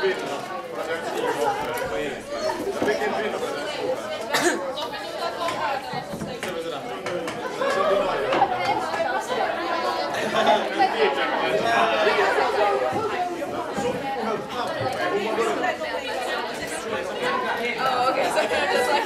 Oh, okay, so I'm just like...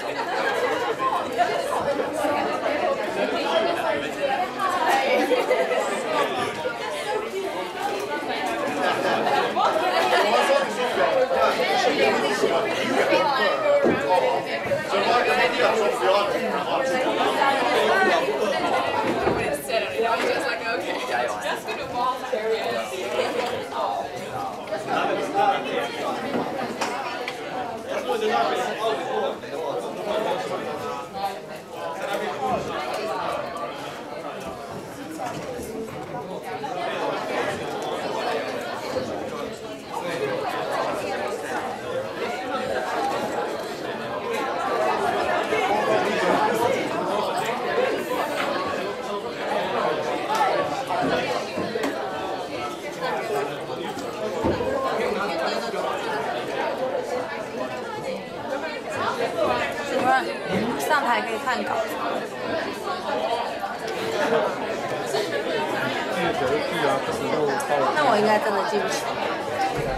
上台可以看稿。那我应该真的记不起。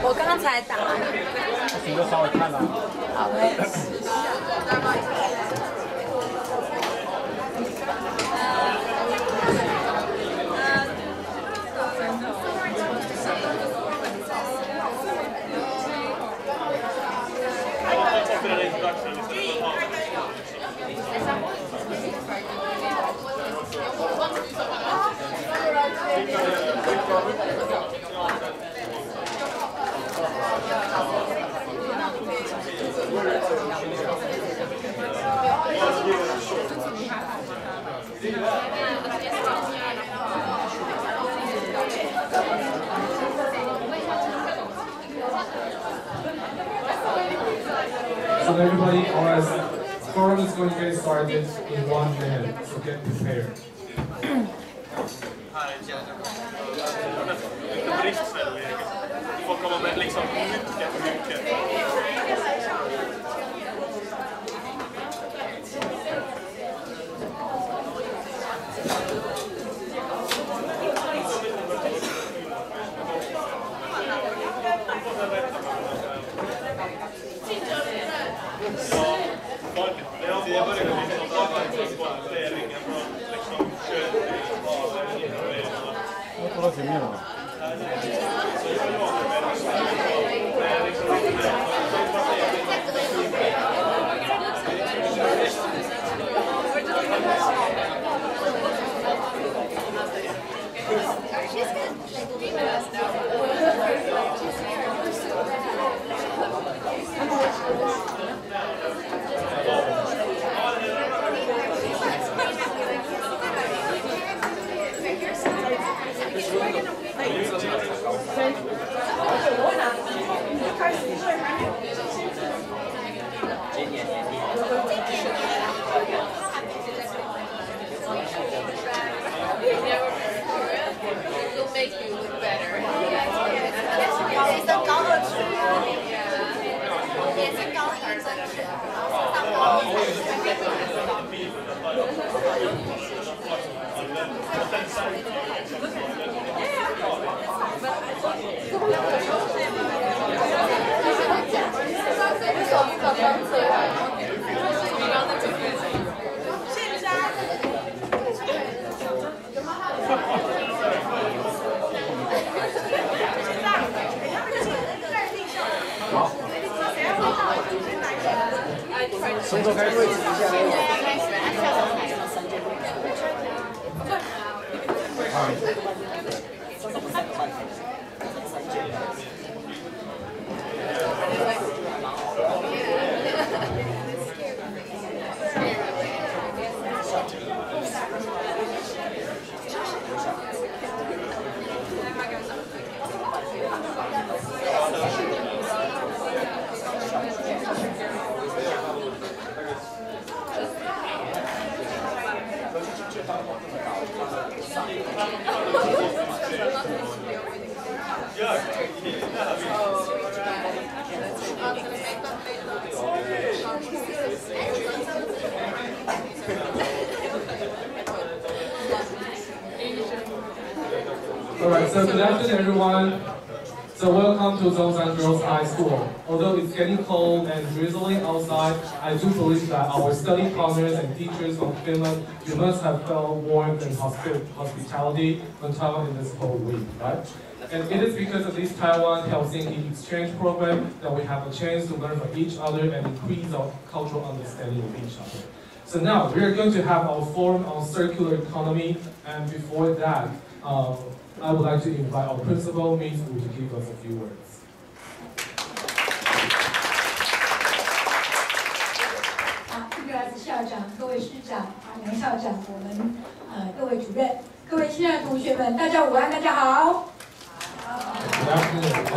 我刚才打。你就稍微看了。好嘞。So everybody, our forum is going to get started in 1 minute, so get prepared. It'll make you look better. So good afternoon, everyone. So welcome to Zhongshan Girls High School. Although it's getting cold and drizzling outside, I do believe that our study partners and teachers from Finland, you must have felt warmth and hospitality on Taiwan in this whole week, right? And it is because of this Taiwan-Helsinki exchange program that we have a chance to learn from each other and increase our cultural understanding of each other. So now, we are going to have our forum on circular economy, and before that, I would like to invite our principal, Ms. Wu, to give us a few words. 好，这个是校长、各位师长、杨校长、我们各位主任、各位亲爱的同学们，大家午安，大家好。Good afternoon.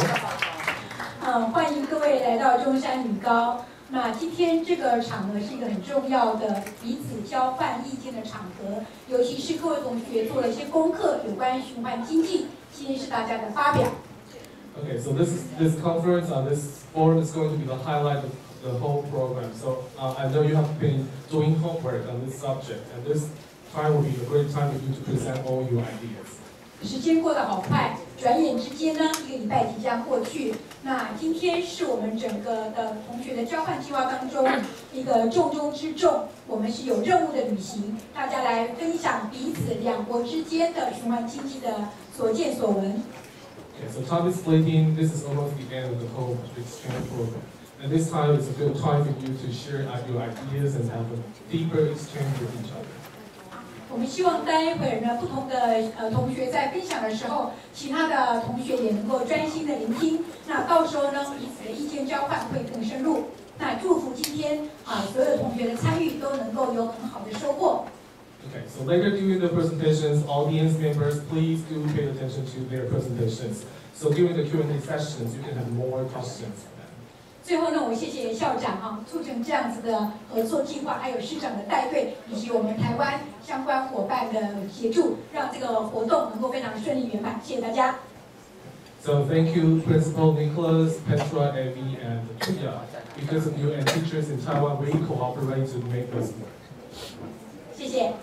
欢迎各位来到中山女高。那今天这个场合是一个很重要的彼此交换意见的场合，尤其是各位同学做了一些功课，有关于循环经济，今天是大家的发表。Okay, so this conference, this forum is going to be the highlight of the whole program. So I know you have been doing homework on this subject, and this time will be a great time for you to present all your ideas. 时间过得好快，转眼之间呢，一个礼拜即将过去。那今天是我们整个的同学的交换计划当中一个重中之重，我们是有任务的旅行，大家来分享彼此两国之间的循环经济的所见所闻。Okay, so time is fleeting. This is almost the end of the whole exchange program, and this time is a good time for you to share your ideas and have a deeper exchange with each other. 我们希望待会儿呢，不同的同学在分享的时候，其他的同学也能够专心的聆听。那到时候呢，彼此的意见交换会更深入。那祝福今天所有同学的参与都能够有很好的收获。Okay, so later during the presentations, audience members, please do pay attention to their presentations. So during the Q&A sessions, you can have more questions. 最后呢，我谢谢校长促成这样子的合作计划，还有师长的带队，以及我们台湾相关伙伴的协助，让这个活动能够非常顺利圆满。谢谢大家。So thank you, Principal Nicholas, Petra, Evie, and Tuya. Because of you and teachers in Taiwan, we cooperate to make this work. 谢谢。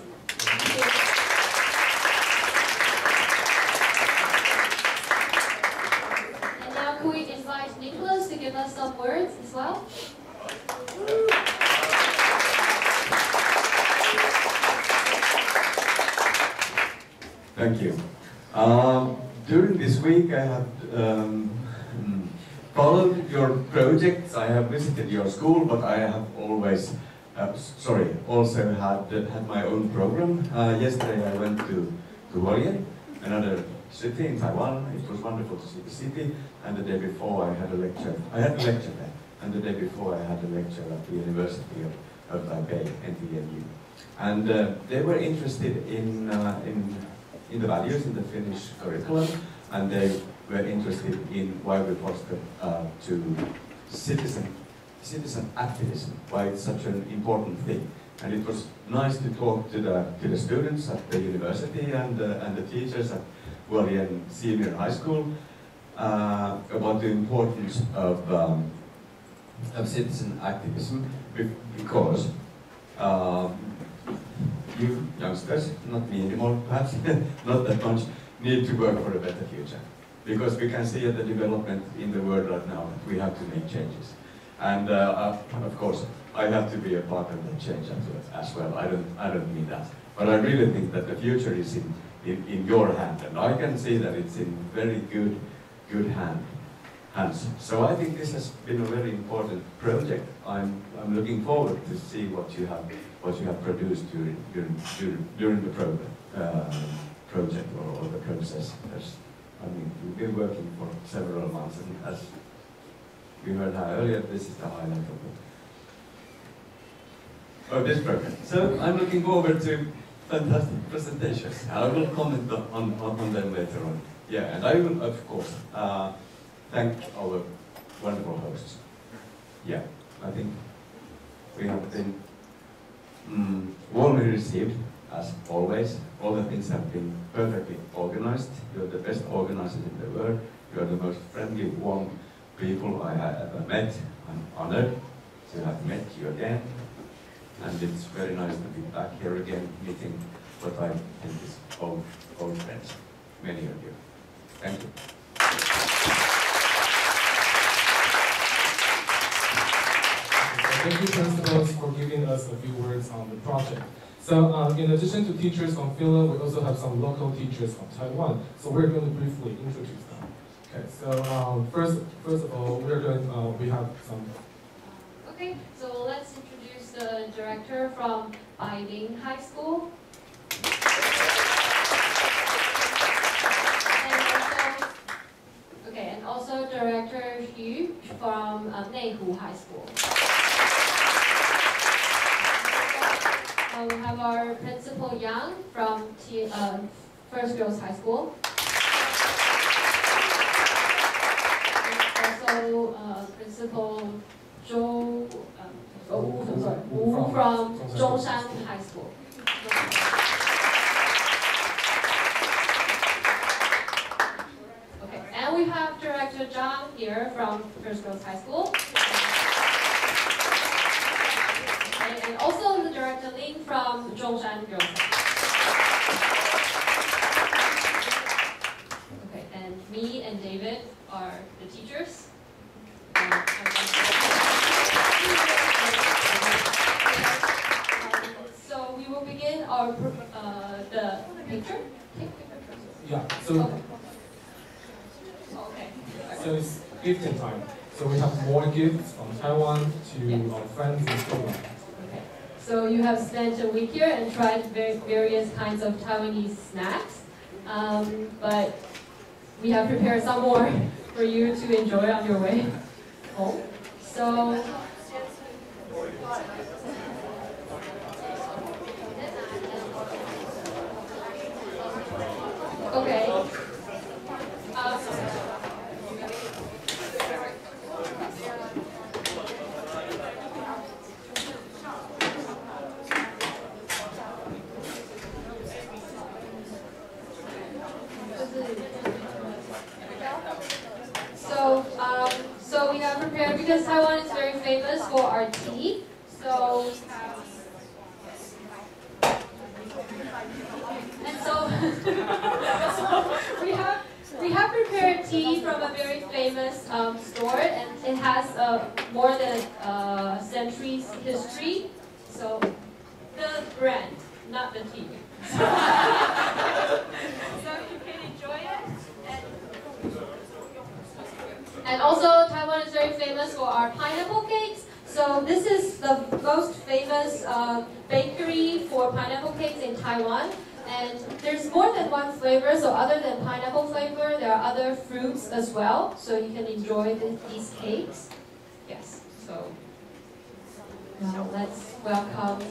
Could we invite Nicholas to give us some words as well? Thank you. During this week I have followed your projects, I have visited your school, but I have always, also had my own program. Yesterday I went to Hualien, another city in Taiwan. It was wonderful to see the city, and the day before I had a lecture. There, and the day before I had a lecture at the University of Taipei, NTNU. And they were interested in the values in the Finnish curriculum, and they were interested in why we foster to citizen activism, why it's such an important thing. And it was nice to talk to the students at the university and the teachers at Hualien Senior High School about the importance of citizen activism, because you youngsters, not me anymore perhaps, not that much, need to work for a better future. Because we can see at the development in the world right now that we have to make changes. And of course, I have to be a part of that change as well. I don't mean that. But I really think that the future is in your hand, and I can see that it's in very good hands. So I think this has been a very important project. I'm looking forward to see what you have produced during the project or the process. I mean, we've been working for several months, and as we heard earlier, this is the highlight of this program. So I'm looking forward to fantastic presentations. I will comment on them later on. Yeah, and I will, of course, thank our wonderful hosts. Yeah, I think we have been warmly received, as always. All the things have been perfectly organized. You're the best organizers in the world. You're the most friendly, warm people I have ever met. I'm honored to have met you again. And it's very nice to be back here again, meeting what I think is old friends, many of you. Thank you. Thank you, principals, for giving us a few words on the project. So, in addition to teachers from Finland, we also have some local teachers from Taiwan. So we're going to briefly introduce them. Okay. So first of all, we have some. Okay, so let's introduce the director from Baiding High School. And also Director Hu from Neihu High School. We have our Principal Yang from First Girls High School. And also Principal Wu from Zhongshan High School. Okay, and we have Director Zhang here from First Girls High School. And also the Director Ling from Zhongshan Girls High School. Okay, and me and David are the teachers. So we will begin our the picture. Yeah. So. Okay. So it's gifting time. So we have more gifts from Taiwan to our friends in Finland. Okay. So you have spent a week here and tried various kinds of Taiwanese snacks, but we have prepared some more for you to enjoy on your way home. So. Okay. So we have prepared, because Taiwan is very famous for our tea. So we have prepared tea from a very famous store, and it has more than a century's history. So the brand, not the tea. So you can enjoy it. And also, Taiwan is very famous for our pineapple cakes. So this is the most famous bakery for pineapple cakes in Taiwan. And there's more than one flavor, so other than pineapple flavor, there are other fruits as well. So you can enjoy these cakes. Yes, so now let's welcome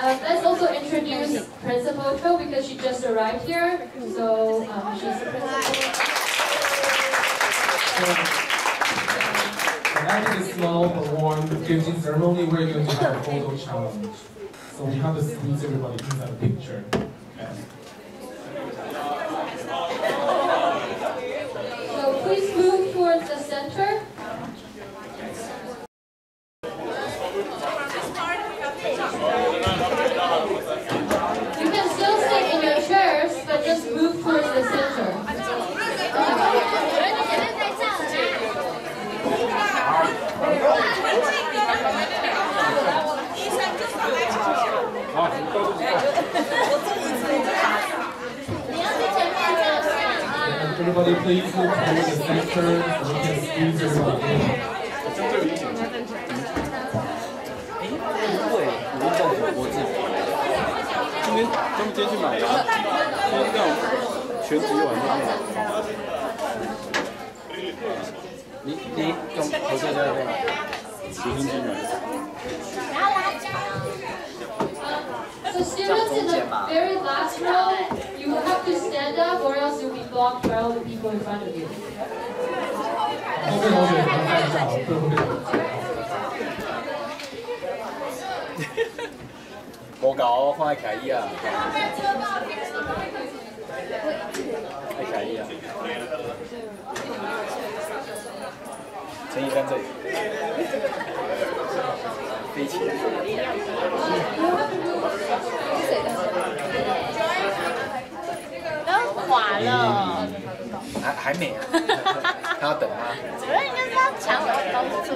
Let's also introduce Principal Cho because she just arrived here. So she's the principal. After this small but warm gifting ceremony, we're going to have a photo challenge. So we have to squeeze everybody inside a picture. Okay. So please move towards the center. You can still sit in your chairs, but just move towards the center. Everybody please move towards the center so we can squeeze everybody in. 他们今天去买的，今天这样全职完就你用合作在那学生金源。So students in the very last row, you will have to stand up or else you'll be blocked by all the people in front of you. 后面同学不要拍照，对不对？ 冇搞，放喺騎衣啊！喺騎衣啊！陈一帆这里，飞起来！都滑了。还没啊？他要等他。主任应该是要抢我的工作。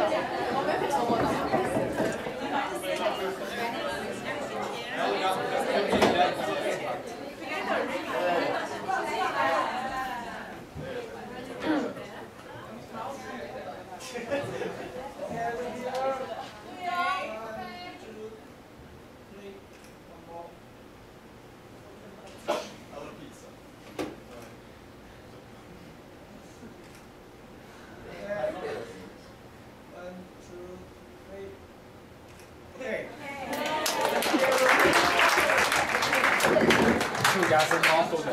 家是猫头的。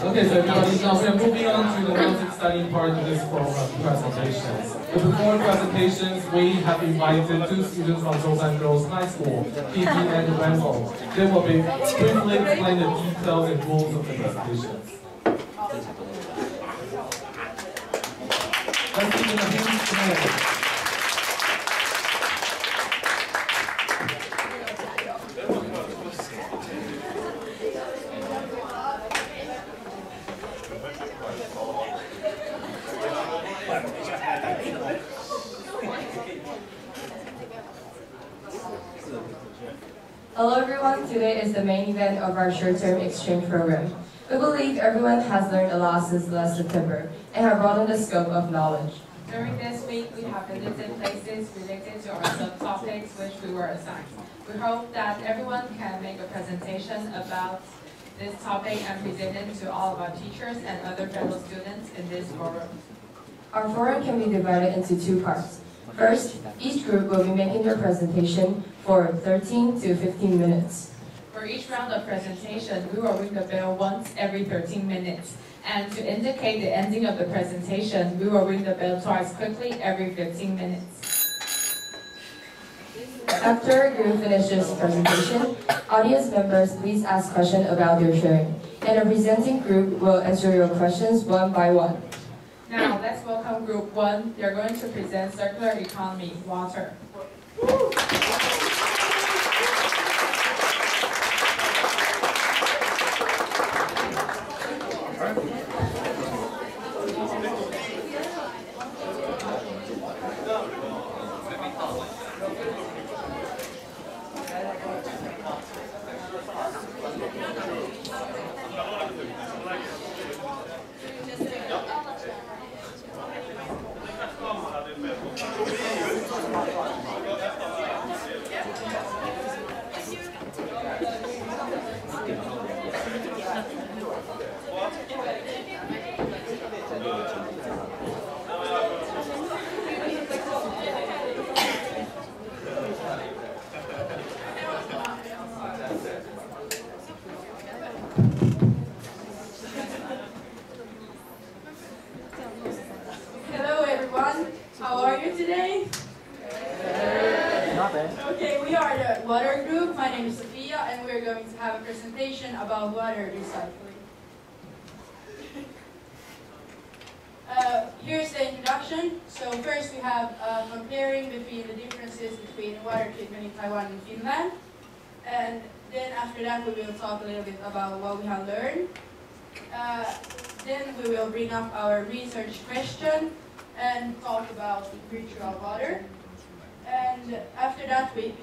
Okay, so everybody, now we are moving on to the most exciting part of this program, presentations. But before presentations, we have invited two students from Zhongshan Girls High School, Kiki and Rainbow. They will be briefly explain the details and rules of the presentations. Let's begin the hands together. Hello everyone, today is the main event of our short-term exchange program. We believe everyone has learned a lot since last September and have broadened the scope of knowledge. During this week, we have visited places related to our subtopics which we were assigned. We hope that everyone can make a presentation about this topic and present it to all of our teachers and other fellow students in this forum. Our forum can be divided into two parts. First, each group will be making their presentation for 13 to 15 minutes. For each round of presentation, we will ring the bell once every 13 minutes. And to indicate the ending of the presentation, we will ring the bell twice quickly every 15 minutes. After you finish this presentation, audience members please ask questions about your sharing, and the presenting group will answer your questions one by one. Now, let's welcome Group 1. They're going to present Circular Economy, Water. Hello everyone, how are you today? Not bad. Okay, we are the water group. My name is Sophia and we're going to have a presentation about water recycling. Here's the introduction. So first we have comparing between the differences between water treatment in Taiwan and Finland. And then after that we will talk a little bit about what we have learned. Then we will bring up our research question and talk about virtual water. And after that we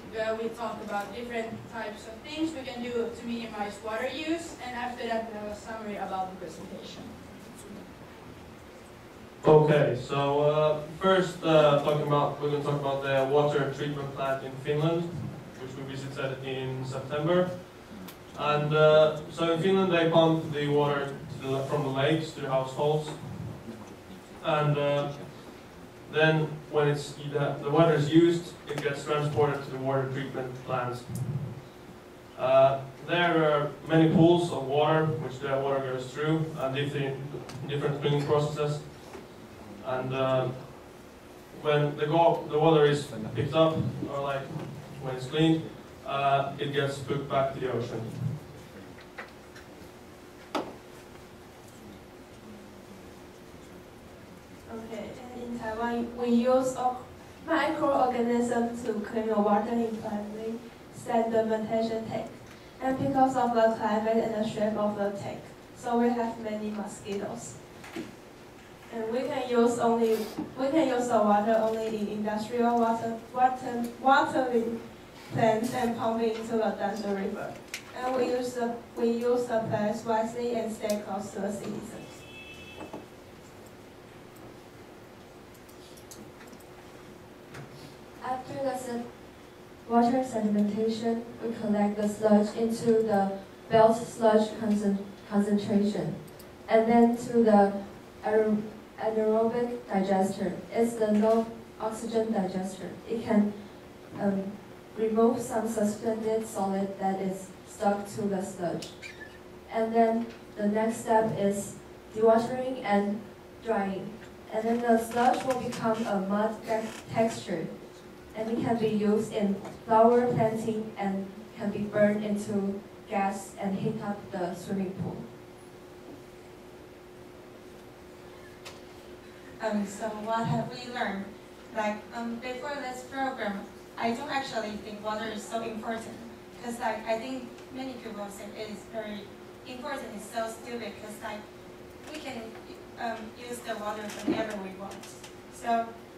talk about different types of things we can do to minimize water use. And after that we have a summary about the presentation. Okay, so first we're going to talk about the water treatment plant in Finland, which we visited in September. And so in Finland they pump the water from the lakes to the households. And then when the water is used, it gets transported to the water treatment plants. There are many pools of water which the water goes through, and different cleaning processes. And when the water is picked up, or like when it's cleaned, it gets put back to the ocean. Okay, and in Taiwan, we use microorganisms to clean the water in primary sedimentation tank. And because of the climate and the shape of the tank, so we have many mosquitoes. And we can use the water only in industrial watering plants and pumping into the Dancer River. And we use the plants wisely and stay close to the citizens. After the water sedimentation, we collect the sludge into the belt sludge concentration, and then to the anaerobic digester. It's the low oxygen digester. It can remove some suspended solid that is stuck to the sludge. And then the next step is dewatering and drying. And then the sludge will become a mud texture. And it can be used in flower planting and can be burned into gas and heat up the swimming pool. So what have we learned? Before this program, I don't actually think water is so important. Because I think many people say it is very important. It's so stupid because we can use the water whenever we want.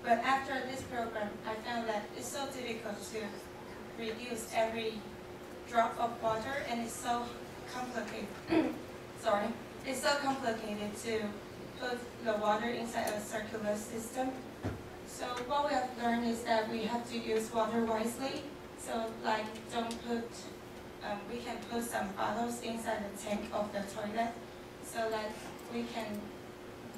But after this program, I found that it's so difficult to reduce every drop of water, and it's so complicated. It's so complicated to put the water inside a circular system. So what we have learned is that we have to use water wisely. So we can put some bottles inside the tank of the toilet, so that we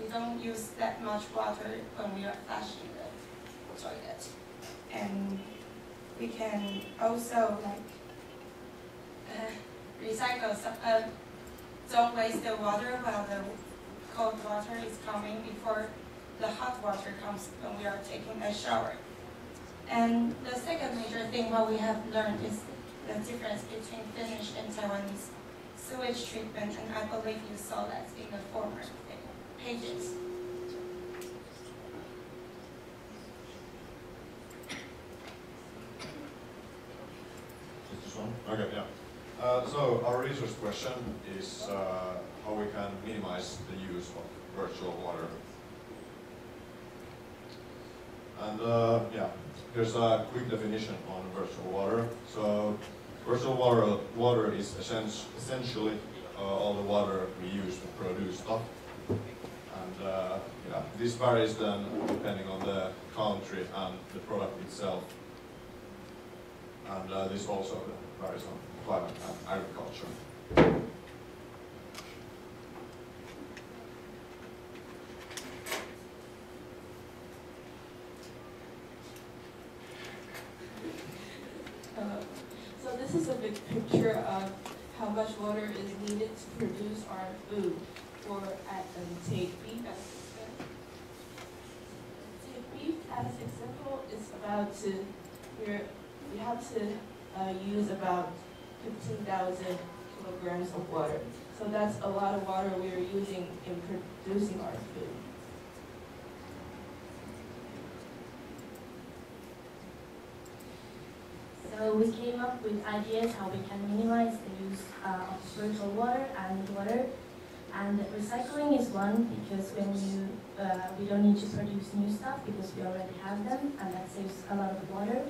don't use that much water when we are flushing the toilet. And we can also recycle, don't waste the water while the cold water is coming before the hot water comes when we are taking a shower. And the second major thing what we have learned is the difference between Finnish and Taiwanese sewage treatment, and I believe you saw that in the former pages. This one? Okay, yeah. So our research question is how we can minimize the use of virtual water. And yeah, here's a quick definition on virtual water. So virtual water is essentially all the water we use to produce stuff. And yeah, this varies then depending on the country and the product itself. And this also varies on climate and agriculture. So this is a big picture of how much water is needed to produce our food. For take beef as example, it's about we have to use about 15,000 kilograms of water. So that's a lot of water we are using in producing our food. So we came up with ideas how we can minimize the use of virtual water and water. And recycling is one, because when we don't need to produce new stuff because we already have them, and that saves a lot of water.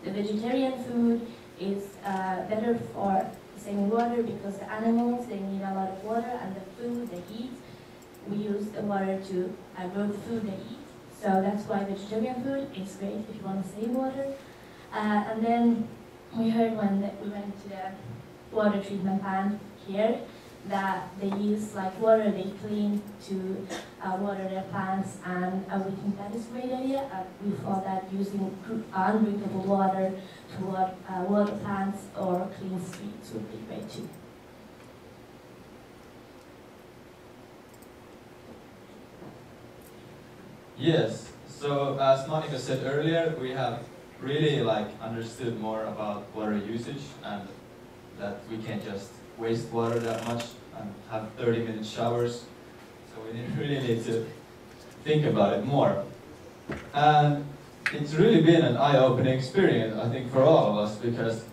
The vegetarian food is better for saving water because the animals, they need a lot of water, and the food they eat, we use the water to grow the food they eat. So that's why vegetarian food is great if you want to save water. And then we heard when we went to the water treatment plant here that they use like water they clean to water their plants, and we think that is a great idea. We thought that using undrinkable water to water plants or clean streets would be great too. Yes, so as Monica said earlier, we have really understood more about water usage, and that we can't just waste water that much and have 30-minute showers. So we really need to think about it more. And it's really been an eye-opening experience, I think, for all of us, because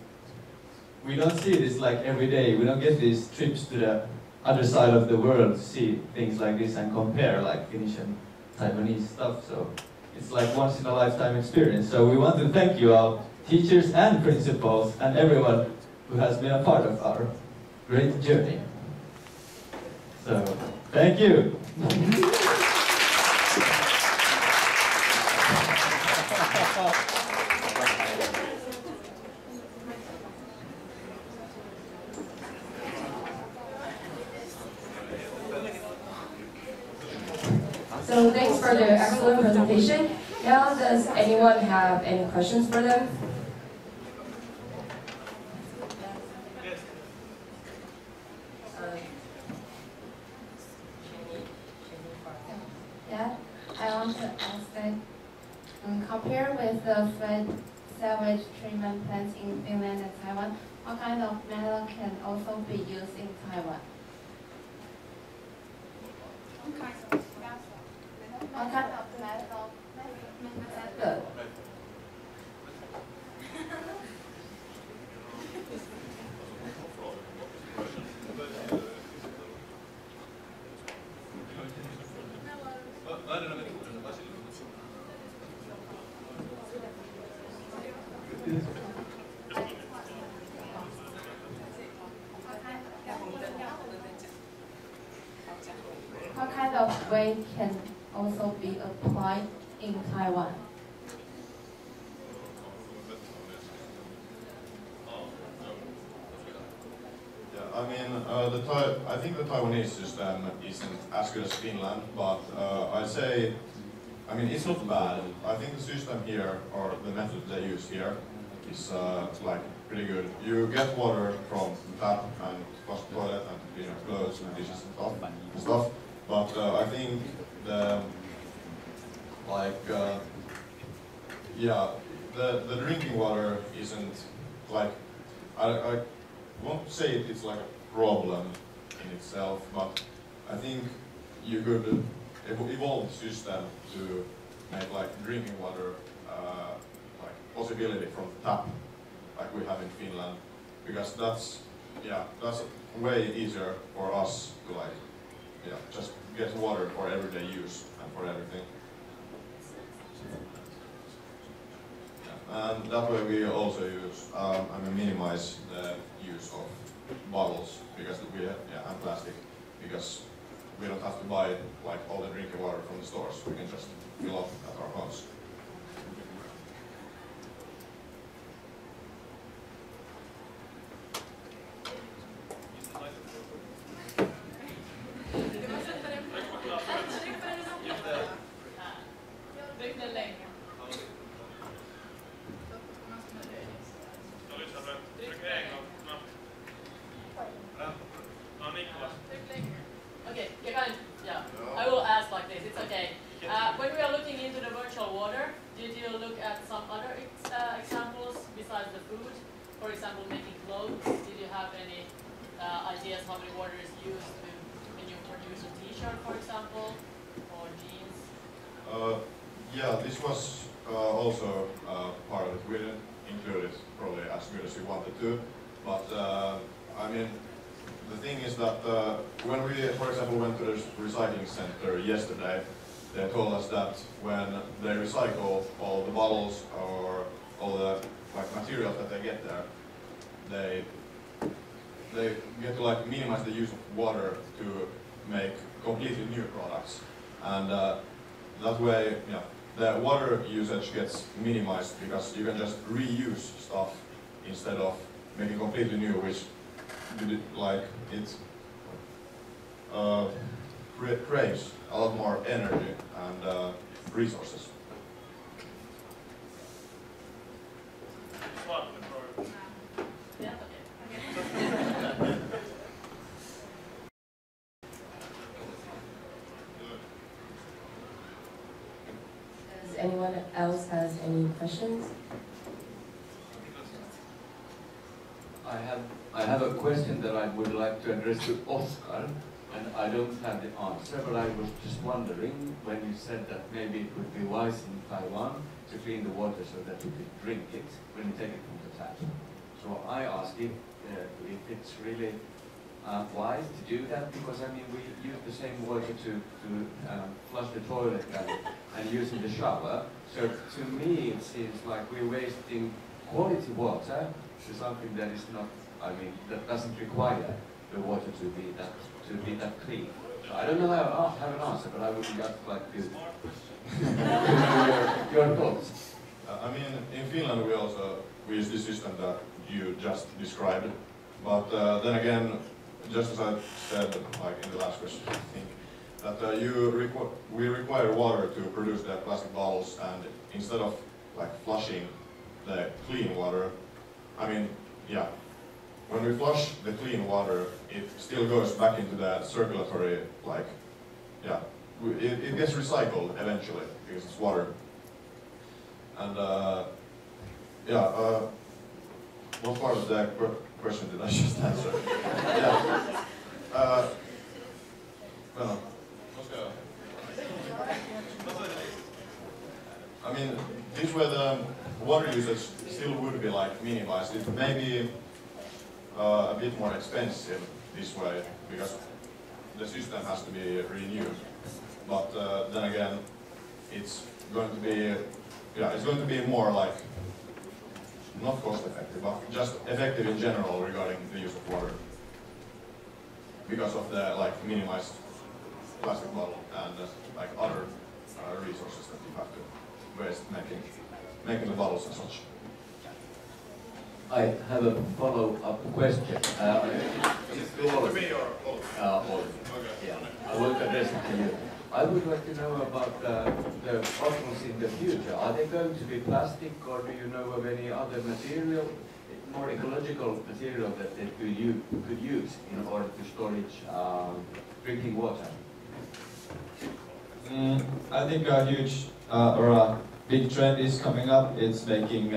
we don't see this every day. We don't get these trips to the other side of the world to see things like this and compare Finnish and Taiwanese stuff. So it's like once in a lifetime experience. So we want to thank you all, teachers and principals and everyone who has been a part of our great journey. So, thank you. So thanks for the excellent presentation. Now, does anyone have any questions for them? Yeah, I want to ask that, compare with the sewage treatment plants in Finland and Taiwan, what kind of metal can also be used in Taiwan? What kind of metal? What kind of weight can also be applied in Taiwan? Yeah, I mean, I think the Taiwanese system isn't as good as Finland, but I'd say, I mean, it's not bad. I think the system here, or the method they use here, is pretty good. You get water from the tap and wash the toilet and clean your clothes and dishes and stuff. But I think the the drinking water isn't like I won't say it's like a problem in itself, but I think you could evolve the system to make like drinking water like possibility from the tap, like we have in Finland, because that's way easier for us to just get water for everyday use and for everything. And that way we also use minimize the use of bottles because and plastic, because we don't have to buy like all the drinking water from the stores. We can just fill up at our house. I will ask like this, it's okay. When we are looking into the virtual water, did you look at some other examples besides the food? For example, making clothes. Did you have any ideas how many water is used when you produce a t-shirt, for example, or jeans? Yeah, this was also part of it. We didn't include it probably as good as we wanted to, but I mean, the thing is that when we, for example, went to the recycling center yesterday, they told us that when they recycle all the bottles or all the materials that they get there, they get to minimize the use of water to make completely new products, and that way, the water usage gets minimized because you can just reuse stuff instead of making completely new, which craves a lot more energy and resources. Does anyone else has any questions? I have a question that I would like to address to Oscar, and I don't have the answer, but I was just wondering when you said that maybe it would be wise in Taiwan to clean the water so that you could drink it when you take it from the tap. So I asked if it's really wise to do that, because I mean we use the same water to flush the toilet and use in the shower. So to me it seems like we're wasting quality water to something that is not, I mean, that doesn't require the water to be that clean. So I don't know how I have an answer, but I would just like to your thoughts. I mean, in Finland we use the system that you just described, but then again, just as I said, like in the last question, I think that we require water to produce the plastic bottles, and instead of flushing the clean water, I mean, when we flush the clean water, it still goes back into the circulatory, it gets recycled eventually because it's water. And what part of the question did I just answer? I mean, this way the water usage still would be minimized. It may be a bit more expensive this way because the system has to be renewed. But then again, it's going to be more not cost effective, but just effective in general regarding the use of water because of the minimized plastic bottle and other resources that you have to waste making the bottles and such. I have a follow-up question. To me or all? All. Okay. Yeah. I will address it to you. I would like to know about the bottles in the future. Are they going to be plastic, or do you know of any other material more ecological material that they could use in order to storage drinking water? I think a huge or a big trend is coming up. It's making,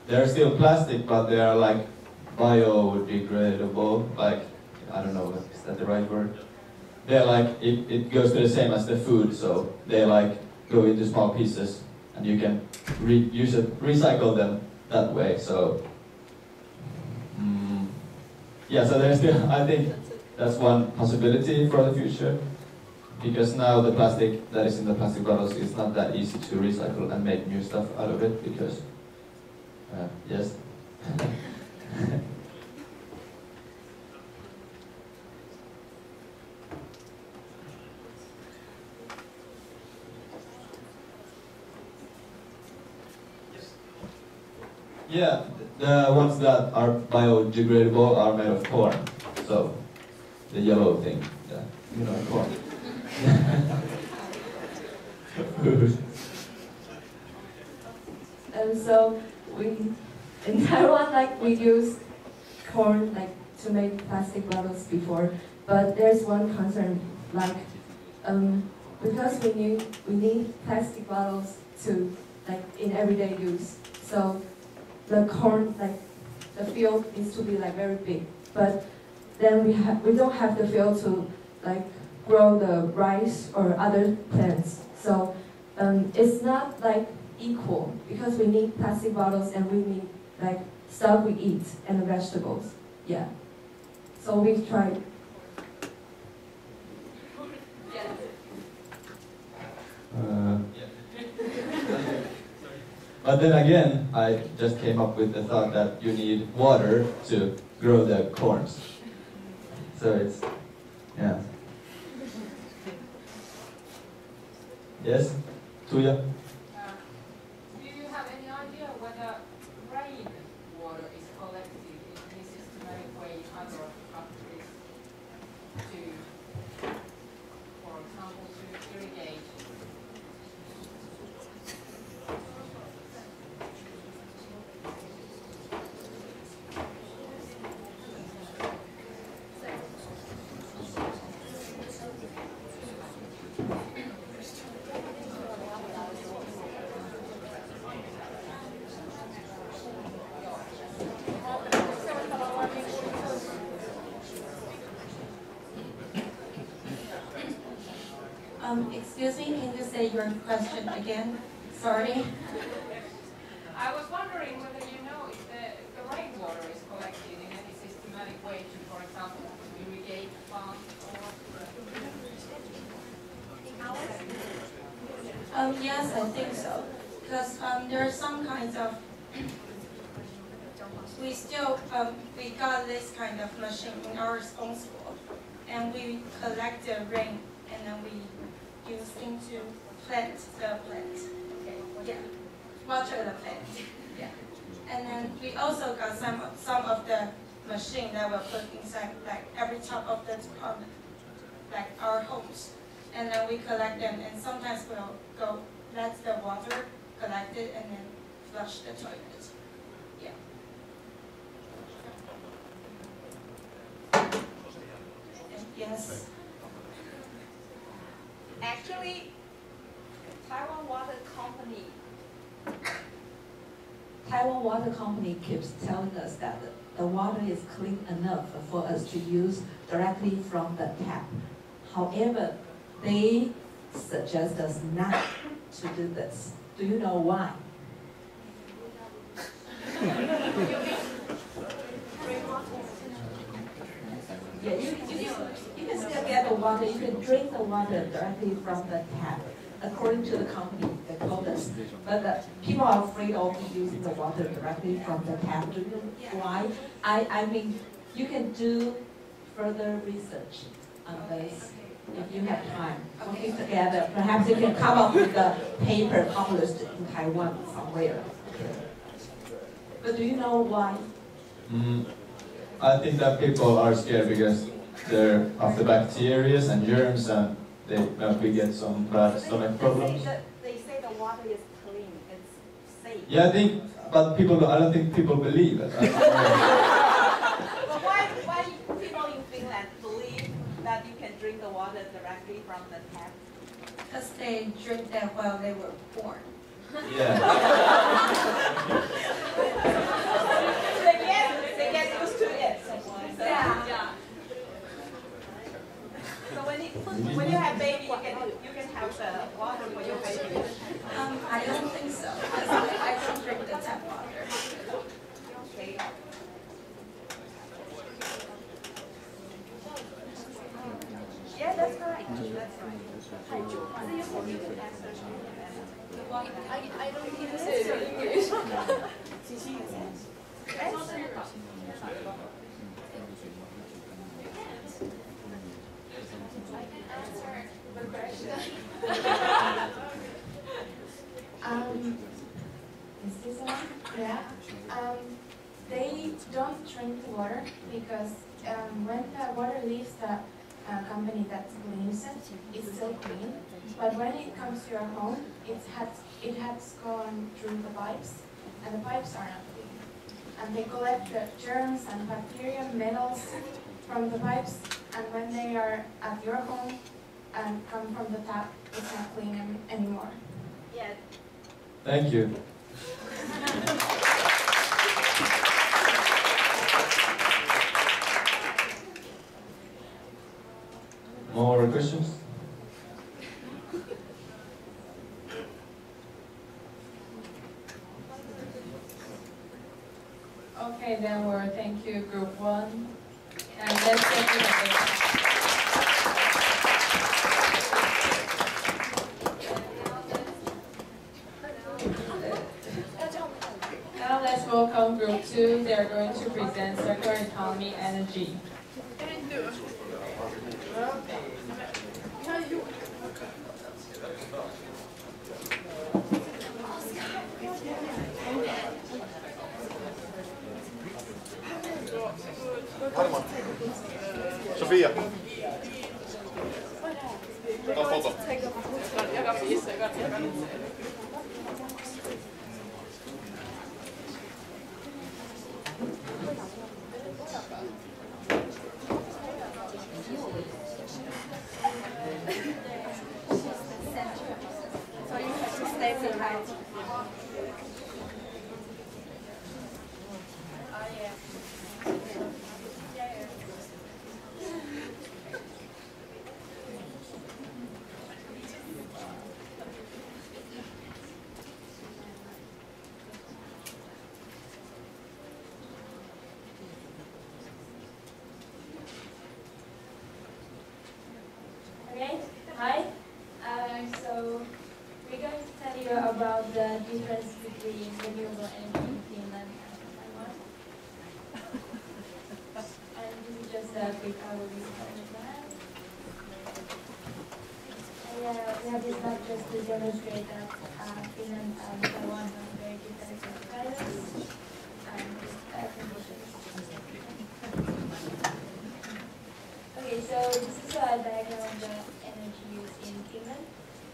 they're still plastic, but they are like biodegradable, like, I don't know, is that the right word? They're like, it goes to the same as the food, so they like go into small pieces and you can recycle them that way, so yeah, so there's still, I think that's one possibility for the future, because now the plastic that is in the plastic bottles is not that easy to recycle and make new stuff out of it, because, yes. Yeah, the ones that are biodegradable are made of corn. So, the yellow thing, yeah, you know, corn. And so in Taiwan, like we use corn like to make plastic bottles before, but there's one concern, like because we need plastic bottles to like in everyday use. So the corn, like the field needs to be like very big, but then we don't have the field to like grow the rice or other plants. So it's not like equal, because we need plastic bottles and we need like stuff we eat and the vegetables. Yeah. So we've tried. But then again, I just came up with the thought that you need water to grow the corns. So it's, yeah. Yes, Tuya? Do you have any idea whether rain water is collected in a systematic way in other countries to, for example, to irrigate? Excuse me, can you say your question again? Sorry. I was wondering whether you know if the rainwater is collected in any systematic way to, for example, irrigate plants or... Yes, I think so. Because there are some kinds of... we got this kind of machine in our own school. And we collect the rain and then we use into plant the plant. Okay. Yeah. Water the plant. Yeah. And then we also got some of the machine that we'll put inside like every top of the department, like our homes. And then we collect them, and sometimes we'll go let the water collect it and then flush the toilet. Yeah. And yes. Actually, Taiwan Water Company keeps telling us that the water is clean enough for us to use directly from the tap. However, they suggest us not to do this. Do you know why? Yeah, you can still get the water, you can drink the water directly from the tap, according to the company that told us. But people are afraid of using the water directly from the tap. Do you know why? I mean, you can do further research on this if you have time. Working together, perhaps you can come up with a paper published in Taiwan somewhere. But do you know why? I think that people are scared because they're of the bacteria and germs, and we get some bad stomach problems. They say the water is clean, it's safe. Yeah, I think but I don't think people believe it. But why people in Finland believe that you can drink the water directly from the tap? Because they drink that while they were born. Yeah. they get used to it. So, Yeah. So when you have baby, you can have the water for your baby. I don't think so. I don't drink the tap water. Okay. Yeah, that's right. That's right. So you can answer. I don't use English. Is this on? Yeah. They don't drink the water because when the water leaves the company that cleans it, it's still clean. But when it comes to your home, it has gone through the pipes, and the pipes are not clean. And they collect the germs and bacteria, metals from the pipes, and when they are at your home and come from the tap, it's not clean anymore. Yeah. Thank you. More questions? Okay, then we'll thank you, Group 1. And let's take it away. Now let's welcome Group 2. They are going to present circular economy energy. Sofia. Ta foto. So you have to stay behind. Okay, hi. So we're going to tell you about the difference between renewable energy in Finland and Taiwan. And this is just a quick overview of the plan. We have this map just to demonstrate that Finland and Taiwan have very different climate and conditions. Okay, so this is a diagram of the energy used in Finland,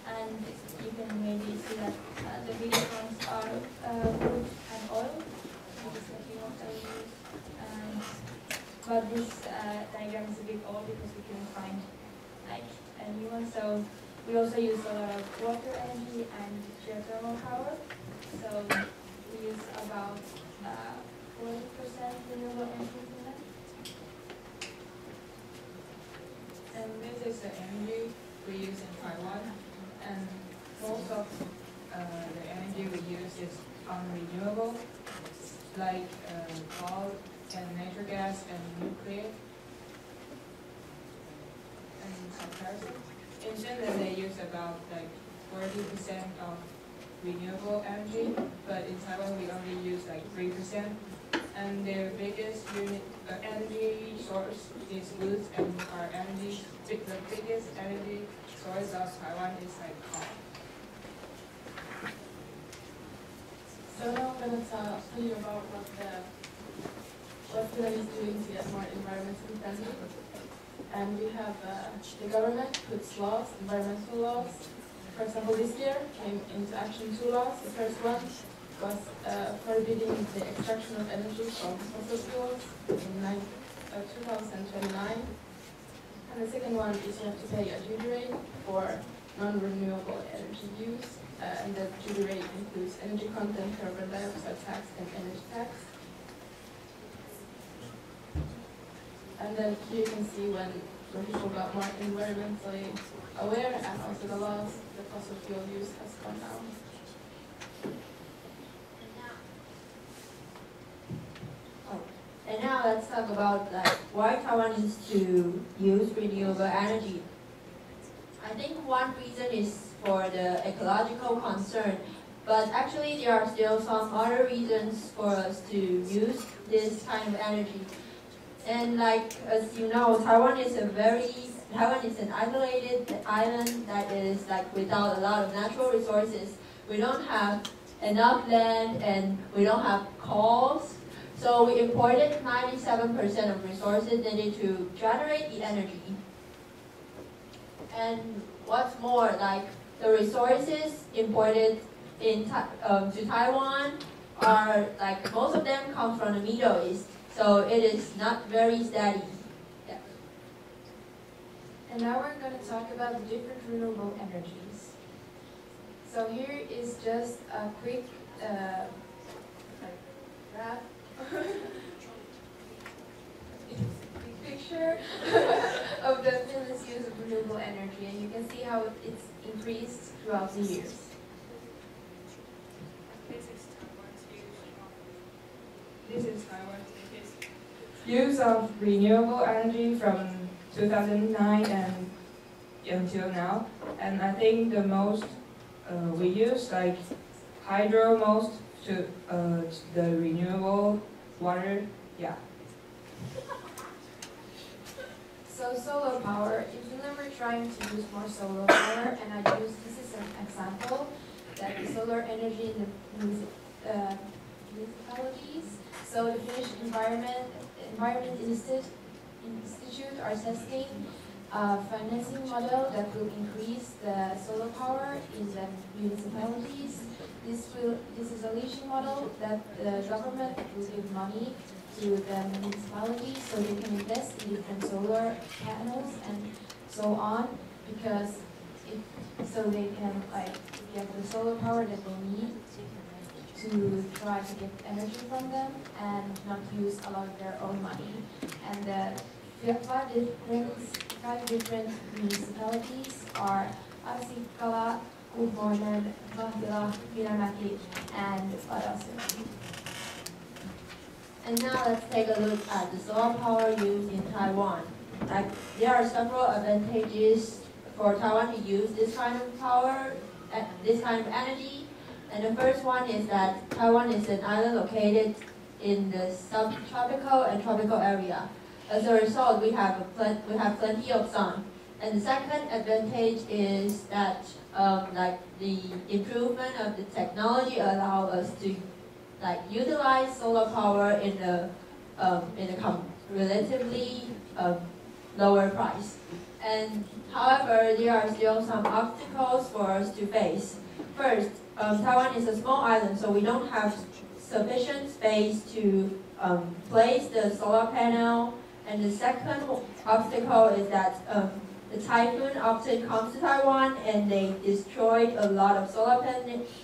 and you can maybe see that the biggest ones are wood and oil, which is what we also use. But this diagram is a bit old because we couldn't find like a new one. So we also use a lot of water energy and geothermal power. So we use about 40% renewable energy in Finland. And this is the energy we use in Taiwan, and most of the energy we use is unrenewable, like coal and natural gas and nuclear. And in comparison, in Finland they use about like 40% of renewable energy, but in Taiwan we only use like 3%. And their biggest energy source is wood, and the biggest energy source of Taiwan is like coal. So now I'm going to tell you about what Finland is doing to get more environmentally friendly. And we have the government puts laws, environmental laws. For example, this year came into action 2 laws. The first one was forbidding the extraction of energy from fossil fuels in 2029. And the second one is you have to pay a duty rate for non-renewable energy use, and the duty rate includes energy content, carbon dioxide tax, and energy tax. And then here you can see when people got more environmentally aware, and also the laws, the fossil fuel use has gone down. And now let's talk about why Taiwan needs to use renewable energy. I think one reason is for the ecological concern, but actually there are still some other reasons for us to use this kind of energy. And as you know, Taiwan is an isolated island that is without a lot of natural resources. We don't have enough land and we don't have coals. So we imported 97% of resources needed to generate the energy. And what's more, the resources imported to Taiwan are most of them come from the Middle East. So it is not very steady. Yeah. And now we're going to talk about the different renewable energies. So here is just a quick graph. Picture of the Finland's use of renewable energy, and you can see how it's increased throughout the years. This is Taiwan's use of renewable energy from 2009 and until now. And I think the most we use hydro most to the renewable water. Yeah. So solar power, in Finland we're trying to use more solar power, and this is an example that the solar energy in the municipalities. So the Finnish Environment Institute are testing a financing model that will increase the solar power in the municipalities. This is a leasing model that the government will give money to the municipalities so they can invest in different solar panels and so on, because so they can get the solar power that they need to try to get energy from them and not use a lot of their own money. And five different municipalities are Asikala, Kuhmoinen, Lahtila, Piramäki, and Padasjoki. And now let's take a look at the solar power used in Taiwan. There are several advantages for Taiwan to use this kind of power, this kind of energy. And the first one is that Taiwan is an island located in the subtropical and tropical area. As a result, we have plenty of sun. And the second advantage is that the improvement of the technology allows us to utilize solar power in a relatively lower price. And however, there are still some obstacles for us to face. First, Taiwan is a small island, so we don't have sufficient space to place the solar panel. And the second obstacle is that the typhoon often comes to Taiwan and they destroyed a lot of solar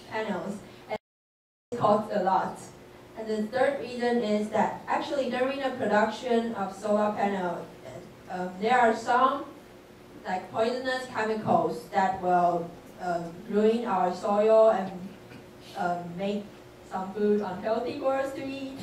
panels. And it costs a lot. And the third reason is that actually during the production of solar panel, there are some poisonous chemicals that will ruin our soil and make some food unhealthy for us to eat.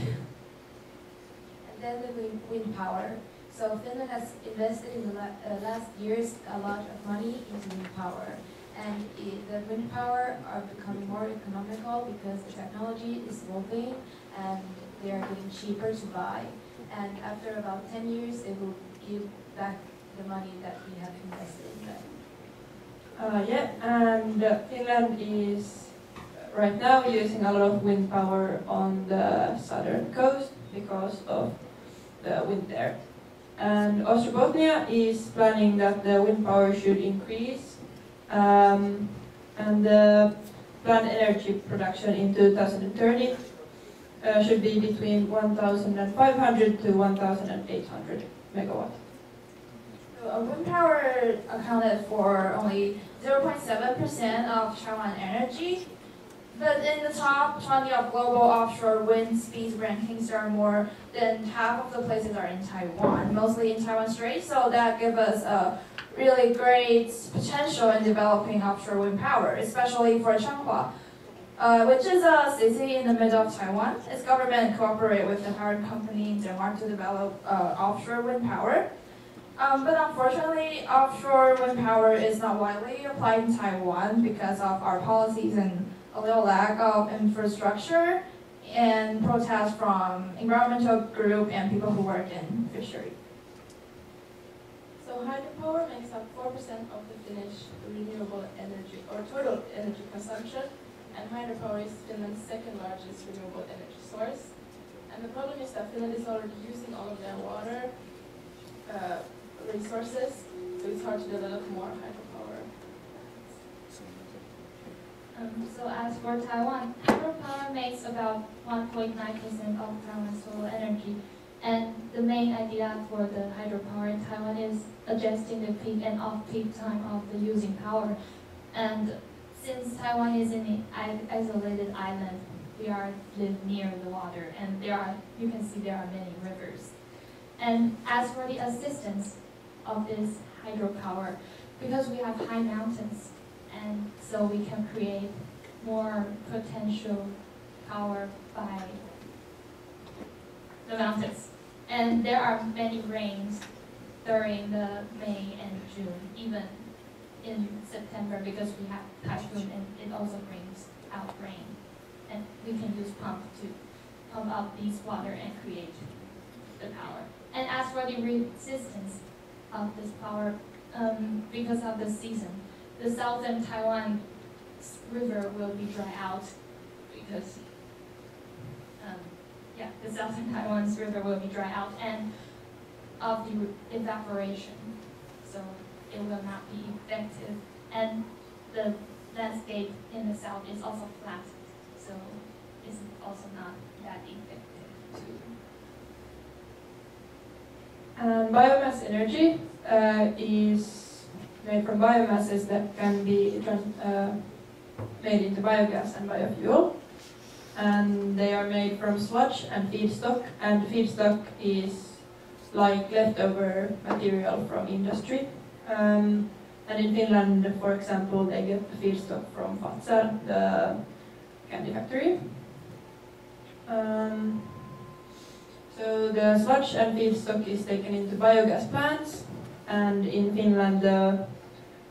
And then the wind power. So Finland has invested in the last years a lot of money into wind power. And the wind power are becoming more economical because the technology is evolving and they are getting cheaper to buy. And after about 10 years, they will give back the money that we have invested in them. And Finland is right now using a lot of wind power on the southern coast because of the wind there. And Ostrobothnia is planning that the wind power should increase. And the planned energy production in 2030 should be between 1,500 to 1,800 megawatt. Wind power accounted for only 0.7% of Taiwan energy, but in the top 20 of global offshore wind speed rankings, there are more than half of the places are in Taiwan, mostly in Taiwan Strait, so that gives us a really great potential in developing offshore wind power, especially for Changhua, which is a city in the middle of Taiwan. Its government cooperated with the power company in Denmark to develop offshore wind power. But unfortunately, offshore wind power is not widely applied in Taiwan because of our policies and a little lack of infrastructure and protests from environmental group and people who work in fishery. So hydropower makes up 4% of the Finnish renewable energy or total energy consumption, and hydropower is Finland's second largest renewable energy source. And the problem is that Finland is already using all of their water resources, so it's hard to develop more hydropower. So as for Taiwan, hydropower makes about 1.9% of Taiwan's total energy. And the main idea for the hydropower in Taiwan is adjusting the peak and off-peak time of the using power. And since Taiwan is an isolated island, we live near the water, and you can see there are many rivers. And as for the assistance of this hydropower, because we have high mountains, and so we can create more potential power by the mountains. And there are many rains during the May and June, even in September, because we have typhoon and it also brings out rain. And we can use pump to pump up these water and create the power. And as for the resistance of this power, because of the season, the southern Taiwan river will be dry out because the southern Taiwan's river will be dry out and of the evaporation, so it will not be effective. And the landscape in the south is also flat, so it's also not that effective. Biomass energy is made from biomasses that can be made into biogas and biofuel. And they are made from sludge and feedstock is like leftover material from industry. And in Finland, for example, they get the feedstock from Fazer, the candy factory. So the sludge and feedstock is taken into biogas plants, and in Finland, the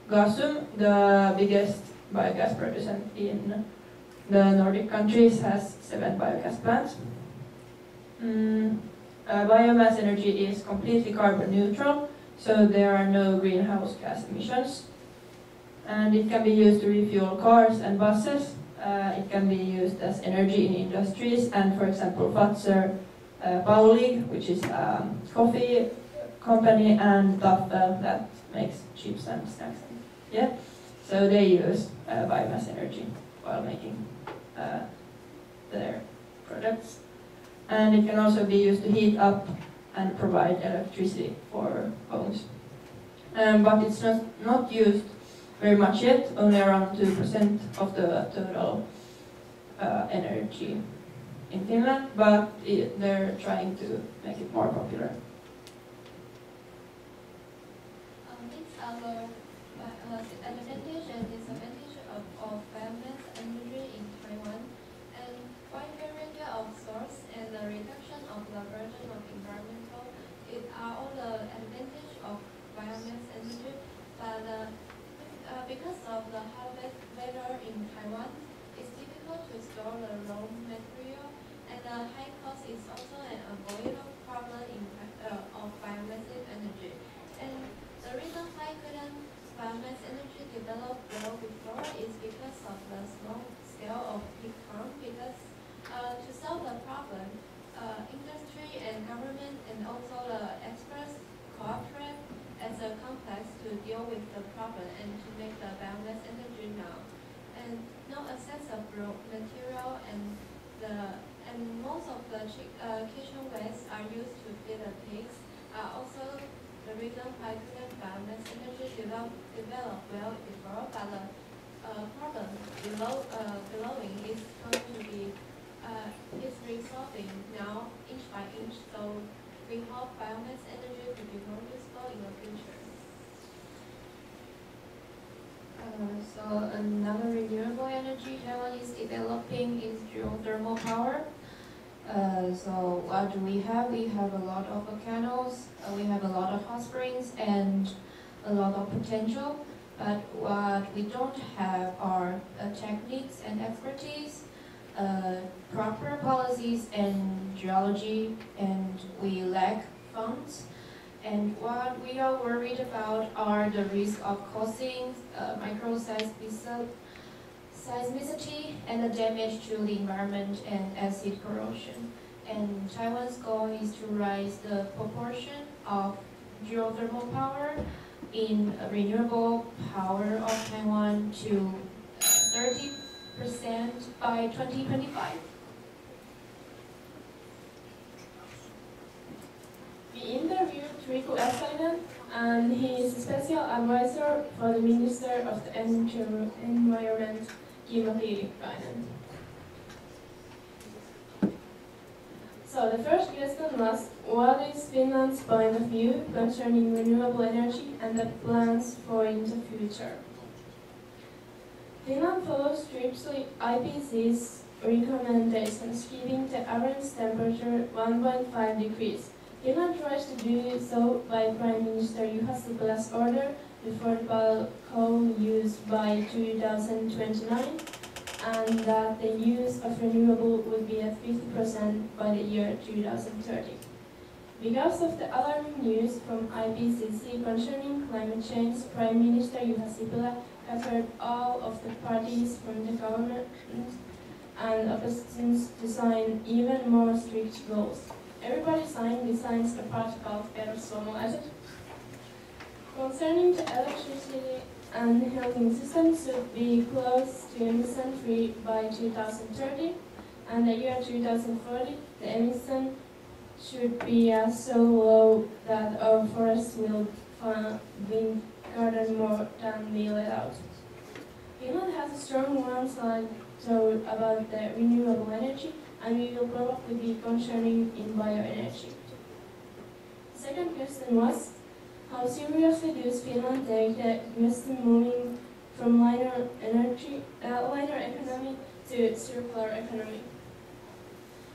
Gasum, the biggest biogas producer in the Nordic countries, has 7 biogas plants. Biomass energy is completely carbon neutral, so there are no greenhouse gas emissions. And it can be used to refuel cars and buses. It can be used as energy in industries, and for example, Fazer, Paulig, which is a coffee company, and Tafel, that makes chips and snacks. Yeah, so they use biomass energy while making their products. And it can also be used to heat up and provide electricity for homes. But it's not used very much yet, only around 2% of the total energy in Finland, but they're trying to make it more popular. The advantage and disadvantage of biomass energy in Taiwan, and wide variety of source and the reduction of the burden of environmental, it are all the advantage of biomass energy, but because of the hot weather in Taiwan, it's difficult to store the raw material, and the high cost is also an avoidable problem of biomass energy. And the reason why couldn't biomass energy develop well before is because of the small scale of peak farm, because to solve the problem, industry and government and also the experts cooperate as a complex to deal with the problem and to make the biomass energy now. And no access of raw material, and most of the kitchen waste are used to feed the pigs. Also, the reason why couldn't biomass energy develop well before, but the problem belowing is going to be is resolving now inch by inch. So we hope biomass energy to be more useful in the future. So another renewable energy Taiwan is developing is geothermal power. So what do we have? We have a lot of volcanoes, we have a lot of hot springs, and a lot of potential. But what we don't have are techniques and expertise, proper policies and geology, and we lack funds. And what we are worried about are the risk of causing microseismicity and the damage to the environment and acid corrosion. And Taiwan's goal is to raise the proportion of geothermal power in renewable power of Taiwan to 30% by 2025. We interviewed Riku Essainen, and he is a special advisor for the Minister of the Environment, Kimmo Tiilikainen. So the first question was, what is Finland's point of view concerning renewable energy and the plans for in the future? Finland follows strictly IPCC's recommendations, keeping the average temperature 1.5 degrees. Finland tries to do so by Prime Minister Juha Sipilä's order to affordable coal use by 2029, and that the use of renewable would be at 50% by the year 2030. Because of the alarming news from IPCC concerning climate change, Prime Minister Juha Sipilä gathered all of the parties from the government and oppositions to sign even more strict goals. Everybody signed the signs apart of perussuomalaiset. Concerning the electricity and heating system should be close to emission-free by 2030, and the year 2040, the emission should be so low that our forests will be garden more than we let out. Finland has a strong landslide about the renewable energy, and we will probably be concerning in bioenergy. The second question was, how seriously does Finland take the question moving from linear economy to circular economy?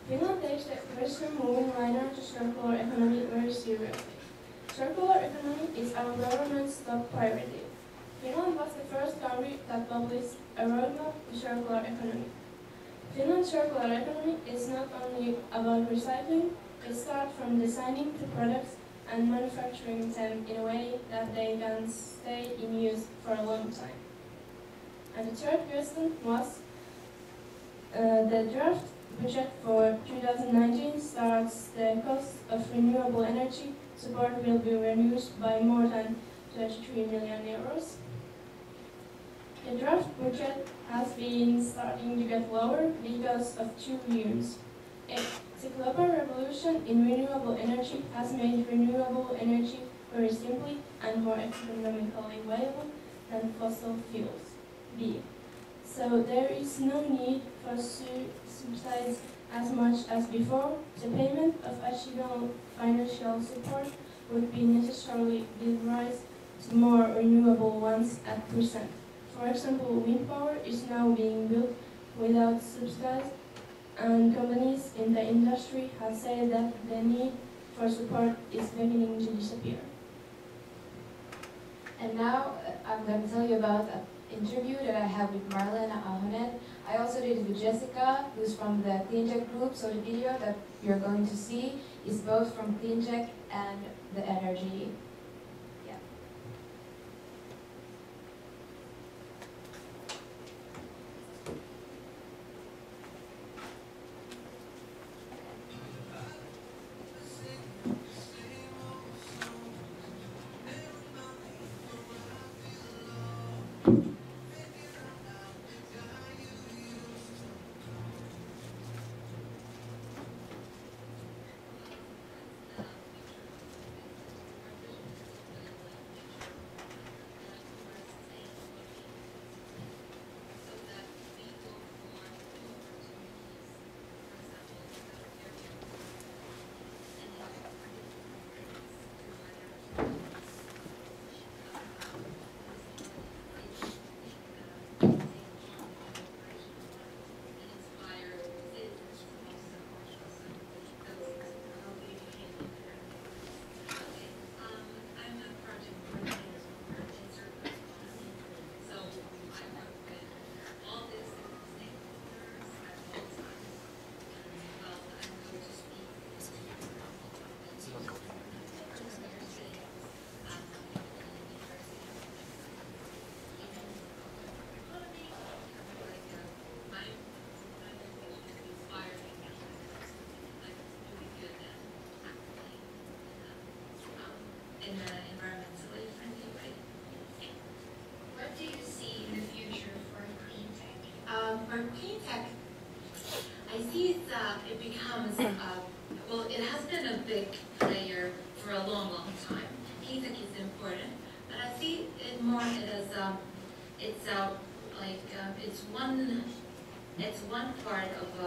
Finland takes the question moving linear to circular economy very seriously. Circular economy is our government's top priority. Finland was the first country that published a roadmap to circular economy. Finland's circular economy is not only about recycling, it starts from designing the products and manufacturing them in a way that they can stay in use for a long time. And the third question was, the draft budget for 2019 starts the cost of renewable energy support will be reduced by more than 33 million euros. The draft budget has been starting to get lower because of two reasons. The global revolution in renewable energy has made renewable energy very simply and more economically viable than fossil fuels. B. So there is no need for subsidies as much as before. The payment of additional financial support would be necessarily give rise to more renewable ones at present. For example, wind power is now being built without subsidies, and companies in the industry have said that the need for support is beginning to disappear. And now I'm going to tell you about an interview that I had with Marlena Ahonen. I also did it with Jessica, who's from the CleanTech group, so the video that you're going to see is both from CleanTech and the energy. For clean tech, I see it becomes, well, it has been a big player for a long, long time. Clean tech is important, but I see it more as it's one part of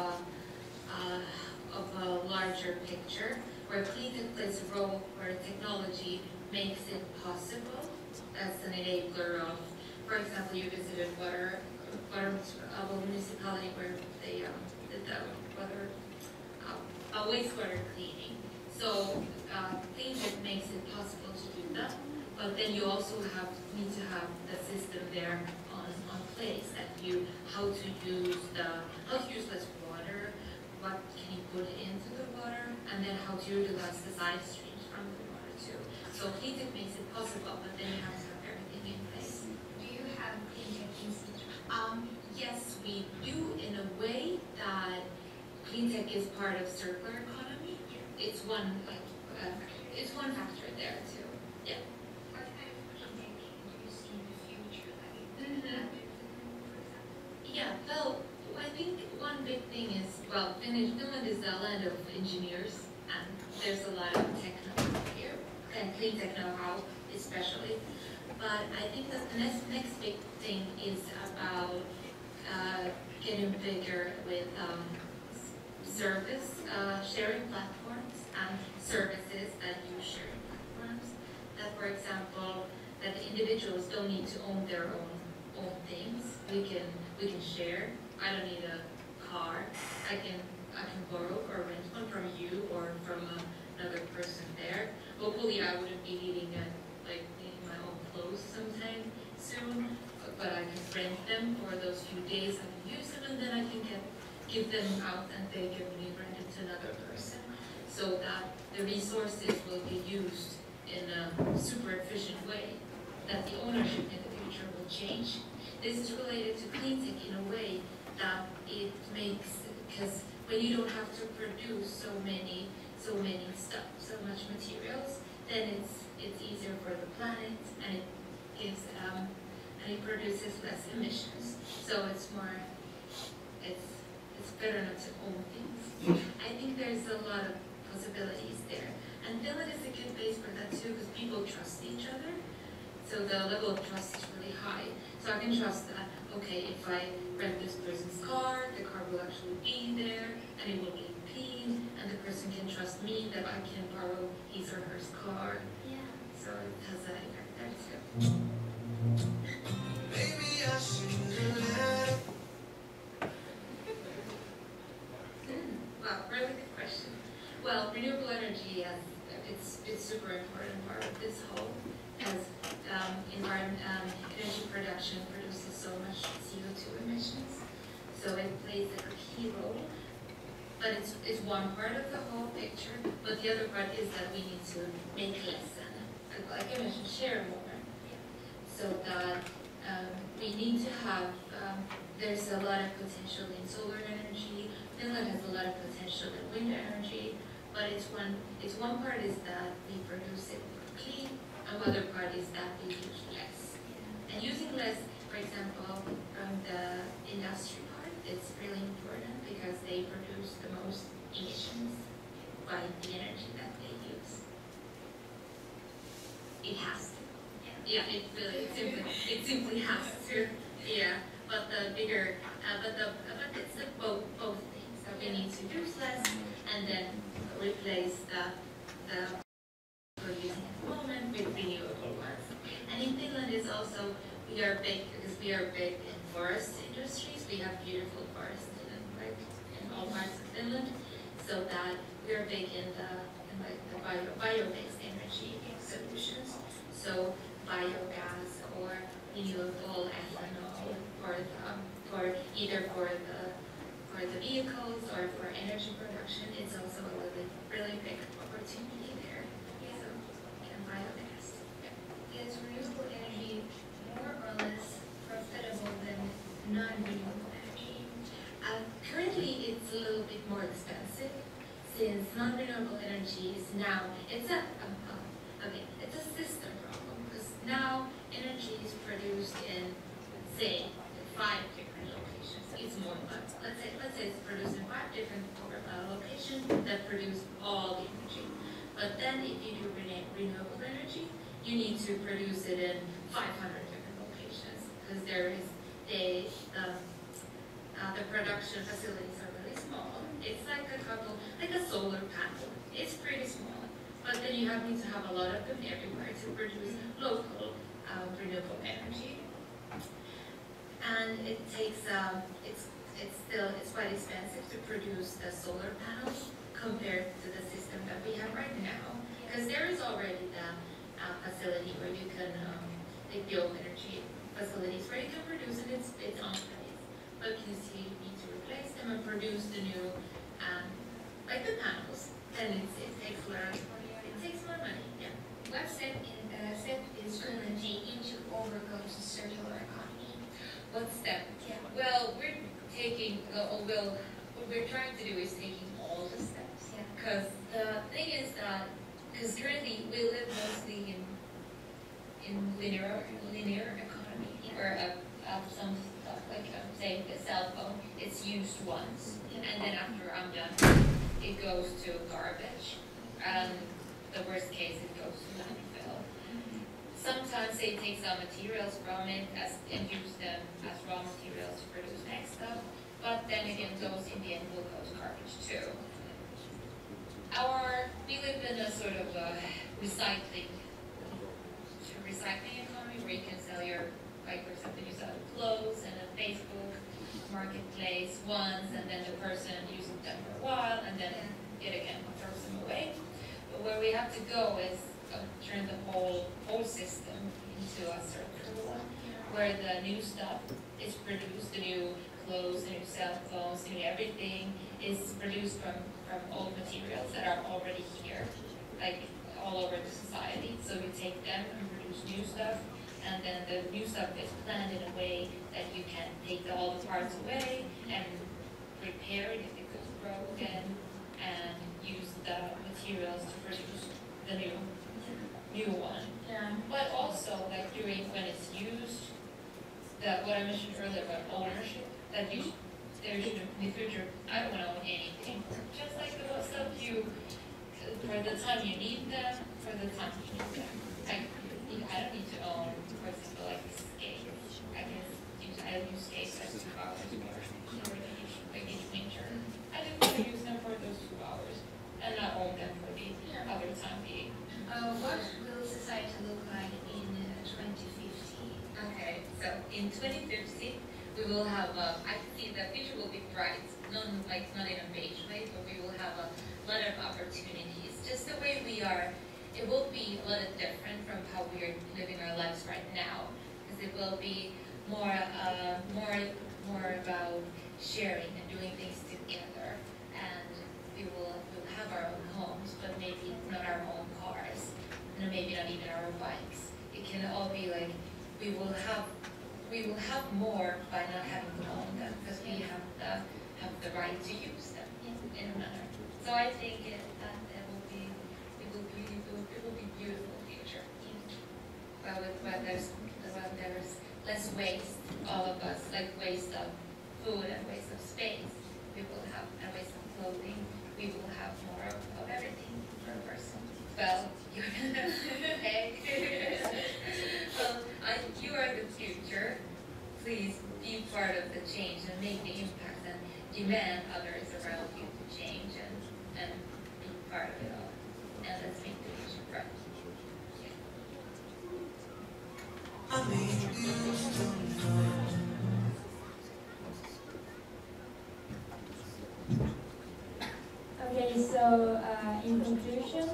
a larger picture where clean tech plays a role where technology makes it possible as an enabler of, for example, you visited a municipality where they did the wastewater cleaning. So clean tech makes it possible to do that, but then you also need to have the system there on place that how to use less water, what can you put into the water, and then how to utilize the side streams from the water too. So clean tech makes it possible, but then you have to have everything in place. Do you have clean tech institute? Yes, we do, in a way that clean tech is part of circular economy. It's one factor there too. Yeah. What kind of clean tech do you see in the future? Yeah, well, I think one big thing is, well, Finland is a land of engineers, and there's a lot of tech know-how here, and clean tech know-how especially. But I think that the next big thing is about getting bigger with sharing platforms and services that use sharing platforms. That, for example, that the individuals don't need to own their own things. We can share. I don't need a car. I can borrow or rent one from you or from another person there. Hopefully, I wouldn't be needing my own clothes sometime soon, but I can rent them for those few days. I can use them, and then I can give them out, and they can be rented to another person, so that the resources will be used in a super efficient way. That the ownership in the future will change. This is related to clean tech in a way that it makes, because when you don't have to produce so much materials, then it's easier for the planet, and it gives and it produces less emissions. So it's better not to own things. I think there's a lot of possibilities there, and Finland is a good base for that too, because people trust each other. So the level of trust is really high. So I can trust that, okay, if I rent this person's car, the car will actually be there, and it will be clean, and the person can trust me that I can borrow his or her car. Yeah. So it has that effect there too. Maybe I should have. Wow, really good question. Well, renewable energy, it's super important part of this whole, as energy production produces so much CO2 emissions, so it plays a key role. But it's one part of the whole picture. But the other part is that we need to make less and, like I mentioned, share more. So that we need to have. There's a lot of potential in solar energy. Finland has a lot of potential in wind energy. But it's one part is that we produce it clean, and the other part is that we use less. And using less, for example, from the industry part, it's really important because they produce the most emissions by the energy that they use. It has to. Yeah, it simply has to. Yeah, but the bigger, but it's both things. So we need to use less and then replace the producing at the moment with renewable ones. And in Finland is also, we are big in forest industries. We have beautiful forests in all parts of Finland, so that we are big in the bio-based energy solutions. So biogas or renewable ethanol for either for the vehicles or for energy production. It's also a really big opportunity there. So and biogas. Is renewable energy more or less profitable than non-renewable energy? Currently, it's a little bit more expensive, since non-renewable energy is now it's a system problem, because now energy is produced in, say, 5 different locations. It's more it in 500 different locations because the production facilities are really small. It's like a solar panel. It's pretty small, but then you need to have a lot of them everywhere to produce local renewable energy. And it takes it's quite expensive to produce the solar panels compared to the system that we have right now, because there is already the facility where you can the bioenergy facilities where you can produce it. It's on place, but you need to replace them and produce the new like the panels, and it takes more money. Yeah. What step is Finland taking to overgo to circular economy? What step? Yeah. Well, what we're trying to do is taking all the steps. Yeah. Because the thing is that, because currently we live mostly in linear economy, where some stuff like say the cell phone, it's used once, and then after I'm done, it goes to garbage. The worst case, it goes to landfill. Sometimes they take some materials from it and use them as raw materials to produce next stuff, but then again, those in the end will go to garbage too. We live in a sort of a recycling economy where you can sell your, like for example, you sell clothes in a Facebook marketplace once, and then the person uses them for a while, and then it again throws them away. But where we have to go is turn the whole system into a circular one, where the new stuff is produced, the new clothes, the new cell phones, the new everything is produced from old materials that are already here, like all over the society. So we take them and produce new stuff, and then the new stuff is planned in a way that you can take all the parts away and repair it if it goes broken, and use the materials to produce the new one. Yeah. But also, like when it's used, what I mentioned earlier about ownership, that there should in the future, I don't want to own anything. Just like the stuff for the time you need them, for the time you need them. I don't need to own, for example, like skates. I use skates like 2 hours each winter. I just want to use them for those 2 hours and not own them for the other time being. What will society look like in 2050? Okay, so in 2050, we will have, I can see the future will be bright, not in a beige way, but we will have a lot of opportunities. Just the way we are, it will be a little different from how we are living our lives right now, because it will be more about sharing and doing things together, and we'll have our own homes, but maybe not our own cars, and maybe not even our own bikes. It can all be like we will have more by not having to own them, because we have the right to use them in a manner. So I think it will be beautiful future. But there's less waste, all of us, like waste of food and waste of space. We will have, and waste of clothing. We will have more of everything for a person. Well, you're okay. You are the future. Please be part of the change and make the impact and demand others around you to change and be part of it all. And let's make the future bright. Okay, so in conclusion,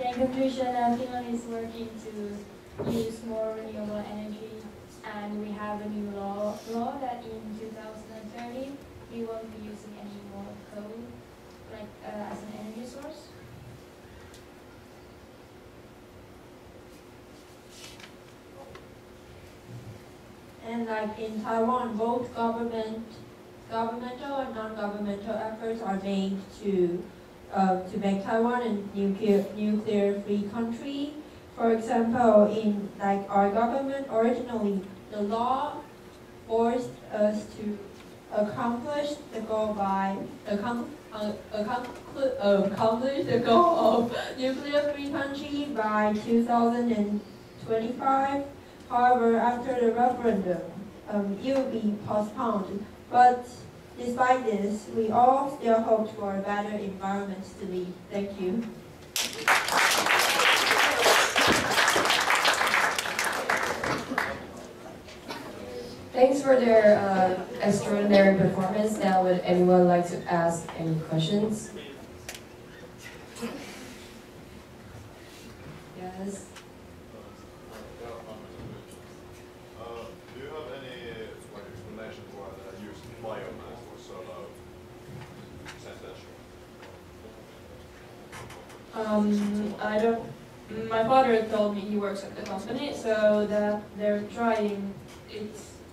in conclusion, Finland is working to use more renewable energy, and we have a new law that in 2030 we won't be using any more coal as an energy source. And like in Taiwan, both governmental and non-governmental efforts are made to make Taiwan a nuclear-free country. For example, in like our government, originally the law forced us to accomplish the goal by accomplish the goal of nuclear-free country by 2025. However, after the referendum, it will be postponed. But despite this, we all still hope for a better environment to live. Thank you. Thanks for their extraordinary performance. Now, would anyone like to ask any questions? Yes. Do you have any explanation why they use biomass for so low percentage? I don't. My father told me he works at the company, so that they're trying.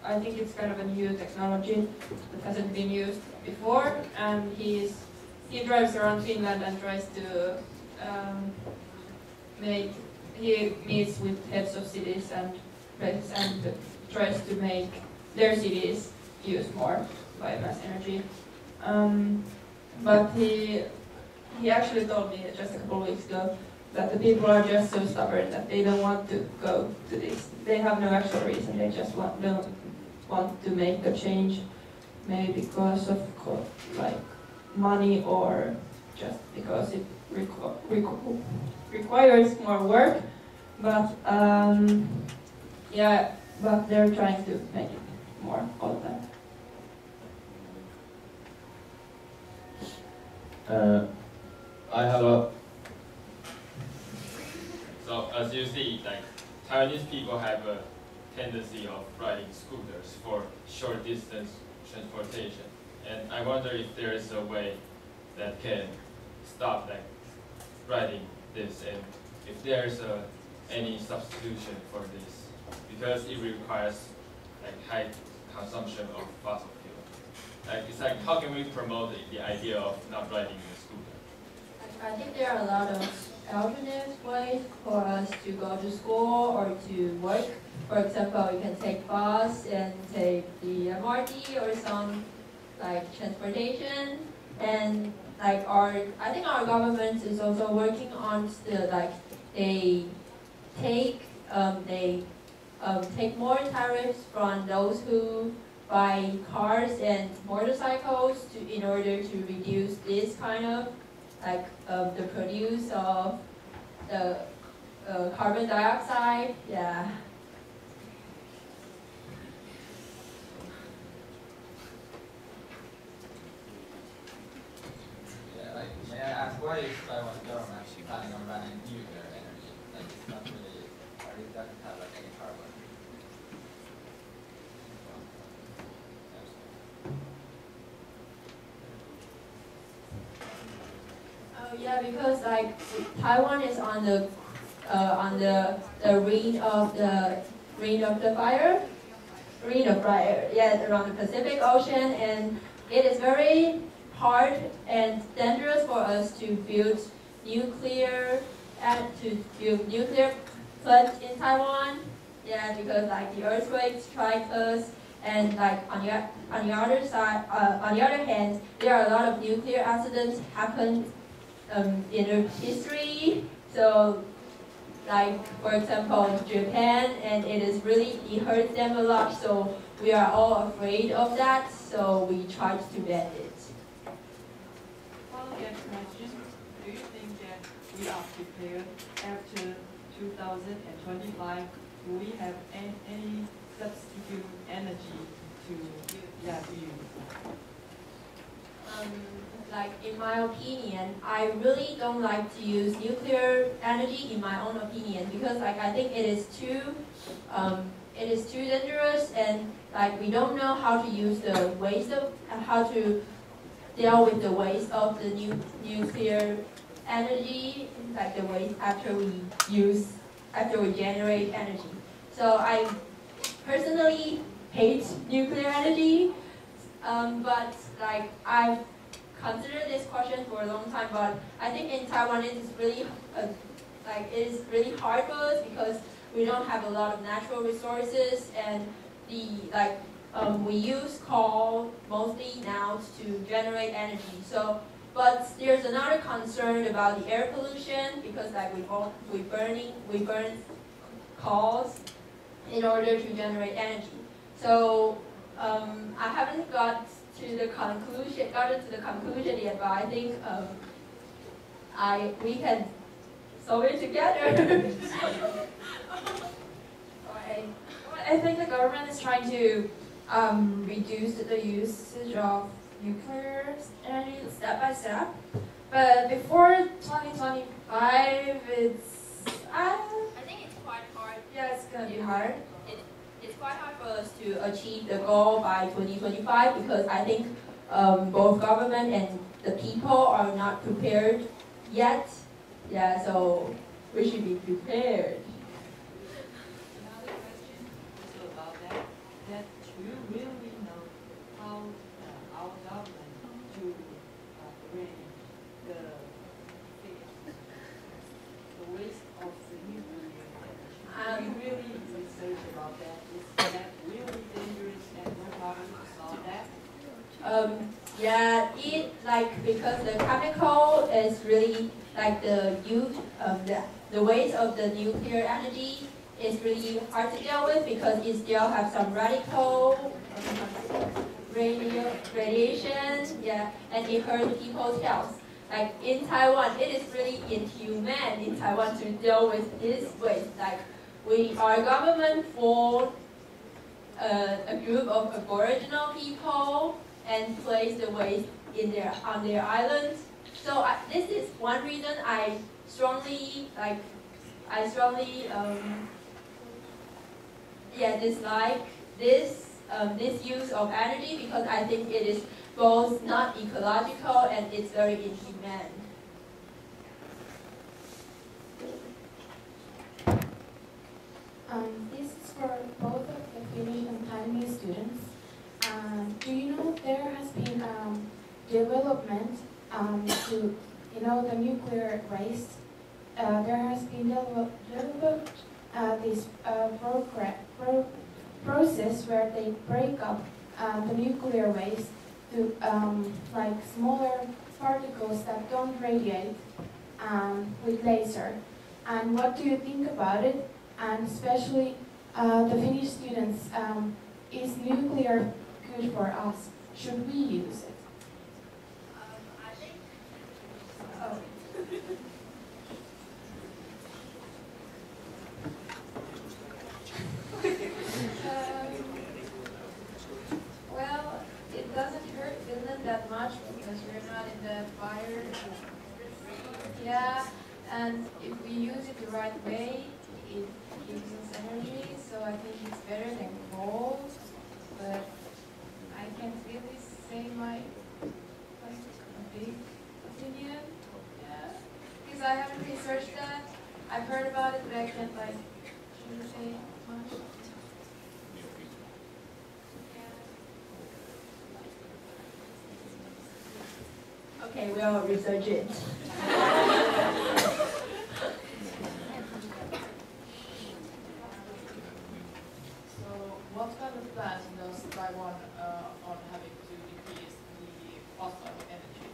I think it's kind of a new technology that hasn't been used before, and he drives around Finland and tries to he meets with heads of cities and tries to make their cities use more biomass energy. But he actually told me just a couple of weeks ago that the people are just so stubborn that they don't want to go to this. They have no actual reason. They just don't want to make a change, maybe because of like money or just because it requires more work. But yeah, but they're trying to make it more all the time. I have a. So as you see, like Taiwanese people have a tendency of riding scooters for short distance transportation, and I wonder if there is a way that can stop like riding this, and if there is any substitution for this, because it requires like high consumption of fossil fuel. Like it's like how can we promote the idea of not riding the scooter? I think there are a lot of alternative ways for us to go to school or to work. For example, you can take bus and take the MRT or some like transportation, and like I think our government is also working on still like they take more tariffs from those who buy cars and motorcycles in order to reduce this kind of like the produce of the carbon dioxide. Yeah. May I ask, why is Taiwan government planning on banning nuclear energy? Like, it's not really, or it doesn't have like any carbon. Oh yeah, because like Taiwan is on the ring of fire, yeah, around the Pacific Ocean, and it is very hard and dangerous for us to build nuclear plants in Taiwan. Yeah, because like the earthquakes strike us, and like on the other side, on the other hand, there are a lot of nuclear accidents happened in the history. So, like for example, Japan, and it hurts them a lot. So we are all afraid of that. So we tried to ban it. Question: do you think that we are prepared after 2025? Do we have any substitute energy to use? Like in my opinion, I really don't like to use nuclear energy in my own opinion, because like I think it is too dangerous, and like we don't know how to use the waste of how to deal with the waste of the nuclear energy, like the waste after we generate energy. So I personally hate nuclear energy, but like I've considered this question for a long time. But I think in Taiwan it is really hard for us because we don't have a lot of natural resources, and we use coal mostly now to generate energy. So, But there's another concern about the air pollution because like we burn coals in order to generate energy. So I haven't gotten to the conclusion yet, but I think we can solve it together. I think the government is trying to reduce the usage of nuclear energy step by step. But before 2025, I think it's quite hard. Yeah, it's gonna be hard. It's quite hard for us to achieve the goal by 2025 because I think both government and the people are not prepared yet. Yeah, so we should be prepared. About that, do you really know how our government to bring the waste of the nuclear energy? Do you really research about that? Is that really dangerous and nobody saw that? Yeah, because the chemical is really like the waste of the nuclear energy is really hard to deal with because it still have some radical radiation, yeah, and it hurts people's health. Like in Taiwan, it is really inhumane in Taiwan to deal with this waste. Like our government for a group of Aboriginal people and place the waste on their islands. So this is one reason I strongly dislike this use of energy because I think it is both not ecological and it's very inhumane. This is for both of the Finnish and Taiwanese students. Do you know there has been development to the nuclear waste? There has been developed this process where they break up the nuclear waste to like smaller particles that don't radiate with laser. And what do you think about it? And especially the Finnish students, is nuclear good for us? Should we use it? I think. Well, it doesn't hurt Finland that much because we're not in the fire. Yeah, and if we use it the right way, it gives us energy, so I think it's better than coal. But I can't really say my big opinion. Yeah, because I haven't researched that. I've heard about it, but I can't really say much. Okay, we'll research it. What kind of plans does Taiwan on having to decrease the fossil energy?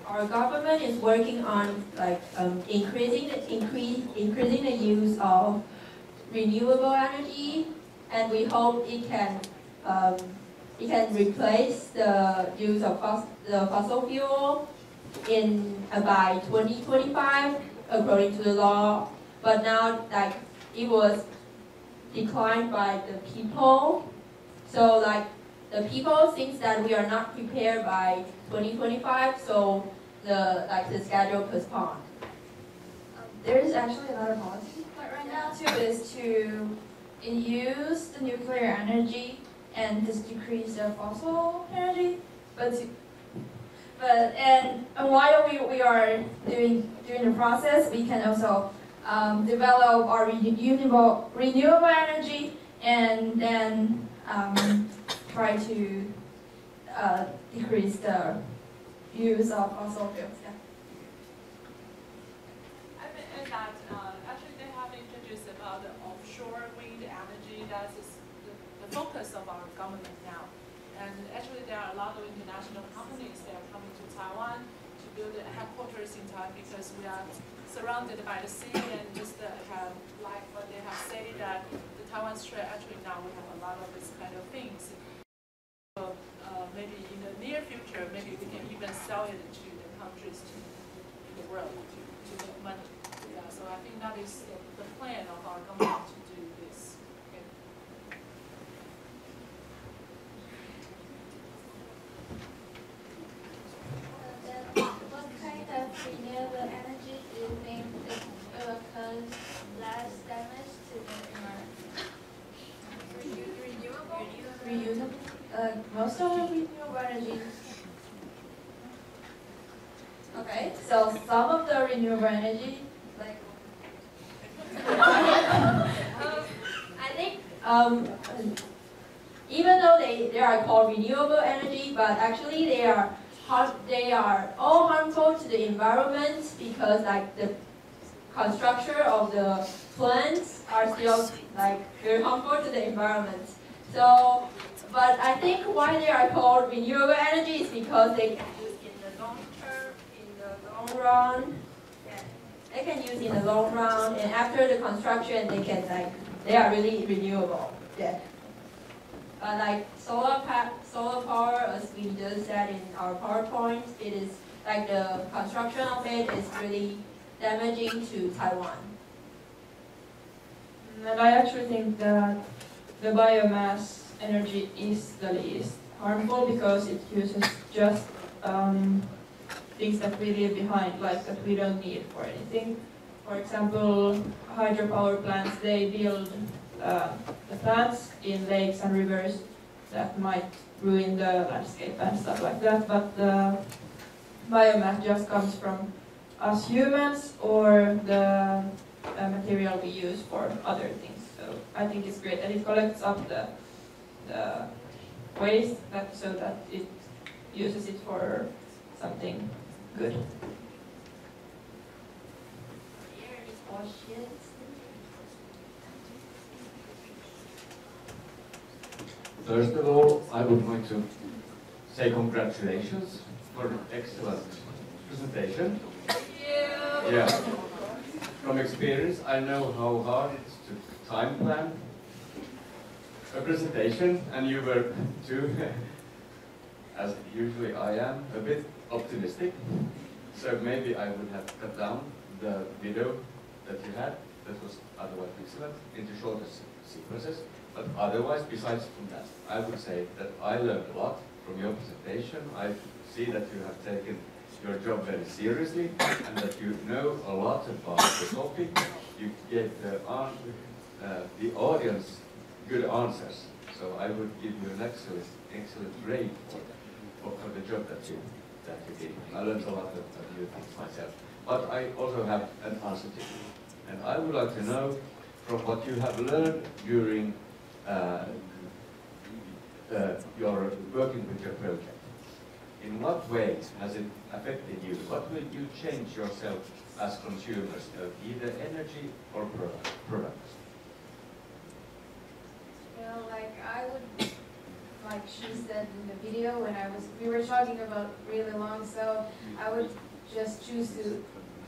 Our government is working on increasing the use of renewable energy, and we hope it can replace the use of fossil fuel by 2025 according to the law. But now it was declined by the people. So the people think that we are not prepared by 2025, so the schedule postponed. There is actually another policy right now too, is to use the nuclear energy and just decrease the fossil energy. And while we are doing the process, we can also develop our renewable energy and then try to decrease the use of fossil fuels. Yeah. that actually they have introduced about the offshore wind energy. That is the focus of our government now. And actually there are a lot of international companies that are coming to Taiwan to build a headquarters in Taiwan because we are surrounded by the sea and just have, like what they have said, that the Taiwan Strait, actually now we have a lot of this kind of things. So maybe in the near future, maybe we can even sell it to the countries in the world to make money. Yeah, so I think that is the plan of our government to do this. Okay. What kind of renewable energy do you think it will cause less damage to the environment? Reusable? Most of the renewable energy. Okay, so some of the renewable energy, like I think even though they are called renewable energy, but actually they are all harmful to the environment because like the construction of the plants are still like very harmful to the environment. So, but I think why they are called renewable energy is because they can use in the long term, in the long run. Yeah, they can use in the long run, and after the construction, they are really renewable. Yeah. But like solar power, as we just said in our PowerPoint, it is like the construction of it is really damaging to Taiwan. And I actually think that the biomass energy is the least harmful because it uses just things that we leave behind, like that we don't need for anything. For example, hydropower plants, they build the plants in lakes and rivers that might ruin the landscape and stuff like that, but the biomass just comes from us humans or the material we use for other things. So I think it's great, and it collects up the waste so that it uses it for something good. First of all, I would like to say congratulations for an excellent presentation. Yeah. From experience, I know how hard it is to time plan a presentation, and you were too, as usually I am, a bit optimistic. So maybe I would have cut down the video that you had, that was otherwise excellent, into shorter sequences. But otherwise, besides from that, I would say that I learned a lot from your presentation. I see that you have taken your job very seriously and that you know a lot about the topic. You gave the audience good answers. So I would give you an excellent grade for the job that you did. I learned a lot of new things myself. But I also have an answer to you. And I would like to know, from what you have learned during your working with your project, in what ways has it affected you? What will you change yourself as consumers of either energy or products? Well, like I would, like she said in the video when we were talking about really long, so I would just choose to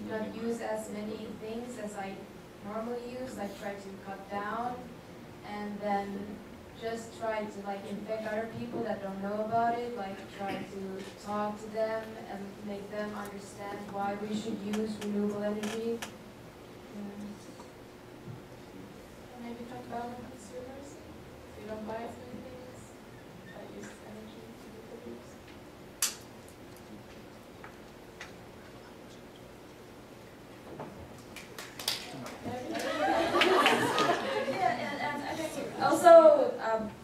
not use as many things as I normally use, like try to cut down, and then just try to like infect other people that don't know about it, like try to talk to them and make them understand why we should use renewable energy. And maybe talk about the consumers. If you don't buy as many things, but use energy to be produced. Also,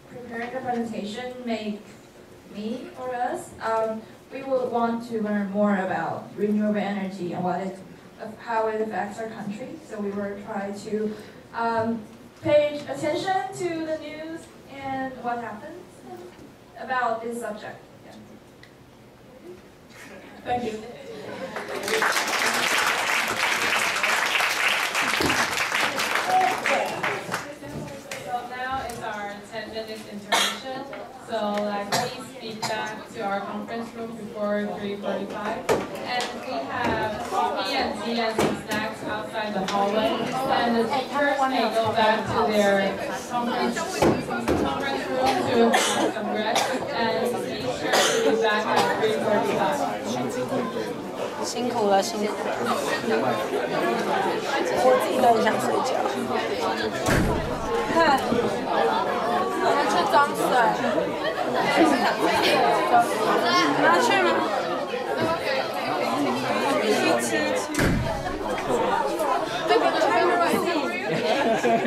preparing the presentation made me or us, we would want to learn more about renewable energy and how it affects our country. So we were trying to pay attention to the news and what happens about this subject. Yeah. Thank you. this intermission. So please be back to our conference room before 3:45. And we have coffee and tea and some snacks outside the hallway. And the teachers may go back to their conference room to have some rest. And teachers will be back at 3:45. 辛苦了，辛苦了。我自己都很想睡觉。看，我们去装水。你要去吗？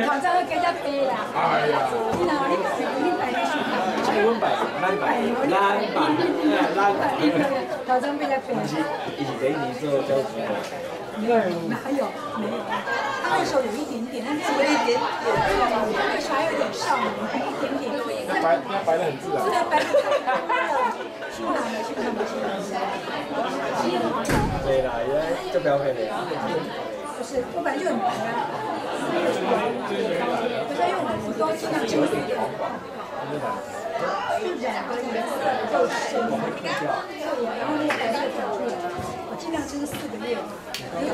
好像要给人家背啦。哎呀！你哪里摆？咱好像被人家背。一起给你做教主。哪有？没有。他那时候有一点点，但是有一点点，那时候还有点少女，还一点点。那白的很自然。对，白的太多了。去哪了？去哪了？对啦，因为这标配的。不是，我本来就很白啊。不是因为我都尽量清楚一点。是染的颜色够深，对，然后那个白色转出来，我尽量就是4个月。没有。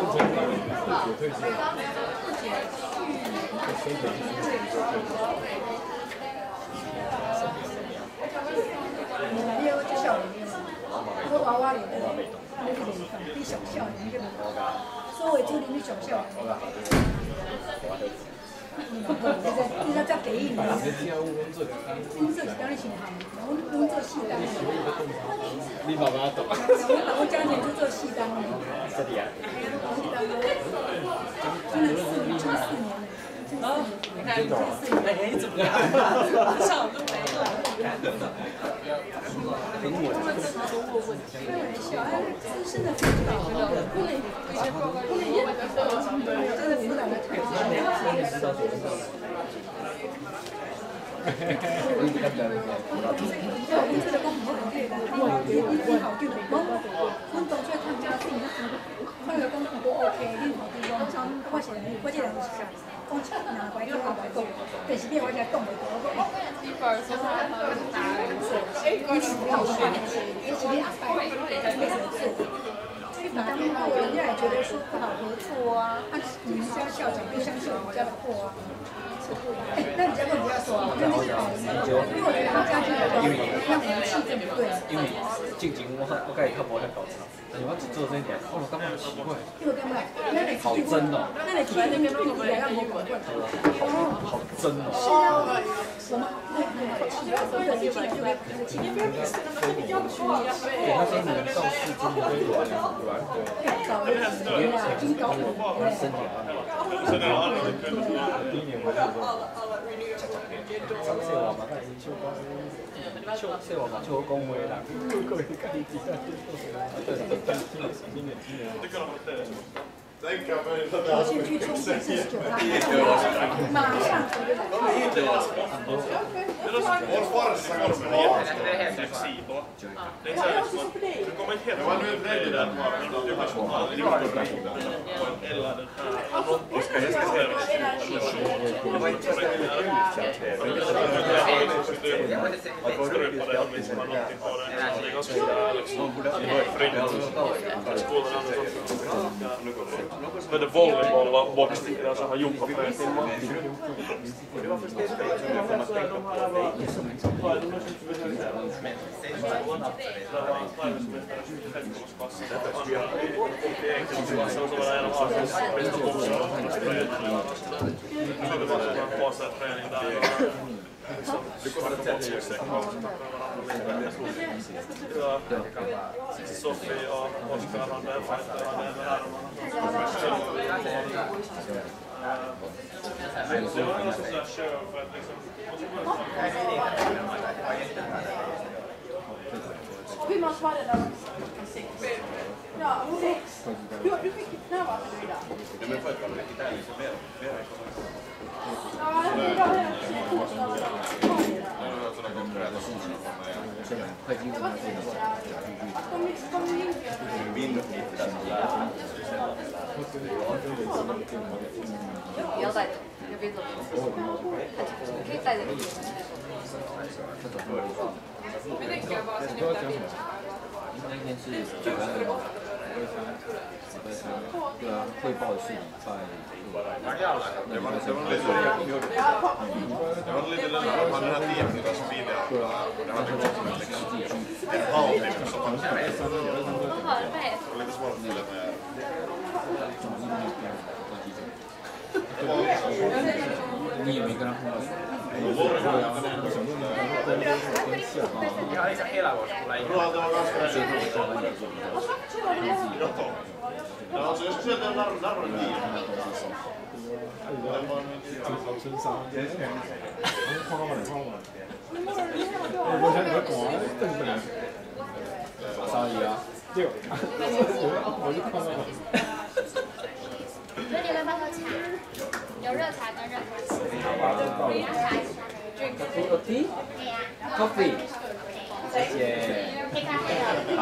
你有只笑脸，那个娃娃脸，那个脸上比小笑脸那个脸，所以就你小笑脸。你在这给伊呢？工作是当然先行，我做四单。你爸爸懂。我家庭就做4单的。这里啊。真的是14年了。你看你怎么样？上都没了。很稳。开玩笑，资深的辅导，后面真的辅导的特别。我这个讲唔好唔对啦，你好就袂讲，阮当初参加是我就讲不 OK， 你好对讲，我这人是啥？讲哪怪叫我来讲，但是变我才讲袂到，我讲你不要说他很大，你是不要换，你是你阿伯，没合作。你当过，人家也觉得说不好合作啊，你们家校长不相信我们家的货啊。那你家更不要说啊，我觉得那是好的，因为我觉得他家境比较好，那我们气氛不对。因为进前我甲伊较无遐搞差，但是我一做这点，我感觉奇怪。因为干嘛？好真哦。那你去那边比来让我搞混。好真哦。是啊，什么？那其他所有的进来就会气氛比较好。对，他说你们造势真的会软对。搞得谁呀？真搞我，身体啊。第一年回去的时候，小话嘛，但是小话嘛，就讲话啦，各位家己知道。今年。我先去充电49趴，马上回来。Med det volleyboll-boxning där så har Jukka Pöytin match. Varför ska jag spela? Sofie och Oskar har där fighter han är med här. Hur många var det då? 6. Ja, 6. Du fick när var det idag? Ja, men förut var det lite där så mer. Ja, det var det. 那天是对啊，汇报是礼拜。Det var lite den här, man hade deras video och det hade gått som en halvtimme så man känner det var lite svårt att följa med. Ni är med grabbarna. Jag har liksom hela vår skola i. Bra, det var ganska ja, alltså jag skulle säga att det är närmare 10.啥意啊？对。我就看到了。那你们要喝茶？有热茶跟热茶。Tea? Coffee. 谢谢。好。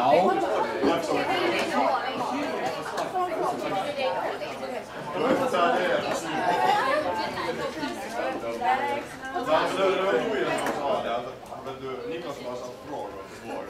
Niklas var satt frågor till vår.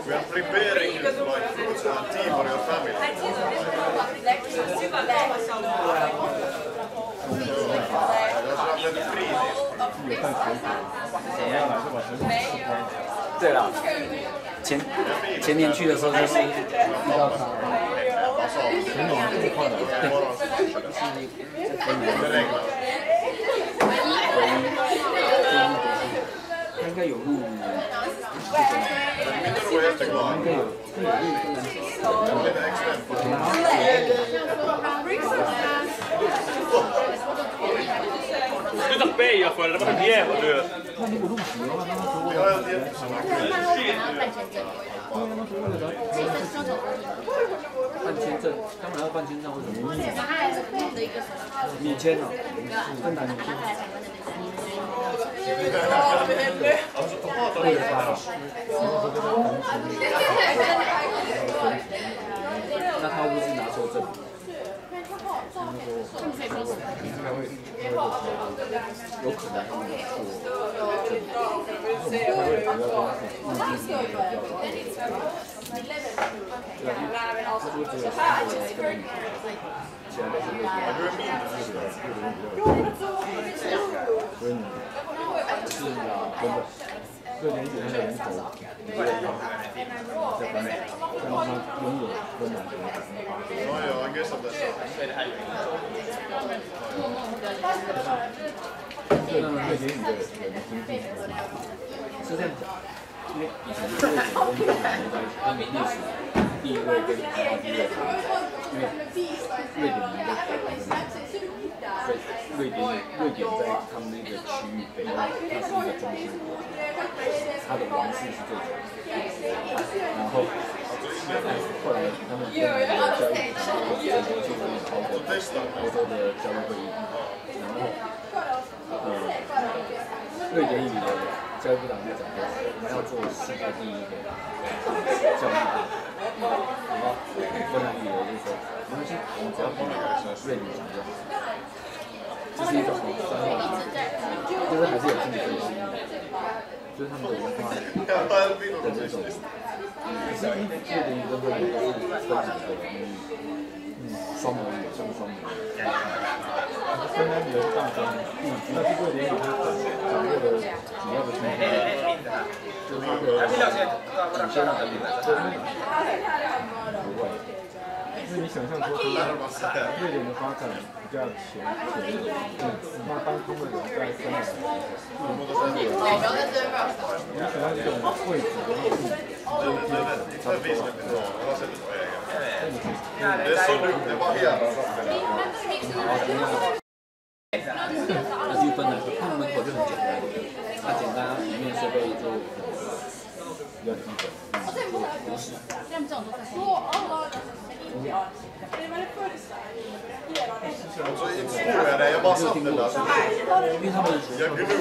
We are preparing like fruits and tea for your family.对了，前年去的时候就是遇到他，很暖很快的，他应该有录，Sluta beja för det, det var en jävla död.办签证，干嘛要办签证？为什么？免签了，更难免签。那他会不会拿错证？应该会，有可能他们有瑞典一点它的人口不会高，在北美，然后它拥有温暖的对，瑞典语的人经济是这样讲，因为以前瑞典跟越南的历史地位跟文化地位，因为瑞典在他们那个区域北欧，它是一个中心国，它的王室是最强的，然后后来他们跟那个教育就可以超过欧洲的教育会议，然后瑞典语的教育部长就讲说，我们要做世界第一个教育部，然后芬兰语的就说，没关系，我们只要比瑞典强就好。这是一种生活方式，就是还是有竞争心的，就是他们的文化的这种，可是瑞典语跟芬兰语都是分两个母语，双母语，像双母语。芬兰语是大宗，但是瑞典语它掌握的主要的经济，就是它的祖先的语，不会。因为你想象说，瑞典的发展比较前，那当他们人在芬兰，你想象这种贵族的那种阶层，差不多。那去芬兰，他们门口就很简单，它简单，里面设备就比较基本，不是。Så tror jag det, jag bara satt den där. Jag gnuggar.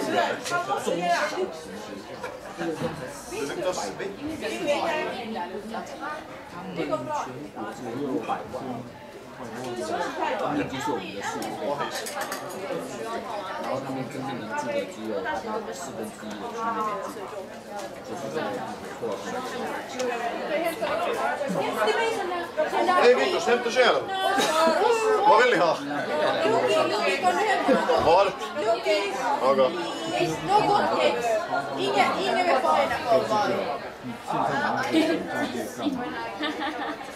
Det luktar svett. 他们就是我们的4倍，然后他们真正能住的只有1/4的区域，就是在破坏。Hej Vitus, hämta själv. Vad vill ni ha? Vad? Okej. Ingen vill paina på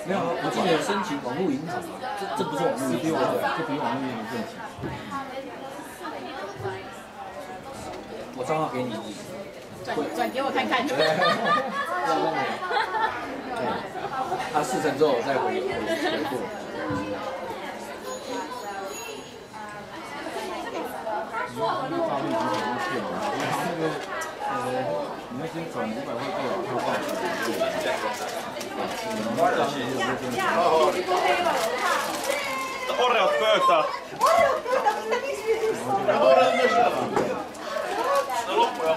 没有，我记得申请网络银行，这不是网络银行，这比网络银行更急。我账号给你，转给我看看。他4成之后再回复。大陆银行是骗人的，你那些转500块过来，他报纸。Orjat pöytään. No loppu jo.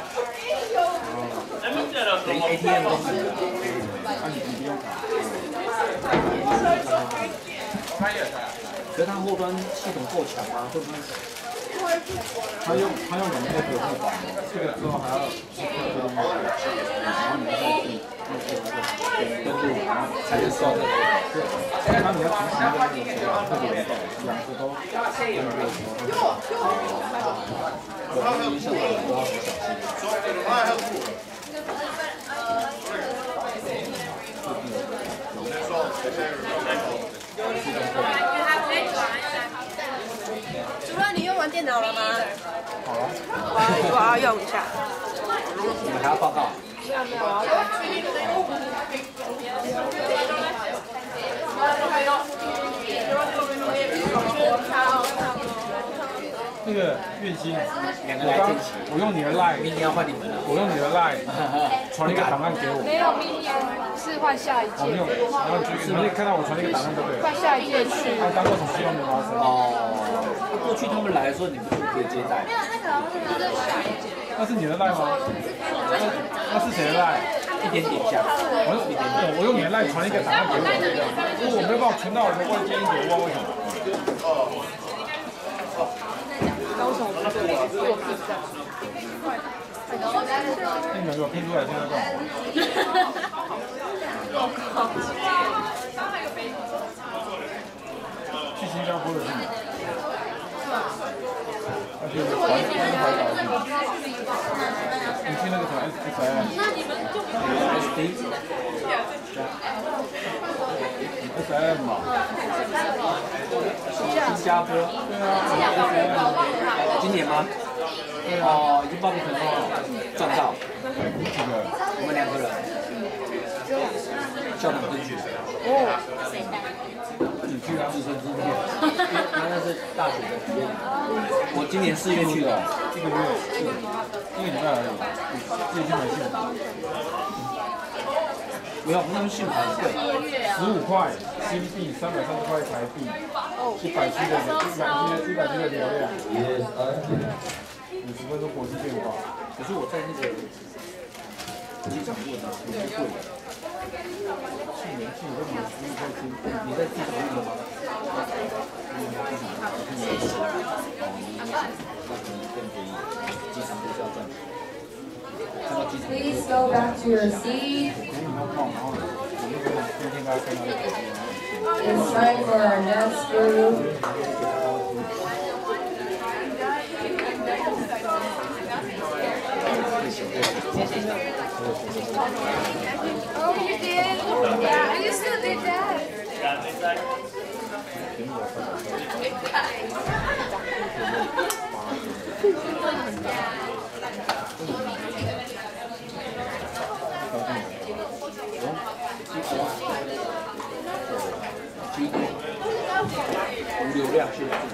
En nyt tiedä, jos on loppu. 可是它后端系统够强吗？会不会？他用2个 app 互绑，这个之后还要然后你再去登录，然后才能收这个。然后你要提醒的那种时候特别高，2个都登录的时候，有影响到都要很小心。主任，你用完电脑了吗？好了。我要用一下。你们还要报告？没有，我那个月薪，2个来进去。我用你的 line， 明年要换你们了。我用你的 line 传一个档案给我。没有，明年是换下一届。然后你看到我传一个档案就对了。换下一届去。当过什么希望没发生？过去他们来的时候，你们就可以接待。那是你的 line 吗？那是谁的 line？ 一点点下。我用你的 line 传一个档案给我，如果我没有办法传到我的外接音节，我为什么？高手不对，我拼的。那你们给我拼出来，现在干嘛？去新加坡的是吗？而且我你去那个什么 SIM？ 那你们就SIM 嘛？新加坡。对啊。今年吗？哦，已经报名成功了，赚到。几个？我们2个人。校长进去。哦。你去啊？自身支片。那是大学的。我今年4月去的，1个月，1个礼拜而已。自己去买信用卡。不要，我们那边信用卡贵，15块新币，330块台币，100G 的流量，50分钟国际电话。可是我在那个机场问啊，也是贵的。去年都买15块钱，你在机场问的吗？机场就是要赚钱。Please go back to your seat. It's time for our next group. Oh, you did? Yeah, I used to do that.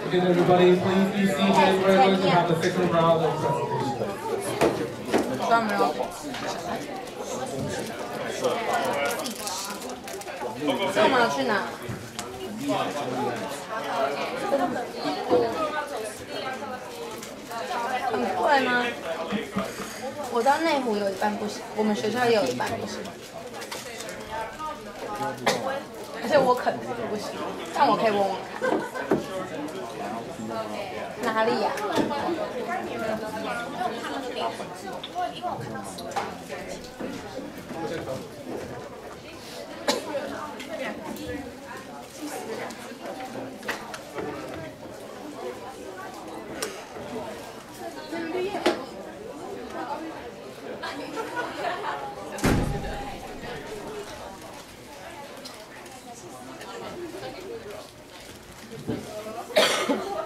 Again, everybody, please be seated. We're going to have the second round of presentation. 我们要去哪？很贵吗？我到内湖有一半不行，我们学校也有一半不行。而且我肯定不行，但我可以问问看。哪里呀、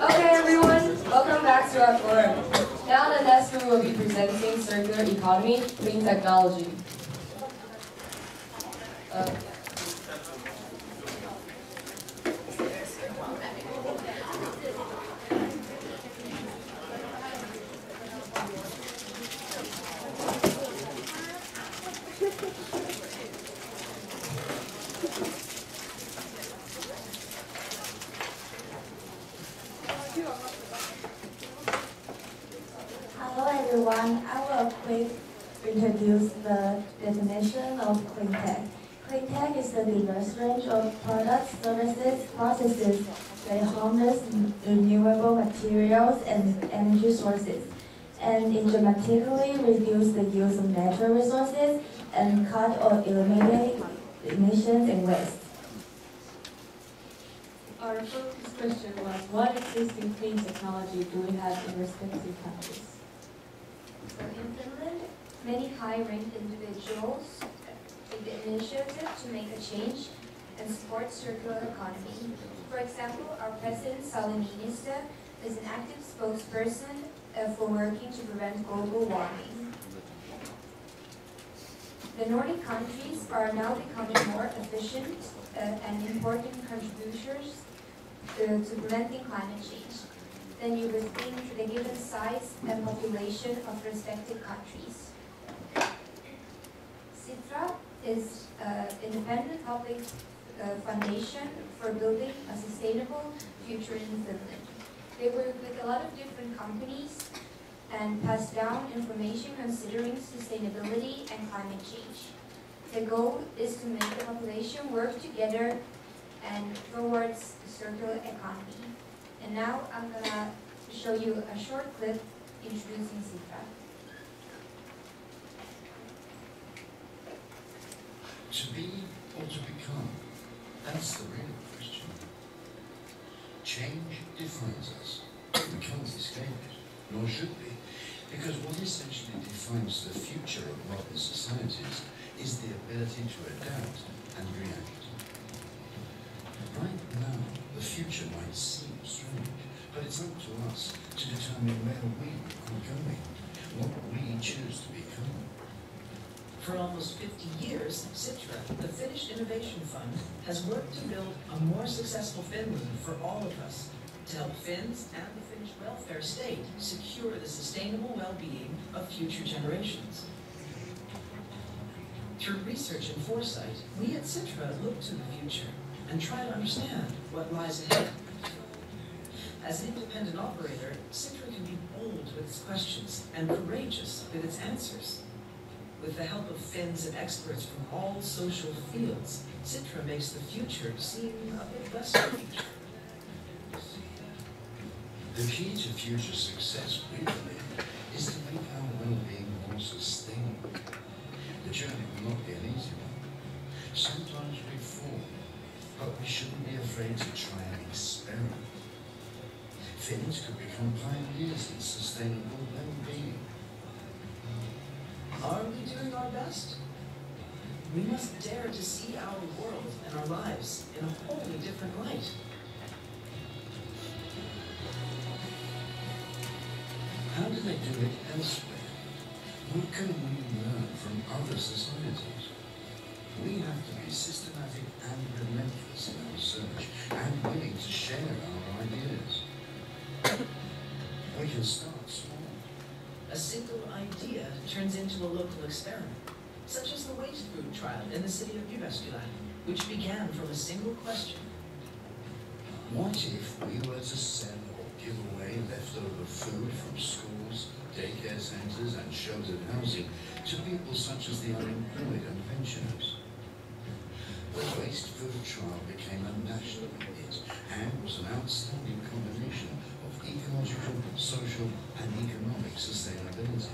Okay, everyone, welcome back to our forum. Now the next group will be presenting circular economy, clean technology. Hello everyone, I will quickly introduce the definition of clean tech. Clean tech is the diverse range of products, services, processes that harness renewable materials and energy sources, and it dramatically reduce the use of natural resources and cut or eliminate emissions and waste. Our focus question was, what existing clean technology do we have in respective countries? So in Finland, many high-ranked individuals take the initiative to make a change and support circular economy. For example, our President Sauli Niinistö is an active spokesperson for working to prevent global warming. The Nordic countries are now becoming more efficient and important contributors to preventing climate change than you would think the given size and population of respective countries. Sitra is an independent public foundation for building a sustainable future in Finland. They work with a lot of different companies and pass down information considering sustainability and climate change. The goal is to make the population work together and towards the circular economy. And now I'm gonna show you a short clip introducing Sitra. To be or to become, that's the real question. Change defines us. We can't escape it, nor should we. Because what essentially defines the future of modern societies is the ability to adapt and react. Right now, the future might seem strange, but it's up to us to determine where we are going, what we choose to become. For almost 50 years, Sitra, the Finnish Innovation Fund, has worked to build a more successful Finland for all of us, to help Finns and the Finnish welfare state secure the sustainable well-being of future generations. Through research and foresight, we at Sitra look to the future and try to understand what lies ahead. As an independent operator, Sitra can be bold with its questions and courageous with its answers. With the help of Finns and experts from all social fields, Sitra makes the future seem a bit less strange. The key to future success, we believe, is to make our well-being more sustainable. The journey will not be an easy one. Sometimes we fall, but we shouldn't be afraid to try and experiment. Finns could become pioneers in sustainable well-being. Are we doing our best? We must dare to see our world and our lives in a wholly different light. How do they do it elsewhere? What can we learn from other societies? We have to be systematic and relentless in our search and willing to share our ideas. We can start small. A single idea turns into a local experiment, such as the waste food trial in the city of Jyväskylä, which began from a single question. What if we were to sell or give away leftover food from schools, daycare centres and sheltered housing to people such as the unemployed and pensioners? The waste food trial became a national hit and was an outstanding combination of ecological, social and economic sustainability.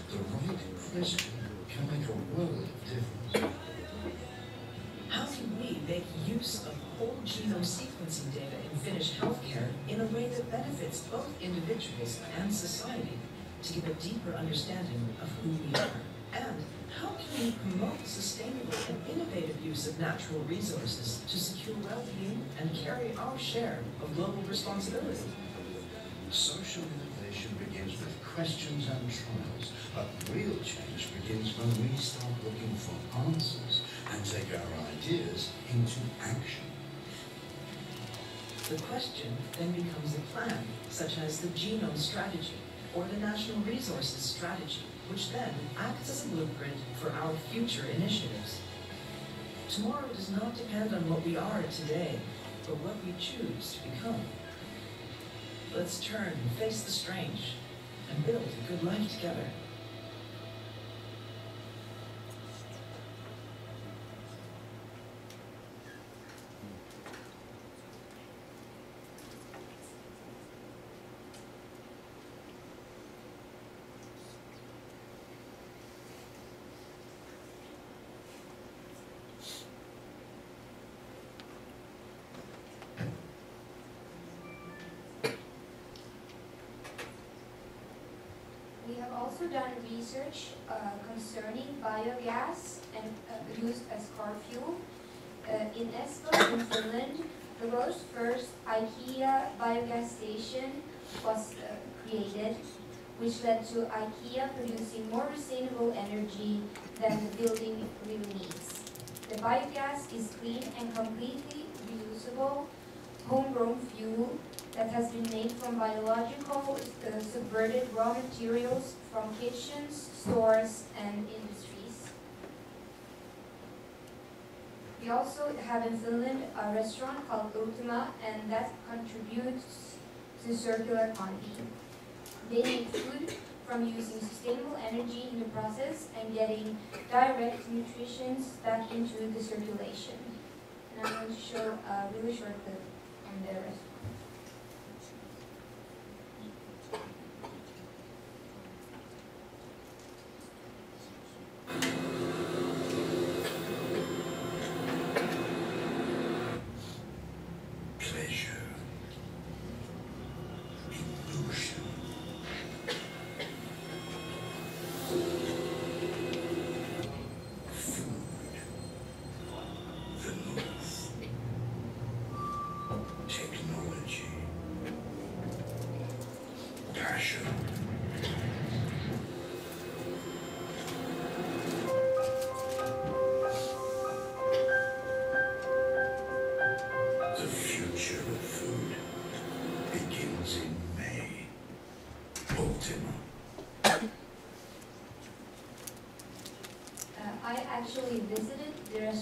The right question can make a world of difference. How can we make use of whole genome sequencing data in Finnish healthcare in a way that benefits both individuals and society to give a deeper understanding of who we are? And how can we promote sustainable and innovative use of natural resources to secure well-being and carry our share of global responsibility? Social innovation begins with questions and trials, but real change begins when we start looking for answers and take our ideas into action. The question then becomes a plan, such as the genome strategy or the national resources strategy, which then acts as a blueprint for our future initiatives. Tomorrow does not depend on what we are today, but what we choose to become. Let's turn and face the strange and build a good life together. We have also done research concerning biogas and used as car fuel. In Espoo, in Finland, the world's first IKEA biogas station was created, which led to IKEA producing more sustainable energy than the building really needs. The biogas is clean and completely reusable, homegrown fuel that has been made from biological subverted raw materials from kitchens, stores, and industries. We also have in Finland a restaurant called Ultima, and that contributes to circular economy. They make food from using sustainable energy in the process and getting direct nutrition back into the circulation. And I'm going to show a really short clip on their restaurant. Pleasure, emotion,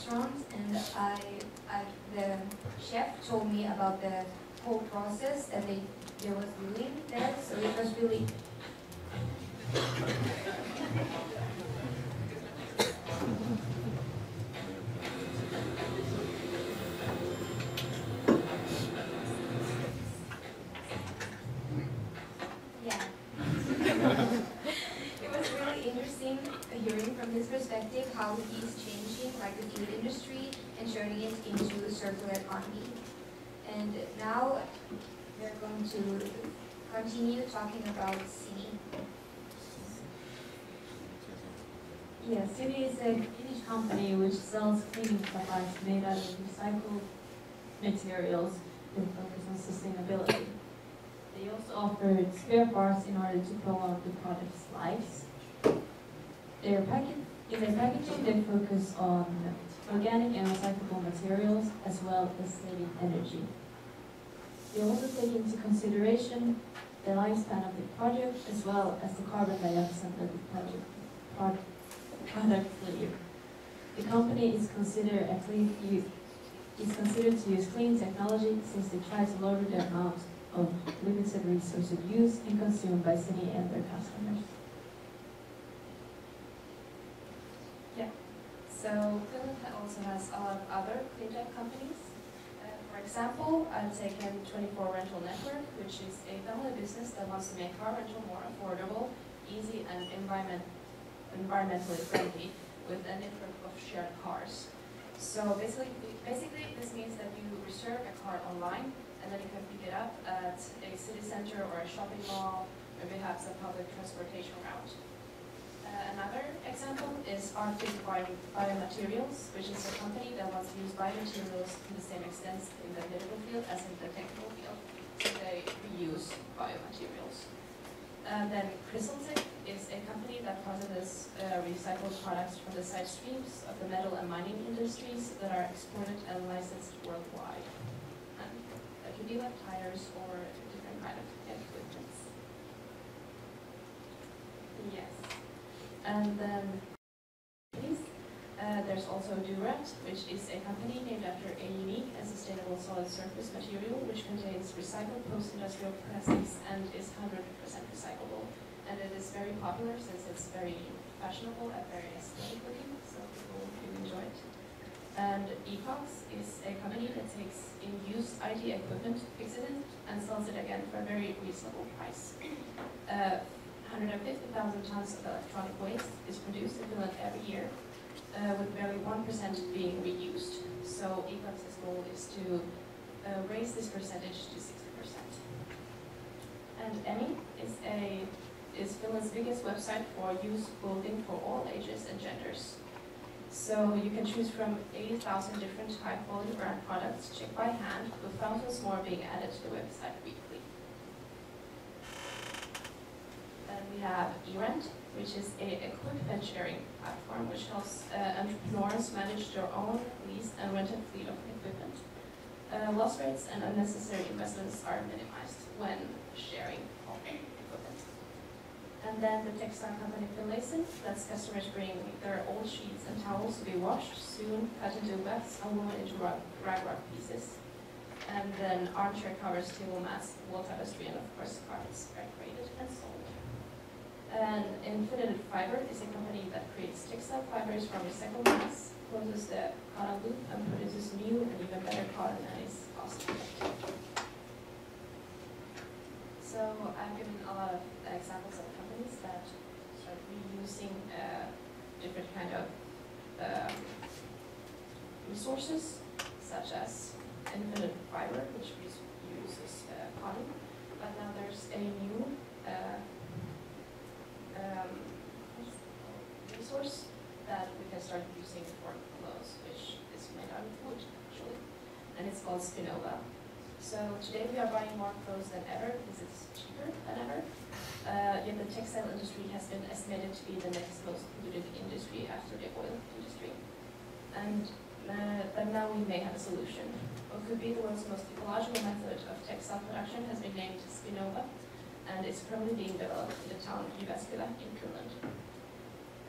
restaurant, and the chef told me about the whole process that they was doing there. So it was really yeah. It was really interesting hearing from his perspective how he's changing like the food industry and turning it into a circular economy. And now we're going to continue talking about City. Yeah, City is a Finnish company which sells cleaning supplies made out of recycled materials with focus on sustainability. They also offer spare parts in order to prolong the product's lives. In their packaging, they focus on organic and recyclable materials as well as saving energy. They also take into consideration the lifespan of the project as well as the carbon dioxide that the product leaves. The company is considered to use clean technology since they try to lower the amount of limited resources used and consumed by City and their customers. Yeah. So Finland also has a lot of other clean tech companies. For example, I've taken 24 Rental Network, which is a family business that wants to make car rental more affordable, easy, and environmentally friendly with a network of shared cars. So basically this means that you reserve a car online and then you can pick it up at a city center or a shopping mall or perhaps a public transportation route. Another example is Arctic Biomaterials, which is a company that wants to use biomaterials to the same extent in the medical field as in the technical field. So they reuse biomaterials. Then Crystaltech is a company that processes recycled products from the side streams of the metal and mining industries that are exported and licensed worldwide. And that could be like tires or different kind of equipment. Yes. And then there's also Durant, which is a company named after a unique and sustainable solid surface material which contains recycled post-industrial plastics and is 100% recyclable. And it is very popular since it's very fashionable and very aesthetic looking, so people do enjoy it. And Ecox is a company that takes in used IT equipment, fixes it, and sells it again for a very reasonable price. 150,000 tons of electronic waste is produced in Finland every year, with barely 1% being reused. So Ecox's goal is to raise this percentage to 60%. And Emmy is Finland's biggest website for used clothing for all ages and genders. So you can choose from 80,000 different high-quality brand products checked by hand, with thousands more being added to the website weekly. Then we have eRent, which is a equipment sharing platform which helps entrepreneurs manage their own leased and rented fleet of equipment. Loss rates and unnecessary investments are minimized when sharing equipment. And then the textile company Finlayson lets customers bring their old sheets and towels to be washed, soon cut into wefts, and woven into rag pieces. And then armchair covers, table mats, wall tapestry, and of course carpets are created and sold. And Infinited Fiber is a company that creates textile fibers from recycled mass, closes the cotton loop, and produces new and even better cotton and is cost-effective. So I've given a lot of examples of companies that start reusing different kind of resources, such as Infinite Fiber, which uses cotton. But now there's a new resource that we can start using for clothes, which is made out of wood, actually, and it's called Spinova. So today we are buying more clothes than ever because it's cheaper than ever. Yet the textile industry has been estimated to be the next most polluted industry after the oil industry. And then now we may have a solution. What could be the world's most ecological method of textile production has been named Spinova, and it's currently being developed in the town of Jyväskylä in Finland.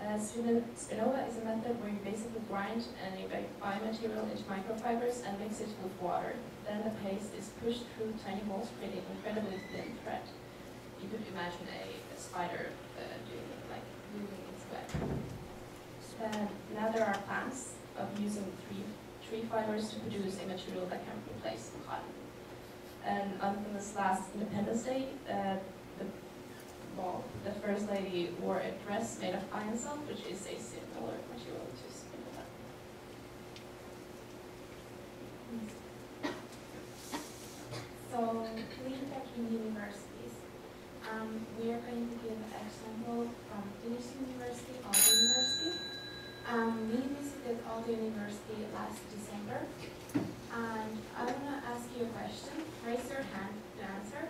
Spinova is a method where you basically grind any biomaterial into microfibers and mix it with water. Then the paste is pushed through tiny holes, creating incredibly thin thread. You could imagine a spider doing it, like moving its web. Now there are plans of using tree fibers to produce a material that can replace cotton. And on this last Independence Day, the First Lady wore a dress made of iron silk, which is a similar material to spinel. So, clean tech in universities. We are going to give an example from Finnish University, Aalto University. We visited Aalto University last December, and I want to ask you a question. Raise your hand to answer.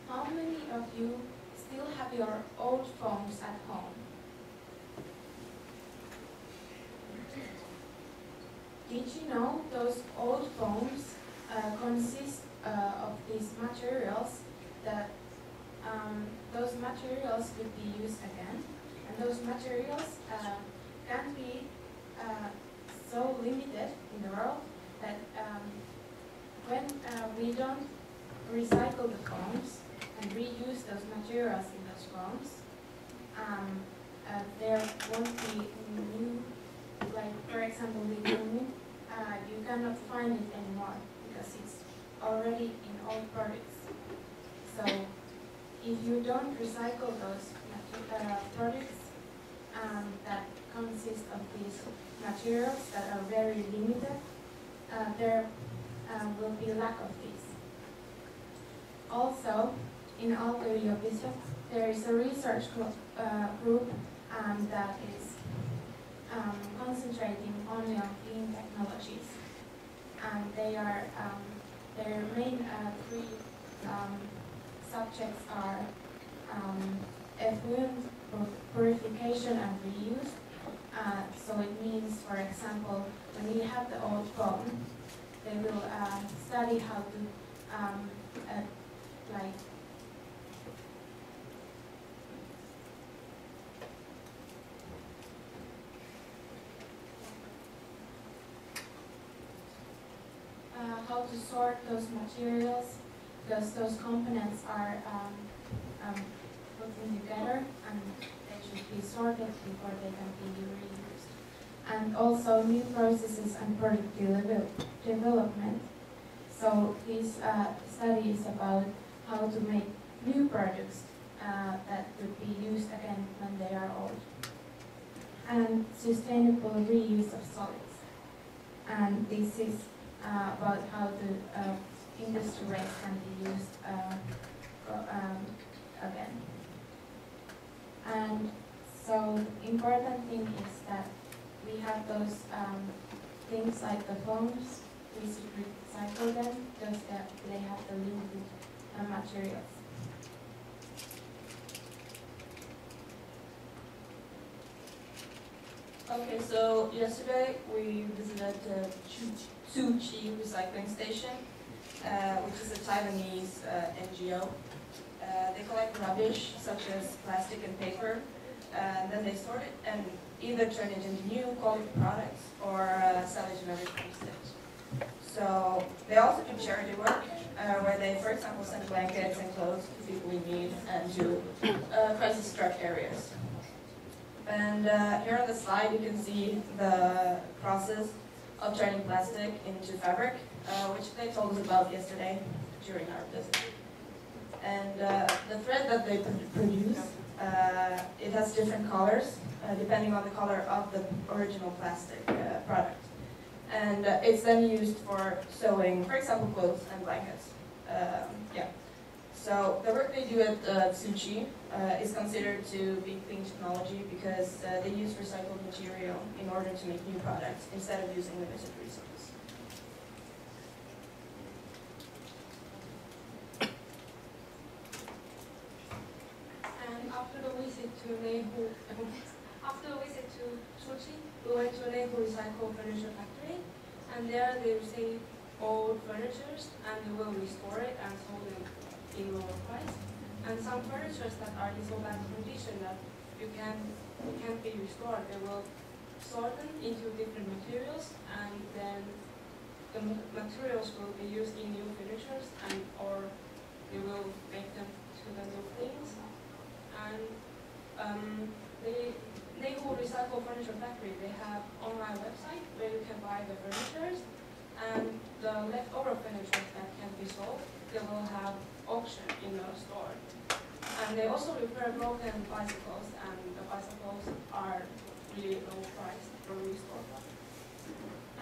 How many of you still have your old phones at home? Did you know those old phones consist of these materials that those materials could be used again, and those materials can be so limited in the world that when we don't recycle the phones and reuse those materials in those phones, there won't be new, like for example, lithium, you cannot find it anymore because it's already in all products. So if you don't recycle those products that consist of these materials that are very limited, there will be lack of these. Also, in Aalto Yliopisto, there is a research group that is concentrating only on clean technologies. And they are, their main three subjects are effluent purification and reuse. So it means, for example, when we have the old phone, they will study how to like how to sort those materials, because those components are put together and they should be sorted before they can be reused. And also new processes and product development. So this study is about how to make new products that could be used again when they are old. And sustainable reuse of solids. And this is about how the industry waste can be used again. And so important thing is that we have those things like the phones, we should recycle them because they have the limited materials. Okay, so yesterday we visited the Tsuchi recycling station, which is a Taiwanese NGO. They collect rubbish such as plastic and paper, and then they sort it and either turn it into new quality products or sell it to other places. So they also do charity work, where they, for example, send blankets and clothes to people in need and to crisis-struck areas. And here on the slide you can see the process of turning plastic into fabric, which they told us about yesterday during our visit. And the thread that they produce, it has different colors, depending on the color of the original plastic product. And it's then used for sewing, for example, clothes and blankets. Yeah. So the work they do at Tsuchi is considered to be clean technology because they use recycled material in order to make new products instead of using limited resources. And after the visit to Tsuchi, we went to Nehu Recycle Furniture Factory, and there they receive old furniture and they will restore it and sell them in lower price. And some furniture that are in so bad condition that you can they can't be restored. They will sort them into different materials, and then the materials will be used in new furnitures, and or they will make them to the new things. And the Neighborhood Recycle Furniture Factory, they have online website where you can buy the furnitures, and the leftover furniture that can be sold, they will have auction in the store. And they also repair broken bicycles, and the bicycles are really low price for restore.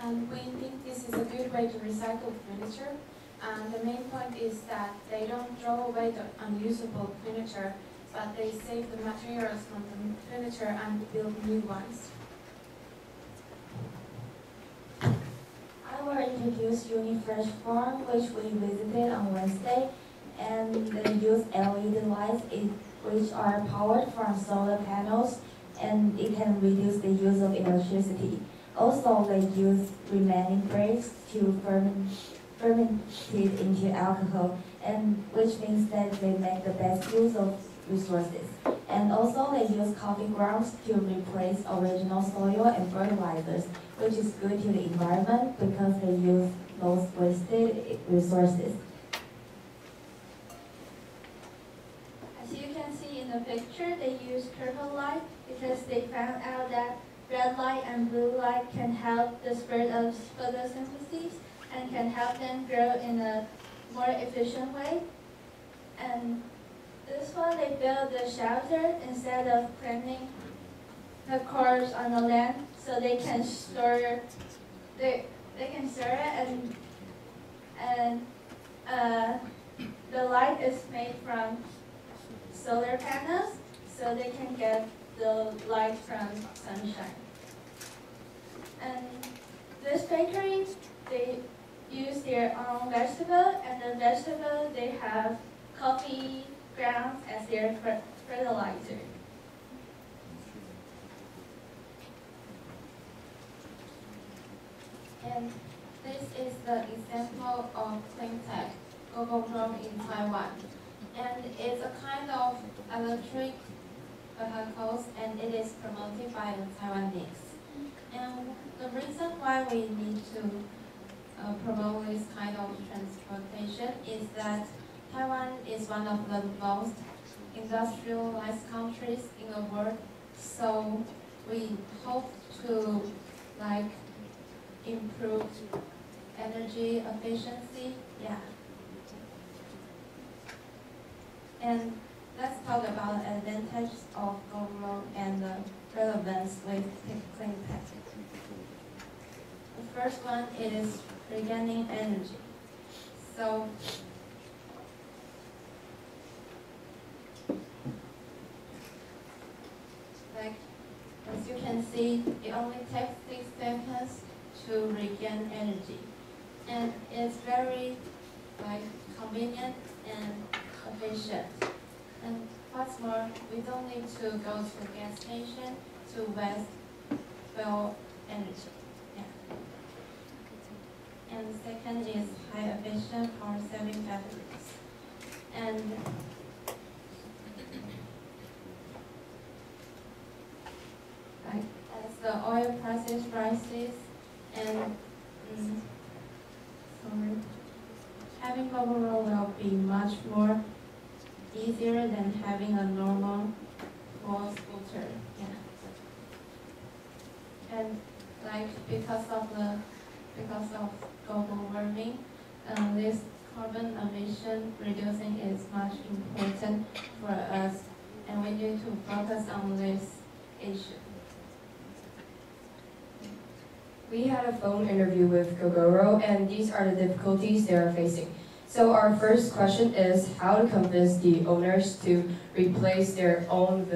And we think this is a good way to recycle furniture. And the main point is that they don't throw away the unusable furniture, but they save the materials from the furniture and build new ones. I will introduce Unifresh Farm, which we visited on Wednesday, and they use LED lights which are powered from solar panels, and it can reduce the use of electricity. Also, they use remaining breaks to ferment it into alcohol, and which means that they make the best use of resources. And also, they use coffee grounds to replace original soil and fertilizers, which is good to the environment because they use most wasted resources. As you can see in the picture, they use purple light because they found out that red light and blue light can help the spread of photosynthesis and can help them grow in a more efficient way. And this one, they build the shelter instead of planting the cars on the land, so they can store they can store it, and the light is made from solar panels, so they can get the light from sunshine. And this bakery, they use their own vegetable, and the vegetable they have coffee grounds as their fertilizer. And this is the example of clean tech, GoGoRo in Taiwan. And it's a kind of electric vehicles, and it is promoted by the Taiwanese. And the reason why we need to promote this kind of transportation is that Taiwan is one of the most industrialized countries in the world, so we hope to improve energy efficiency. Yeah. And let's talk about the advantages of GoGoRo and the relevance with clean tech. The first one is regaining energy. So as you can see, it only takes 6 seconds to regain energy, and it's very convenient and efficient. And what's more, we don't need to go to a gas station to waste fuel energy. Yeah. And the second is high efficient power saving batteries. And as the oil prices rises, and having GoGoRo will be much more easier than having a normal wall scooter. Yeah. And because of global warming, this carbon emission reducing is much important for us, and we need to focus on this issue. We had a phone interview with GoGoRo, and these are the difficulties they are facing. So our first question is how to convince the owners to replace their own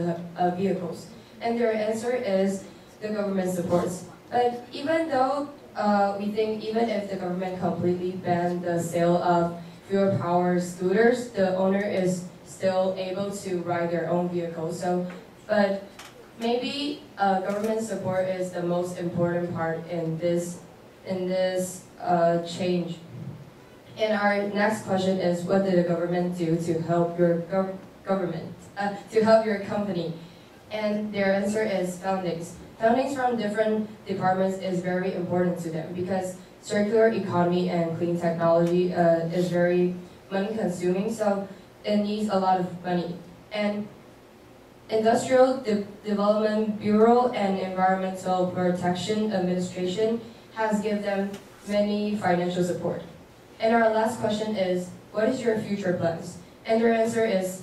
vehicles. And their answer is the government supports. But even though we think even if the government completely banned the sale of fuel-powered scooters, the owner is still able to ride their own vehicle. But maybe government support is the most important part in this change. And our next question is, what did the government do to help your company? And their answer is foundings. Foundings from different departments is very important to them because circular economy and clean technology is very money consuming, so it needs a lot of money. And Industrial Development Bureau and Environmental Protection Administration has given them many financial support. And our last question is, what is your future plans? And their answer is,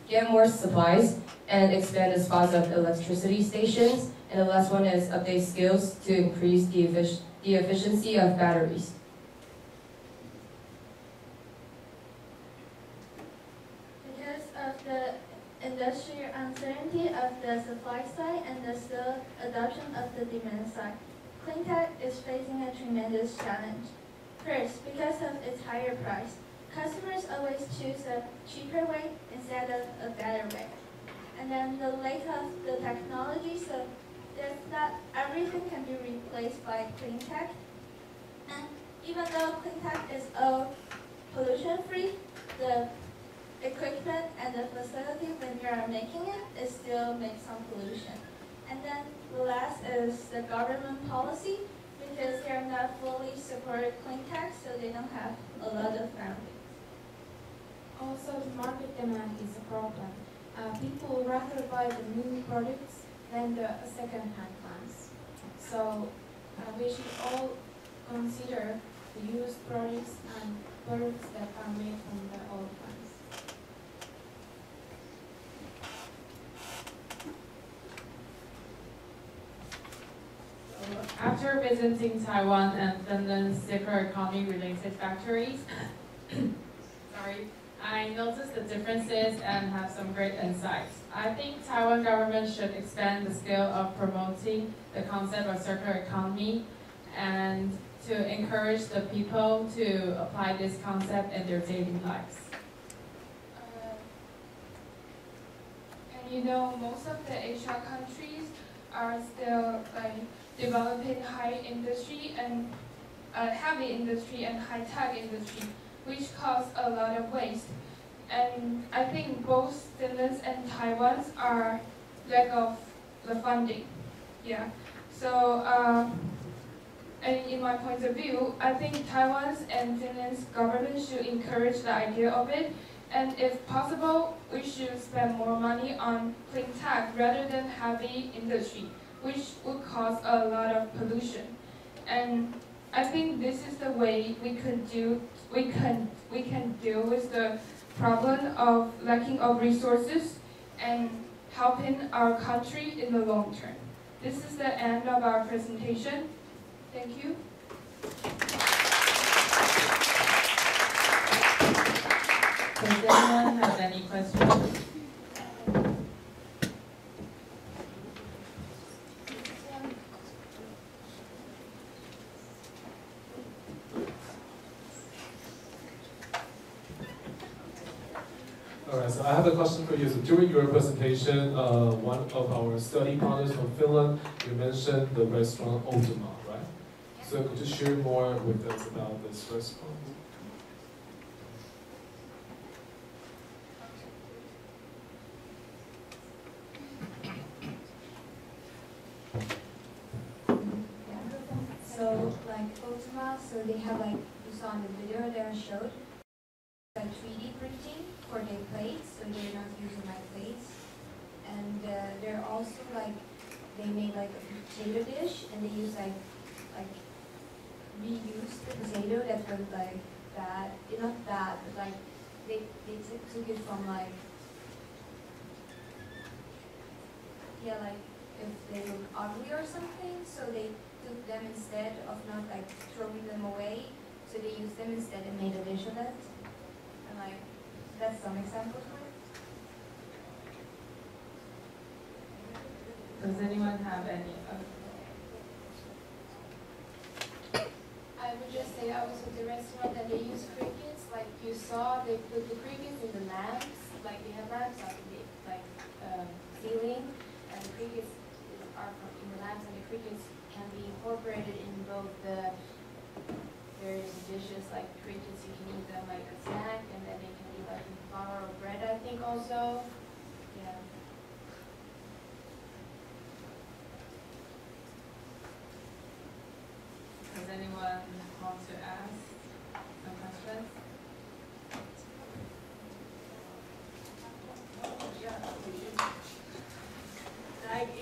get more supplies and expand the spots of electricity stations. And the last one is update skills to increase the efficiency of batteries. Because of the industrial uncertainty of the supply side and the slow adoption of the demand side, clean tech is facing a tremendous challenge. First, because of its higher price, customers always choose a cheaper way instead of a better way. And then the lack of the technology, so there's not everything can be replaced by clean tech. And even though clean tech is all pollution-free, the equipment and the facility when you are making it still makes some pollution. And then the last is the government policy, because they are not fully supported clean tech, so they don't have a lot of funding. Also, the market demand is a problem. People rather buy the new products than the second-hand ones. So we should all consider the used products and products that are made from the old ones. After visiting Taiwan and Finland's circular economy related factories, I noticed the differences and have some great insights. I think Taiwan government should expand the scale of promoting the concept of circular economy and to encourage the people to apply this concept in their daily lives. And you know, most of the Asian countries are still developing high industry and heavy industry and high-tech industry, which cause a lot of waste. And I think both Finland and Taiwan are lack of the funding. Yeah. So, and in my point of view, I think Taiwan's and Finland's government should encourage the idea of it. And if possible, we should spend more money on clean tech rather than heavy industry, which would cause a lot of pollution. And I think this is the way we can deal with the problem of lacking of resources and helping our country in the long term. This is the end of our presentation. Thank you. Does anyone have any questions? Alright, so I have a question for you. So during your presentation, one of our study partners from Finland, you mentioned the restaurant Ultima, right? So could you share more with us about this restaurant? So like Ultima, so they have like, you saw in the video that I showed, like 3D printing for their plates, so they're not using like plates. And they're also like, they made like a potato dish and they use like reused the potato that was like bad, not bad, but like they took it from like, yeah, like if they look ugly or something, so they took them instead of not like throwing them away, so they used them instead and made a dish of it. And like, that's some examples for it. Does anyone have any? I would just say I was at the restaurant and they use crickets. Like you saw, they put the crickets in the lamps. Like they have lamps up in the ceiling, and the crickets are in the lamps, and the crickets can be incorporated in both the various dishes. Like crickets, you can eat them like a snack, and then they can be like in flour or bread, I think also. Yeah.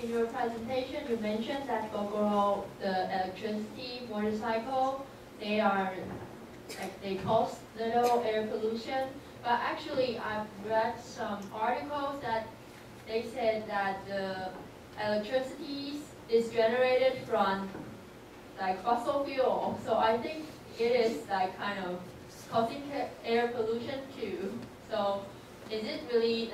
in your presentation, you mentioned that overall the electricity motorcycle, they are like they cause little air pollution. But actually, I've read some articles that they said that the electricity is generated from like fossil fuel. So I think it is like kind of causing air pollution too. So is it really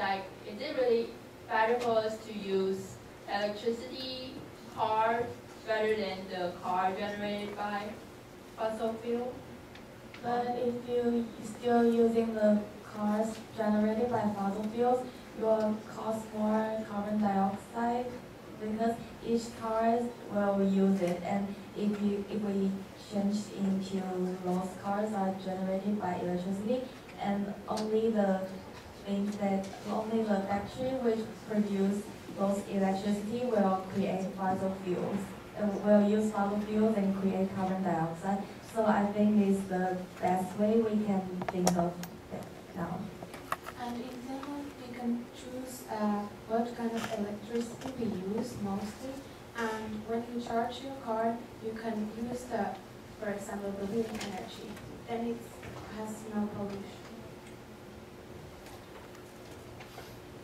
better for us to use electricity cars rather than the car generated by fossil fuel? But if you're still using the cars generated by fossil fuels, you will cause more carbon dioxide because each car will use it. And if we change into those cars are generated by electricity, and only the factory which produce those electricity will create fossil fuels. Will use fossil fuels and create carbon dioxide. So I think it's the best way we can think of it now. And in Finland, we can choose what kind of electricity we use mostly. And when you charge your car, you can use for example, the wind energy. Then it has no pollution.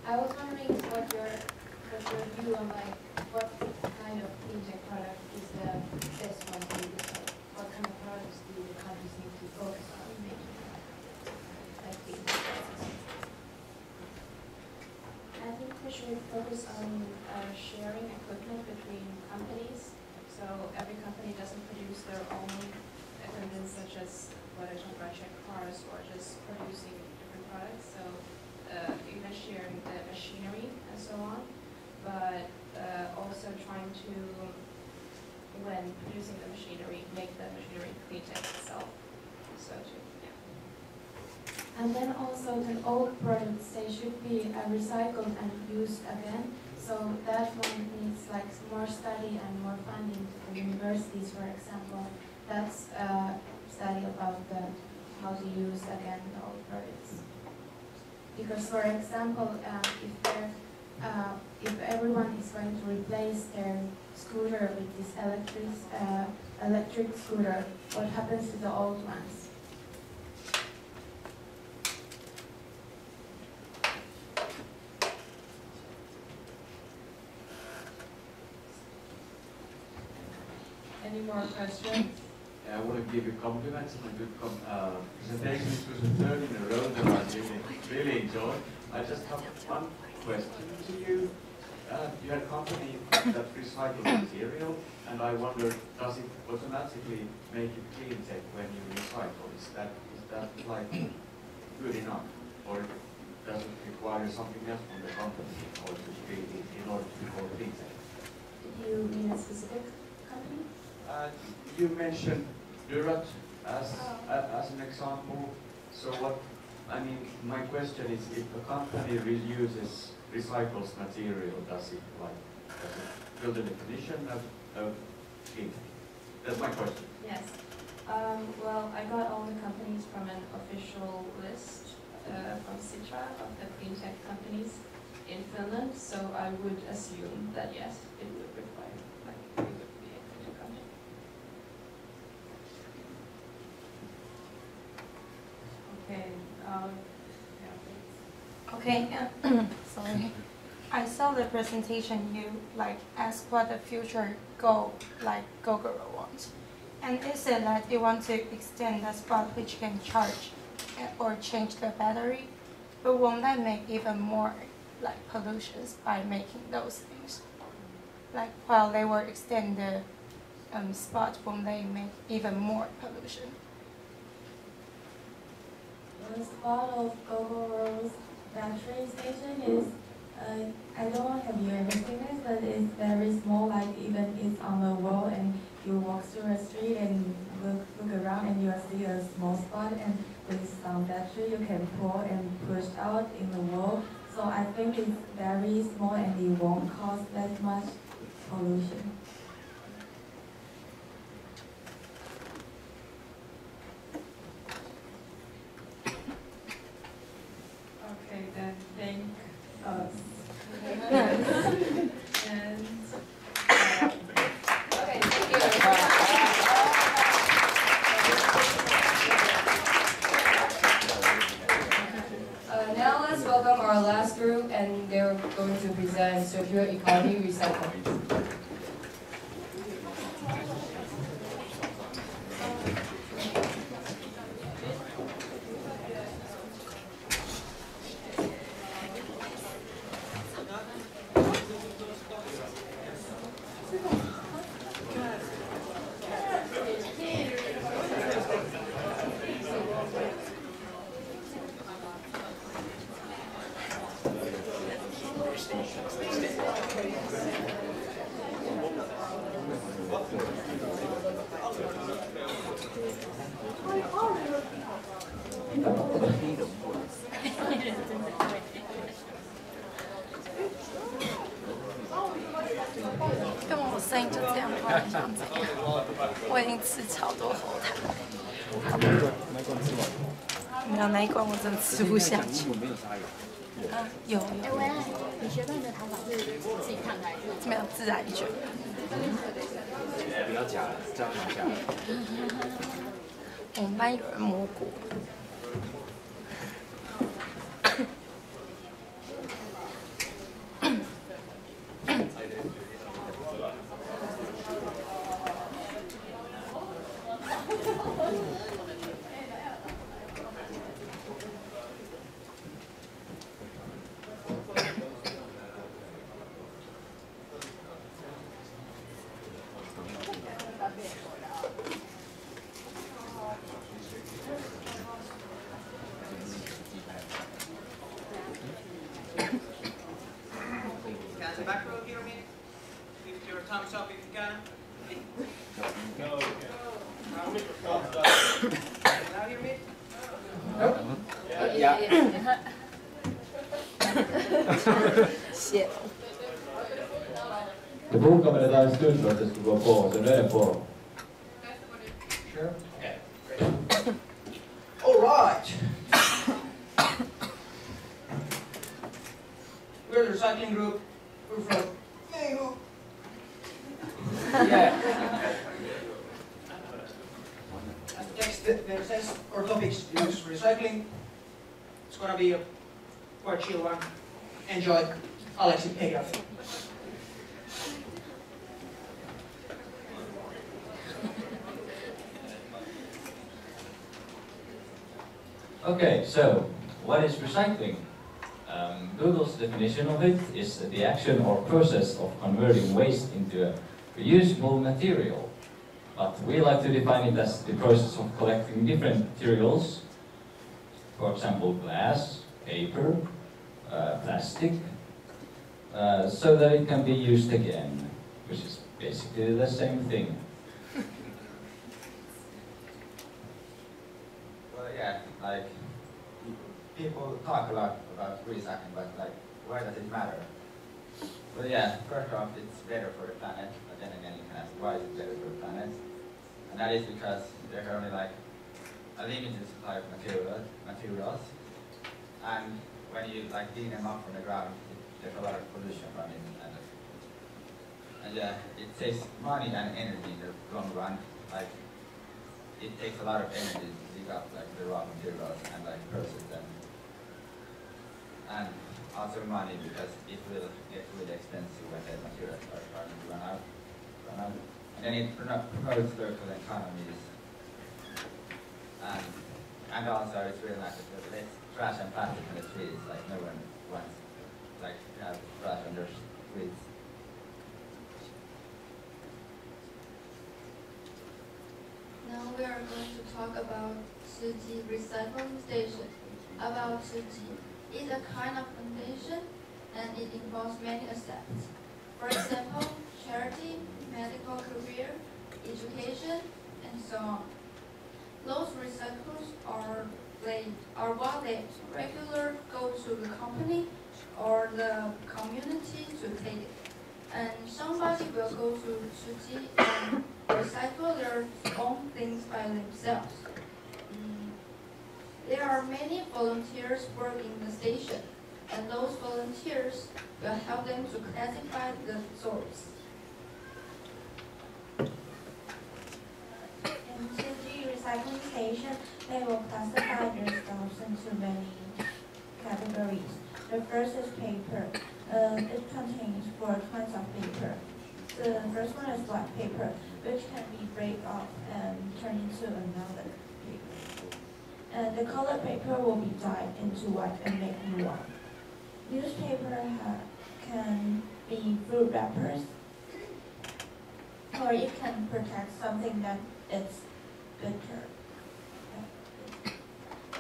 I was wondering what your view on like what kind of clean-tech product is the best one to use? What kind of products do the countries need to focus on making like clean-tech products? I think we should focus on sharing equipment between companies. So every company doesn't produce their own equipment, such as whether to check cars or just producing different products. So even sharing the machinery and so on, but also trying to, when producing the machinery, make the machinery clean tech itself. So yeah. And then also the old products, they should be recycled and used again. So that one needs like more study and more funding for universities, for example. That's a study about how to use again the old products. Because, for example, if everyone is going to replace their scooter with this electric scooter, what happens to the old ones? Any more questions? I want to give you compliments on a good presentation. This was the third in a row that I really enjoyed. I just have one question to you. You had a company that recycles material, and I wonder, does it automatically make it clean tech when you recycle? Is that like good enough, or does it require something else from the company in order to be called clean tech? Do you mean a specific company? You mentioned Durat as an example. So what, I mean, my question is, if a company recycles material, does it fill the definition of clean? That's my question. Yes. Well, I got all the companies from an official list from Citra of the clean tech companies in Finland, so I would assume that yes, it would require, like, it would be a clean tech company. Okay. Okay. Sorry. I saw the presentation. You asked what the future goal Gogoro wants, and it said that you want to extend the spot which can charge or change the battery, but won't that make even more pollutions by making those things? While they will extend the spot, won't they make even more pollution? The spot of Gogoro's battery station is, I don't know have you ever seen it, but it's very small, even it's on the wall and you walk through a street and look around and you'll see a small spot, and with some battery you can pull and push out in the wall. So I think it's very small and it won't cause that much pollution. Okay, then thank us. And going to present circular economy recycling.根本我声音就这样，不然想怎样？我已经吃超多喉糖。没有那一罐我真的吃不下去。啊，有。你学妹的头发是自己烫还是？没有自然卷。不要假了，这样拿下来。我们班有人摸过。Back row, if you don't mean it. Lift your thumbs up if you can. Go. Now hear me? Yeah. Shit. Det bokade det där en stund för att det skulle gå på, så nu är det på. Sure. Okay. All right. We're the recycling group. We're from Mexico. Yeah. As the text there says, our topics use recycling. It's gonna be a quite chill one. Enjoy. Alex, take it off. Okay, so what is recycling? Google's definition of it is the action or process of converting waste into a reusable material. But we like to define it as the process of collecting different materials, for example glass, paper, plastic, so that it can be used again, which is basically the same thing. Well, yeah, like, people talk a lot about recycling, but like, why does it matter? Well, yeah, first off, it's better for the planet, but then again, you can ask, why is it better for the planet? And that is because there are only like a limited supply of materials, and when you like dig them up from the ground, there's a lot of pollution from it, and yeah, it takes money and energy in the long run. Like, it takes a lot of energy to dig up like the raw materials and like process them. And also money, because it will get really expensive when the materials are starting to run out. And then it promotes local economies. And also it's really nice that there's less trash and plastic in the streets, like no one wants like to have trash on their streets. Now we are going to talk about Tsuji recycling station. About Tsuji, it's a kind of foundation and it involves many aspects. For example, charity, medical career, education, and so on. Those recyclers are what they regularly go to the company or the community to take it. And somebody will go to Tsuji and recycle their own things by themselves. There are many volunteers working in the station, and those volunteers will help them to classify the sorts. In Tsuji recycling station, they will classify their stuff into many categories. The first is paper. It contains 4 kinds of paper. The first one is white paper, which can be break off and turned into another paper. And the colored paper will be dyed into white and make new one. Newspaper can be fruit wrappers, or it can protect something that is bitter.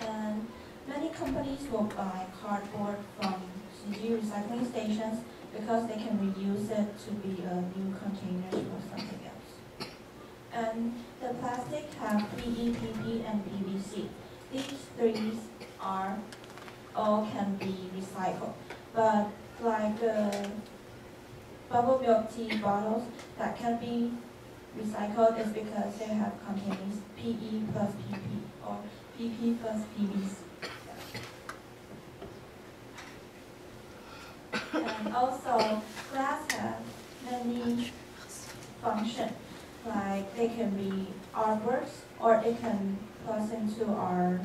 And many companies will buy cardboard from CG recycling stations because they can reuse it to be a new container for something else. And the plastic have PE, PP, and PVC. These 3 are all can be recycled, but like bubble milk tea bottles that can be recycled is because they have contains PE plus PP or PP plus PVC. And also, glass has many functions, like they can be artworks, or it can plus into our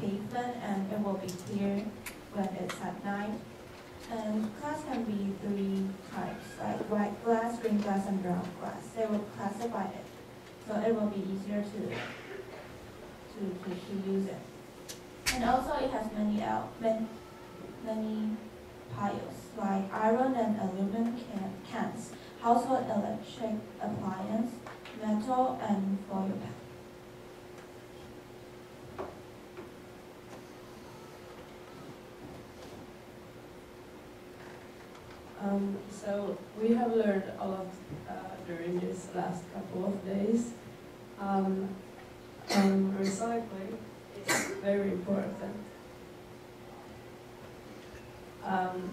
pavement and it will be clear when it's at night. And glass can be 3 types, like white glass, green glass, and brown glass. They will classify it, so it will be easier to use it. And also it has many piles, like iron and aluminum cans, household electric appliance, metal, and foil pack. So we have learned a lot during these last couple of days. Recycling is very important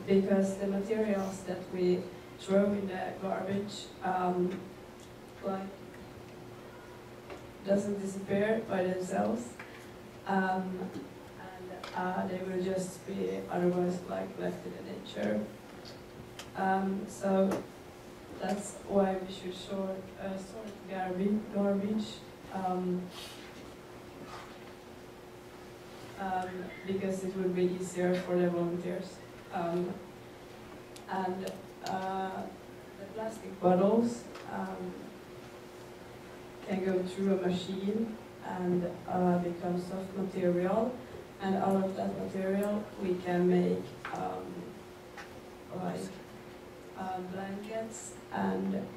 because the materials that we throw in the garbage like doesn't disappear by themselves, and they will just be otherwise like left in the nature. So that's why we should sort garbage because it would be easier for the volunteers. The plastic bottles can go through a machine and become soft material, and out of that material we can make blankets and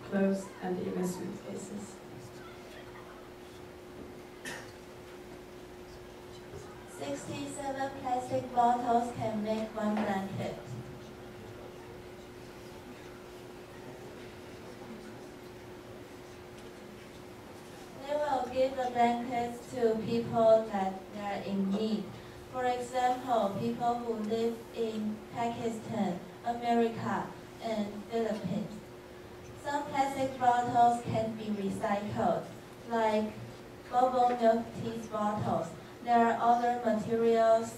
clothes and even suitcases. 67 plastic bottles can make 1 blanket. They will give the blankets to people that they are in need. For example, people who live in Pakistan, America, and Philippines. Some plastic bottles can be recycled, like bubble milk tea bottles. There are other materials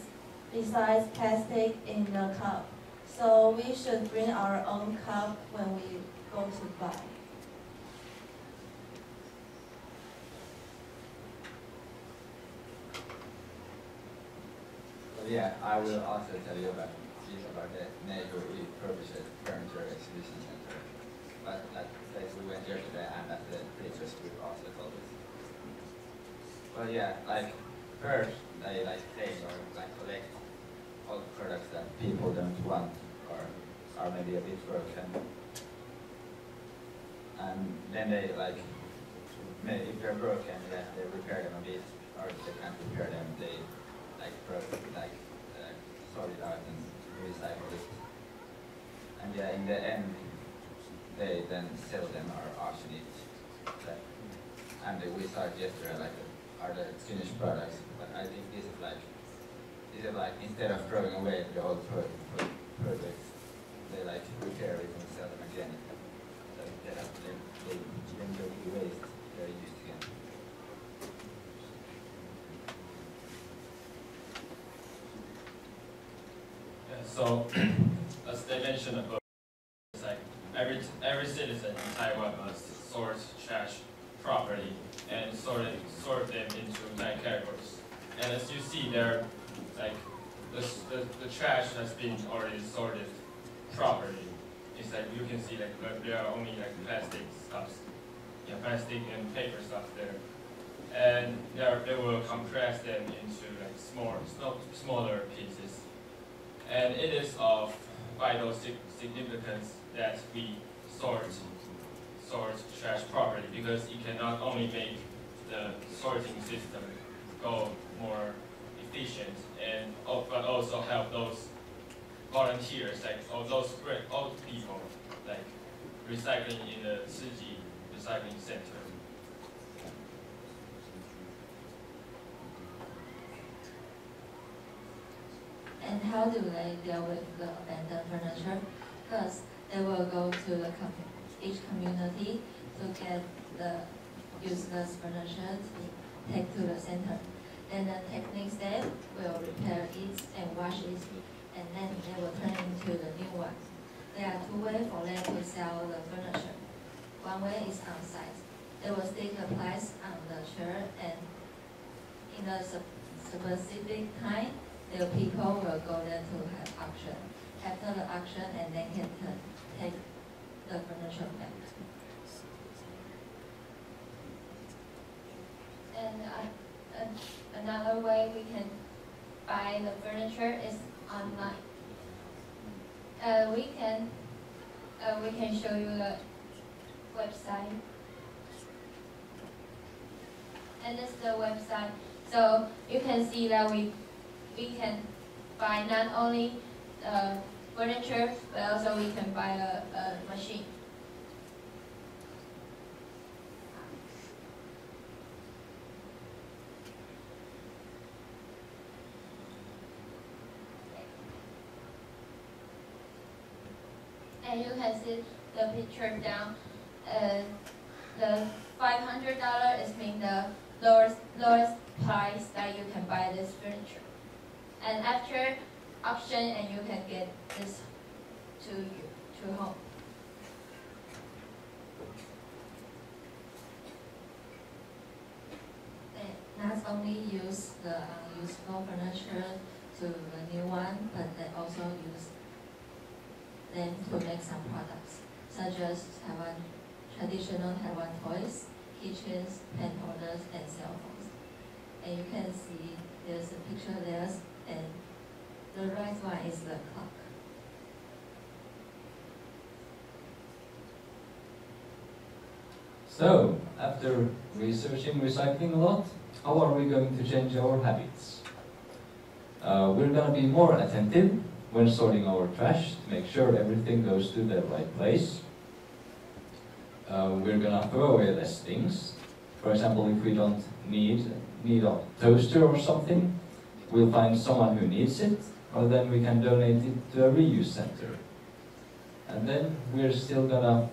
besides plastic in the cup, so we should bring our own cup when we go to buy. Yeah, I will also tell you about the neighbor refurbished furniture exhibition center. But that place we went yesterday, and that the preachers group also told us. But yeah, like first they take or collect all the products that people don't want or are maybe a bit broken. And then they if they're broken, yeah, they repair them a bit, or if they can't repair them, they sort it out and recycle it. And yeah, in the end, they then sell them or auction it. And we saw it yesterday, are the finished products. But I think this is like instead of throwing away the old products, they repair it and sell them again. So instead of them go to waste, they're used again. So, as they mentioned above, it's like every citizen in Taiwan must sort trash properly and sort them into 9 categories. And as you see, there are the trash has been already sorted properly. It's like you can see like there are only like plastic stuffs, yeah, plastic and paper stuff there, and they will compress them into like smaller pieces, and it is of vital significance that we sort trash properly, because it can not only make the sorting system go more efficient and but also help those volunteers, like all those great old people, like recycling in the city recycling center. And how do they deal with the abandoned furniture? First, they will go to each community to get the useless furniture to take to the center. Then the techniques there will repair it and wash it, and then they will turn into the new one. There are two ways for them to sell the furniture. One way is on site. They will stick a price on the chair, and in a specific time, the people will go there to have auction. After the auction, and they can take the furniture back. And another way we can buy the furniture is online. We can show you the website. And this is the website. So you can see that we can buy not only furniture, but also we can buy a machine. And you can see the picture down. The $500 is mean the lowest price that you can buy this furniture. And after auction, and you can get this to home. They not only use the unuseful furniture to the new one, but they also use them to make some products, such as traditional Taiwan toys, kitchens, pen holders, and cell phones. And you can see there's a picture there, and the right one is the clock. So, after researching recycling a lot, how are we going to change our habits? We're going to be more attentive when sorting our trash to make sure everything goes to the right place. We're going to throw away less things. For example, if we don't need a toaster or something, we'll find someone who needs it, or then we can donate it to a reuse center. And then we're still going to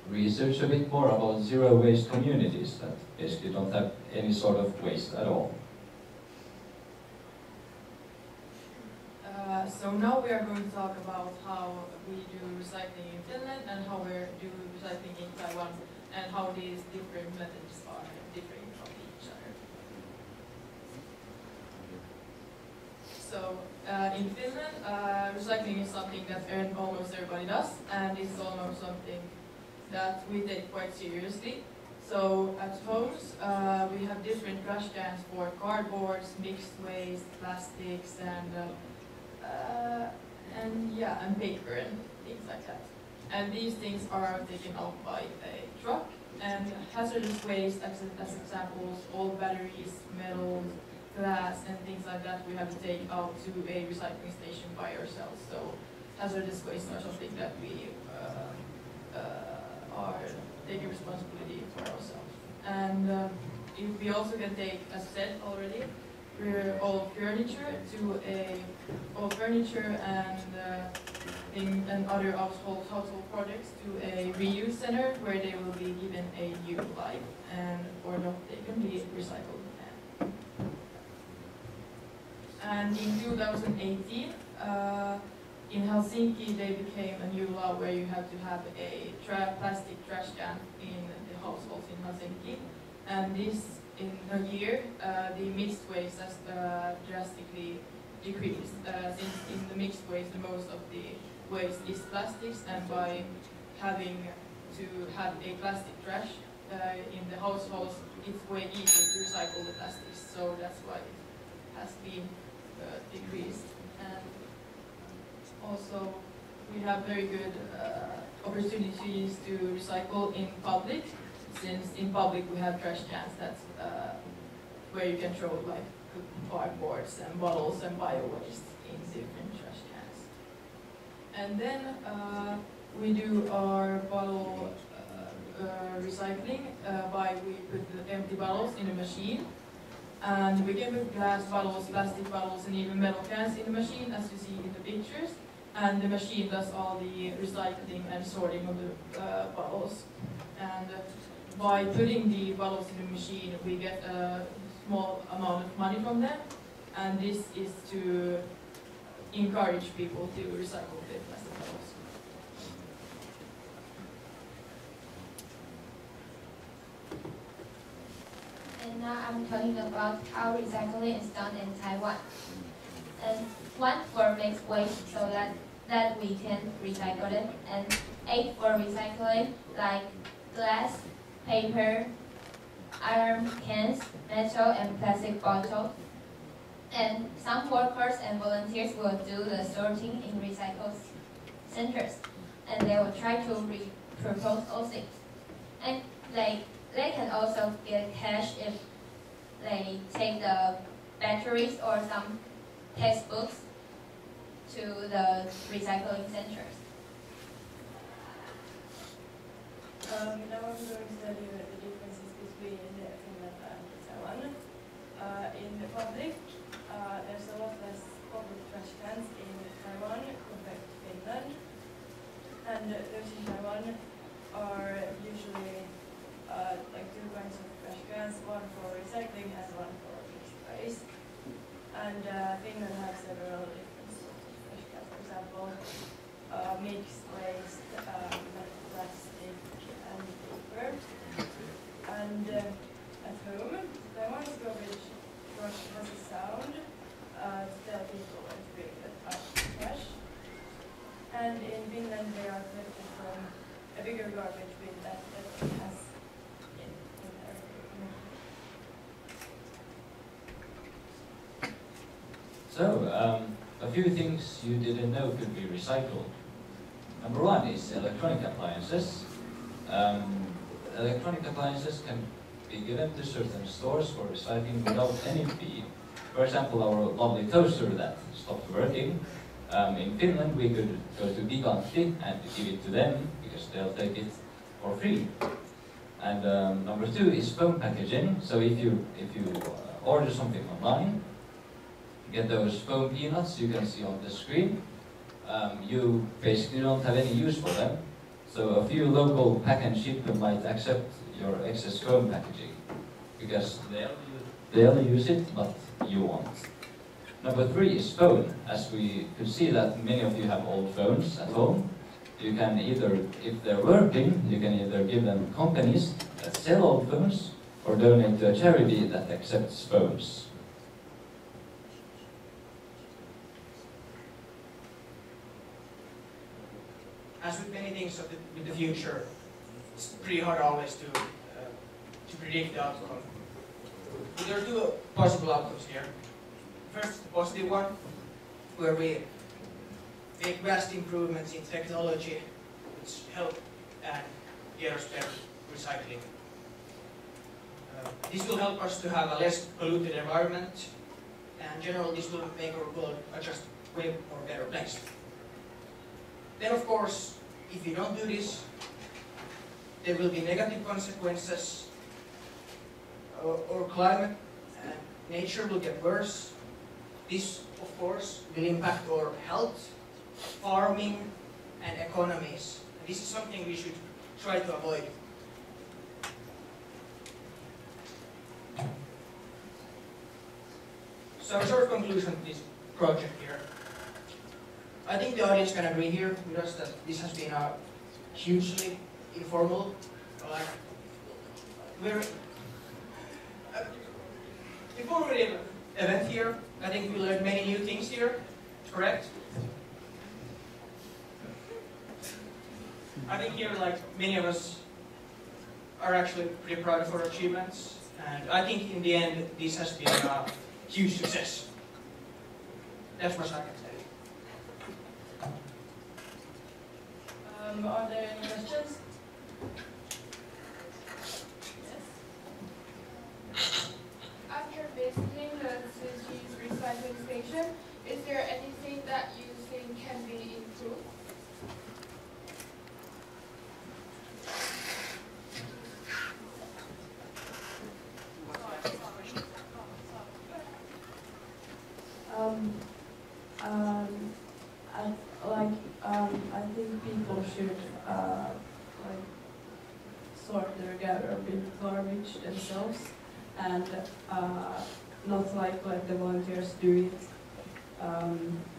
research a bit more about zero waste communities that basically don't have any sort of waste at all. So now we are going to talk about how we do recycling in Finland and how we do recycling in Taiwan, and how these different methods are differing from each other. So in Finland, recycling is something that almost everybody does, and it's almost something that we take quite seriously. So at homes, we have different trash cans for cardboards, mixed waste, plastics, and paper and things like that. And these things are taken out by a truck. And hazardous waste, as examples, all batteries, metals, glass, and things like that, we have to take out to a recycling station by ourselves. So hazardous waste are something that we are taking responsibility for ourselves. And if we also can take, as said already, all furniture and other household projects to a reuse center where they will be given a new life, and or not, they can be recycled. And in 2018, in Helsinki, they became a new law where you have to have a plastic trash can in the households in Helsinki. And this, in a year, the mixed waste has drastically decreased, since in the mixed waste, the most of the waste is plastics, and by having to have a plastic trash in the households, it's way easier to recycle the plastics, so that's why it has been decreased. And also, we have very good opportunities to recycle in public, since in public we have trash cans. That's where you can throw like cardboards and bottles and bio waste in different trash cans. And then we do our bottle recycling by we put the empty bottles in a machine, and we can put glass bottles, plastic bottles, and even metal cans in the machine, as you see in the pictures. And the machine does all the recycling and sorting of the bottles. And by putting the bottles in the machine, we get a small amount of money from them, and this is to encourage people to recycle their plastic bottles. And now I'm talking about how recycling is done in Taiwan. And 1 for mixed waste, so that we can recycle it, and 8 for recycling, like glass, paper, iron cans, metal, and plastic bottles. And some workers and volunteers will do the sorting in recycle centers, and they will try to repurpose all things. And they can also get cash if they take the batteries or some textbooks to the recycling centers. Now I'm going to tell you the differences between Finland and Taiwan. In the public, there's a lot less public trash cans in Taiwan compared to Finland. And those in Taiwan are usually like 2 kinds of trash cans, one for recycling and one for mixed waste. And Finland has several different sorts of trash cans. For example, mixed waste, plastic, and paper. And at home, Taiwan's garbage truck has a sound to tell people when to bring the trash. And in Finland, they are collected from a bigger garbage bin that everyone has in their community. So, a few things you didn't know could be recycled. Number 1 is electronic appliances. Electronic appliances can be given to certain stores for recycling without any fee. For example, our lovely toaster that stopped working. In Finland, we could go to Gigantti and give it to them because they'll take it for free. And number 2 is phone packaging. So if you order something online, get those foam peanuts you can see on the screen. You basically don't have any use for them. So a few local pack and ship might accept your excess foam packaging because they'll use it, but you won't. Number 3 is phone. As we could see that many of you have old phones at home, you can either, if they're working, you can either give them companies that sell old phones or donate to a charity that accepts phones. As with many things with the future, it's pretty hard always to predict the outcome. But there are 2 possible outcomes here. First, the positive one, where we make vast improvements in technology which help and get us better recycling. This will help us to have a less polluted environment, and in general this will make our world a just way more better place. Then of course, if we don't do this, there will be negative consequences. Our climate and nature will get worse. This, of course, will impact our health, farming, and economies. This is something we should try to avoid. So a short conclusion to this project here. I think the audience can agree here with us that this has been a hugely informal, very... before we event here. I think we learned many new things here, correct? I think here, like, many of us are actually pretty proud of our achievements, and I think in the end this has been a huge success. That's what I can say. Are there any questions? After visiting the city's recycling station, is there anything that you think can be improved? I think people should like sort their garbage themselves, and not like the volunteers do it,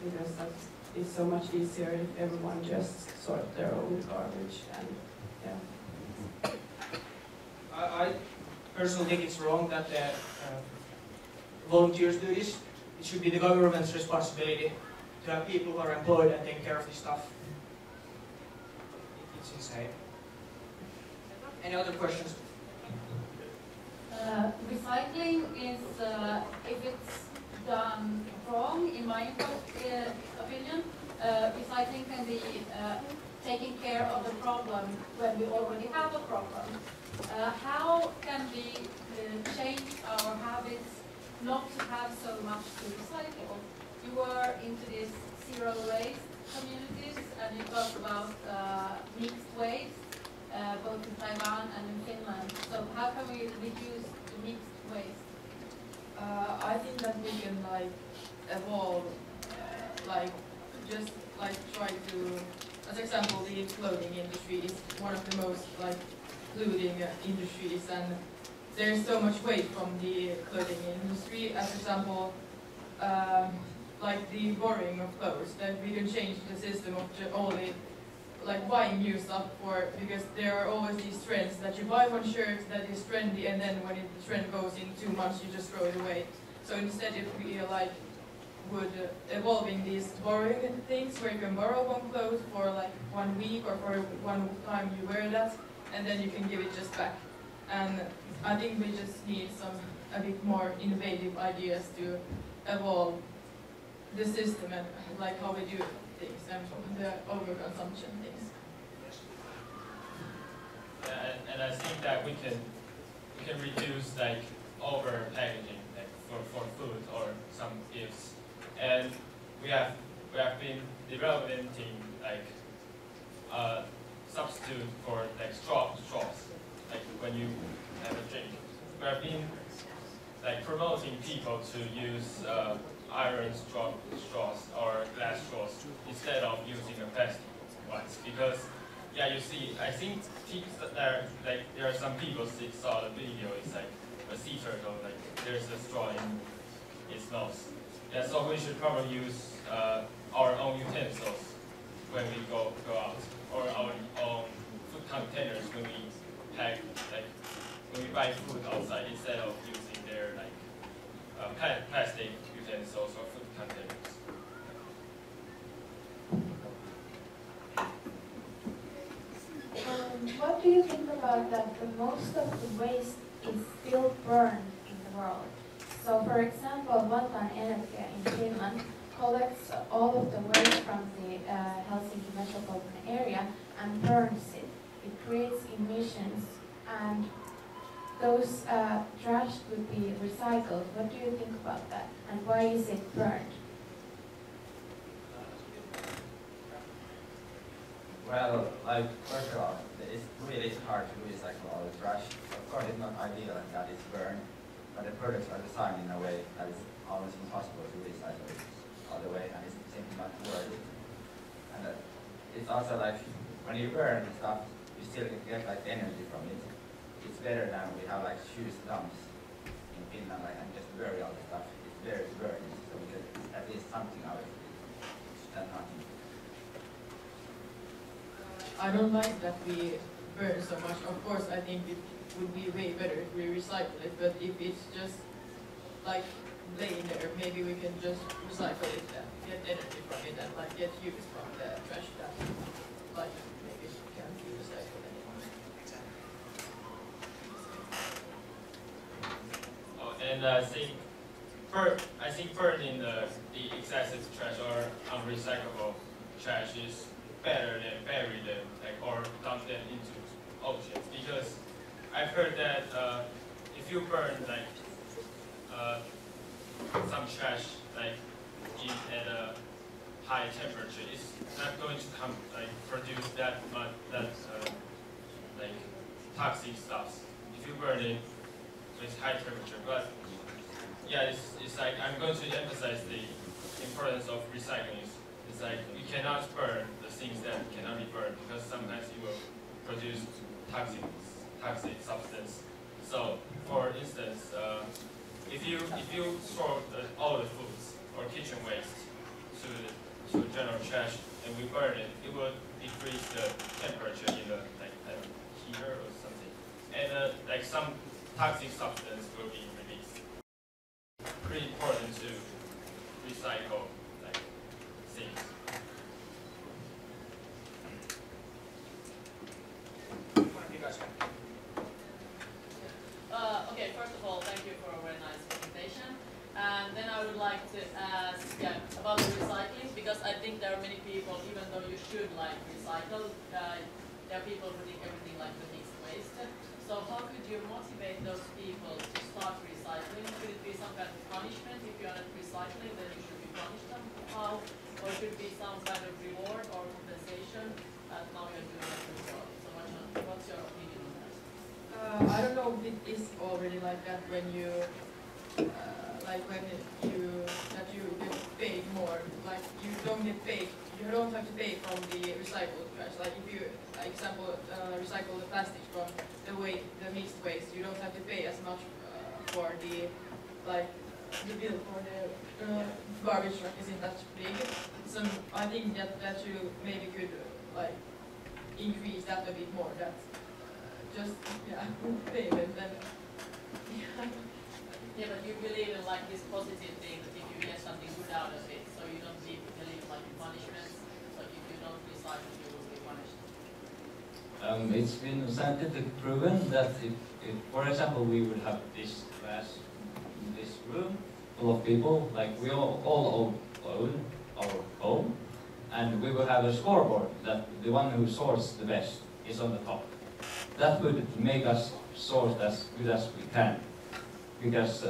because that is so much easier if everyone just sort their own garbage. And yeah. I personally think it's wrong that the volunteers do this. It should be the government's responsibility to have people who are employed and take care of this stuff. It's insane. Any other questions? Recycling is, if it's done wrong, in my opinion, recycling can be taking care of the problem when we already have a problem. How can we change our habits not to have so much to recycle? You were into these zero waste communities, and you talked about mixed waste, both in Taiwan and in Finland. So how can we reduce the mixed waste? I think that we can like evolve, like just like try to, as example, the clothing industry is one of the most like polluting industries, and there's so much waste from the clothing industry. As example, like the borrowing of clothes, that we can change the system of only like buying new stuff for, because there are always these trends that you buy one shirt that is trendy, and then when the trend goes in 2 months you just throw it away. So instead if we like would evolving these borrowing things where you can borrow one clothes for like 1 week or for one time you wear that, and then you can give it just back. And I think we just need a bit more innovative ideas to evolve the system and like how we do things and the overconsumption things. Yeah, and I think that we can reduce like over packaging like for food or some gifts, and we have been developing like a substitute for like straws, like when you have a drink. We have been like promoting people to use iron straws or glass straws instead of using the plastic ones, because yeah, you see, I think there are some people saw the video. It's like a sea turtle, like there's a straw in its nose. Yeah, so we should probably use our own utensils when we go out, or our own food containers when we pack, like when we buy food outside, instead of using their like plastic utensils or food containers. What do you think about that? Most of the waste is still burned in the world. So, for example, Vantaan Energia in Finland collects all of the waste from the Helsinki metropolitan area and burns it. It creates emissions, and those trash would be recycled. What do you think about that? And why is it burned? Well, like, first of all, it's really hard to recycle all the trash. Of course, it's not ideal that it's burned, but the products are designed in a way that is almost impossible to recycle it all the way, and it's simply not worth it. And it's also like, when you burn the stuff, you still get like energy from it. It's better than we have like huge dumps in Finland, like, and just bury all the stuff. It's better to burn it, so we get at least something out of it than nothing. I don't like that we burn so much. Of course, I think it would be way better if we recycle it, but if it's just like laying there. Maybe we can just recycle it and get energy from it and like get use from the trash that like maybe can't be recycled anymore. Oh, and I think burning the excessive trash or unrecyclable trash is better than bury them, like, or dump them into oceans, because I've heard that if you burn like some trash like at a high temperature, it's not going to produce that much like toxic stuff if you burn it with high temperature. But yeah, it's like I'm going to emphasize the importance of recycling. It's like you cannot burn the things that cannot be burned, because sometimes it will produce toxic substance. So, for instance, if you store all the foods or kitchen waste to general trash and we burn it, it will decrease the temperature in the heater or something, and like some toxic substance will be released. Pretty important to recycle things. Okay, first of all, thank you for a very nice presentation. And then I would like to ask about the recycling, because I think there are many people, even though you should recycle, there are people who think everything like the mixed waste. So how could you motivate those people to start recycling? Should it be some kind of punishment? If you are not recycling, then you should be punished somehow? Or should it be some kind of reward or compensation? Now you're doing it yourself. So what's your opinion on that? I don't know if it is already like that when you that you get paid more. Like you don't get paid. You don't have to pay from the recycled trash. Like if you, example, recycle the plastics from the mixed waste, you don't have to pay as much for the bill for the garbage truck isn't that big. So I think that you maybe could increase that a bit more. That just payment and Yeah, but you believe in this positive thing that if you get something good out of it, so you don't believe in punishments. So if you don't recycle, you will be punished. It's been scientifically proven that if, for example, we would have this room full of people, like we all own our home, and we will have a scoreboard that the one who sorts the best is on the top. That would make us sort as good as we can, because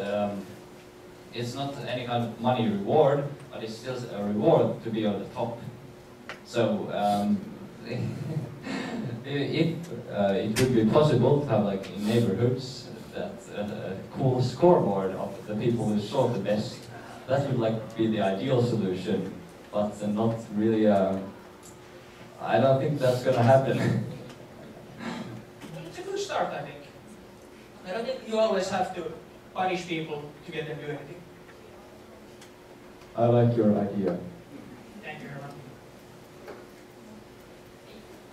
it's not any kind of money reward, but it's still a reward to be on the top. So if it would be possible to have in neighborhoods that a cool scoreboard of the people who sort the best, that would be the ideal solution, but not really. I don't think that's gonna happen. It's a good start, I think. I don't think you always have to punish people to get them to do anything. I like your idea. Thank you, Herman.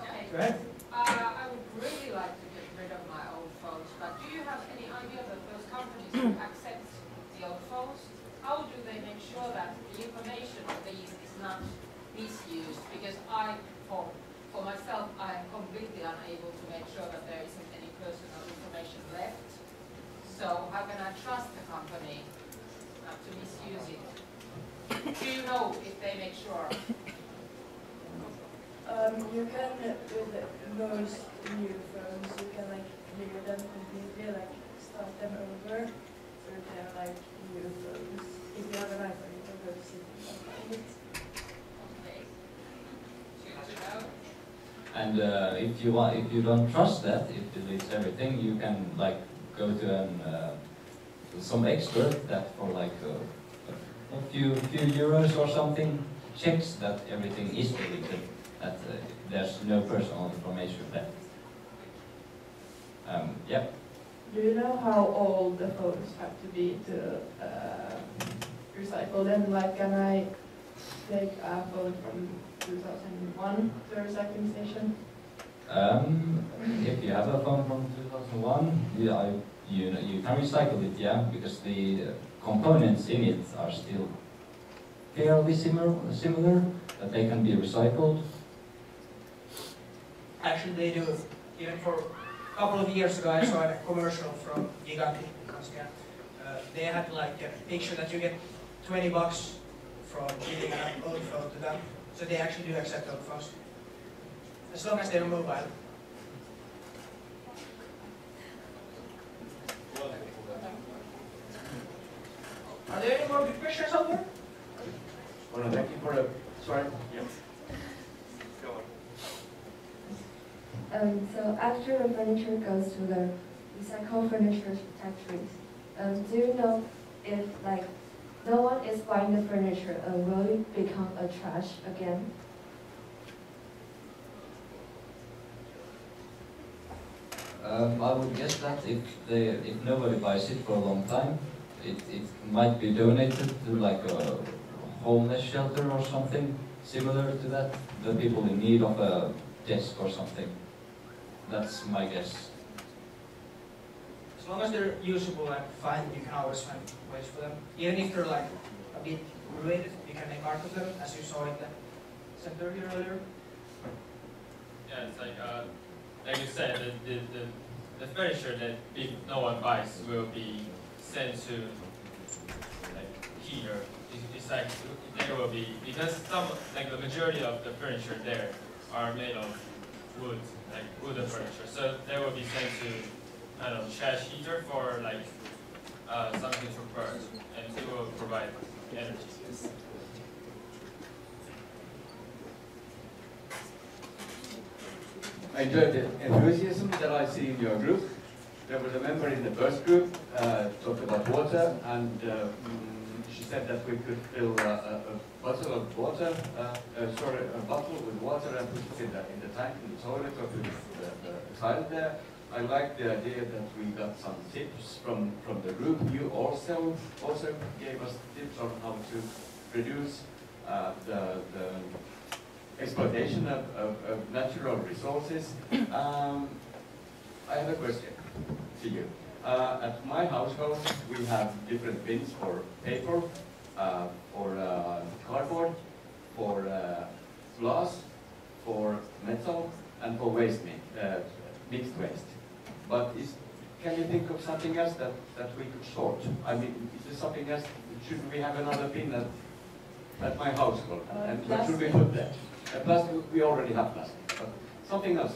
Okay. Go ahead. I would really like to get rid of my old phones, but do you have any idea that those companies who accept the old phones, how do they make sure that the information of these is not misused? Because for myself, I am completely unable to make sure that there isn't any personal information left. So how can I trust the company not to misuse it? Do you know if they make sure? You can, with most new phones, you can clear them completely, start them over, so you can have new phones. If you have an iPhone, you can go to settings and find it. Okay. Good to know. And if you don't trust that, it deletes everything, you can go to some expert that for a few euros or something checks that everything is deleted, that there's no personal information left. Yep. Do you know how old the phones have to be to recycle them? Can I take a phone from 2001 to a recycling station? If you have a phone from 2001, you can recycle it, yeah, because the components in it are still fairly similar, that they can be recycled. Actually, they do. Even for a couple of years ago, I saw a commercial from Gigantti. They had like a picture that you get $20 from giving an old phone to them. So they actually do accept old phones, as long as they're mobile. Are there any more good questions out there? Well, thank you for the, sorry. Yeah. So after the furniture goes to the recycled furniture factories, do you know if like no one is buying the furniture, will it become a trash again? I would guess that if nobody buys it for a long time, it might be donated to like a homeless shelter or something similar to that, the people in need of a desk or something. That's my guess. As long as they're usable and fine, you can always find ways for them. Even if they're like a bit ruined, you can make art of them, as you saw in the center here earlier. Yeah, it's like you said, the furniture that if no one buys will be sent to like here. It's like there will be, because some, like the majority of the furniture there are made of wood, like wooden furniture. So they will be sent to, I don't know, trash heater for like something to burn, and it will provide energy. I enjoyed the enthusiasm that I see in your group. There was a member in the first group talked about water, and she said that we could fill a bottle of water, a bottle with water and put it in the tank, in the toilet, or put the tile there. I like the idea that we got some tips from the group. You also gave us tips on how to reduce the exploitation of natural resources. I have a question to you. At my household, we have different bins for paper, for cardboard, for glass, for metal, and for waste mixed waste. But can you think of something else that we could sort? I mean, is there something else? Should we have another bin at my household? And what should we put there? Plastic, we already have plastic, but something else.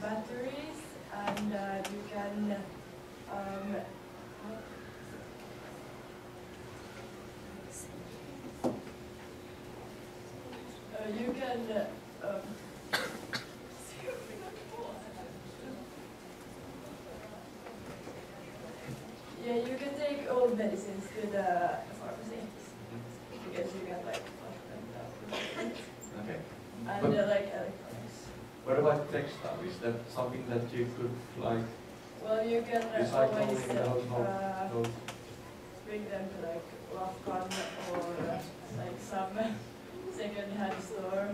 Batteries, and you can yeah, you can take old medicines to the pharmacy because you can like flush them out. Okay. And like electronics. What about textile? Is that something that you could like? Well, you can recycle always in the household? bring them to like Lafkan or like some second-hand store.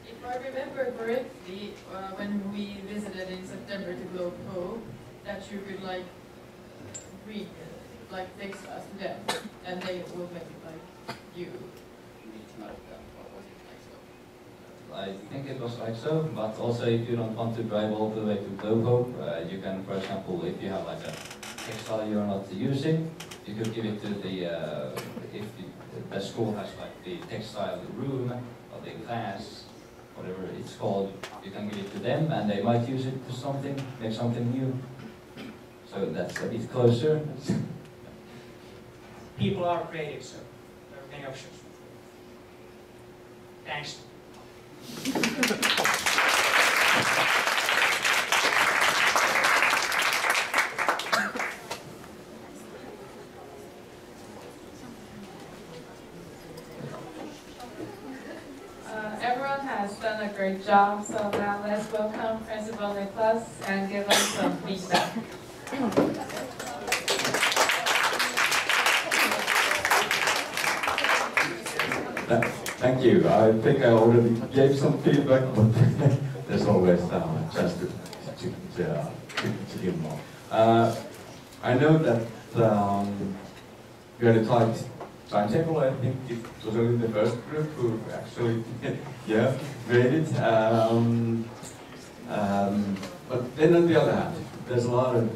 If I remember correctly, when we visited in September to Globe Ho, that you could like read like textiles to them, and they will make it like you. I think it was like so, but also if you don't want to drive all the way to Globe Ho, you can, for example, if you have like a textile you're not using, you could give it to the, if the school has like the textile room or the class, whatever it's called, you can give it to them and they might use it to something, make something new. So that's a bit closer. People are creative, so there are many options. Thanks. Everyone has done a great job, so now let's welcome Principal Nicholas and give us some feedback. Thank you. I think I already gave some feedback, but there's always a chance to give more. I know that we had a tight timetable. I think it was only the first group who actually made it. But then on the other hand, there's a lot of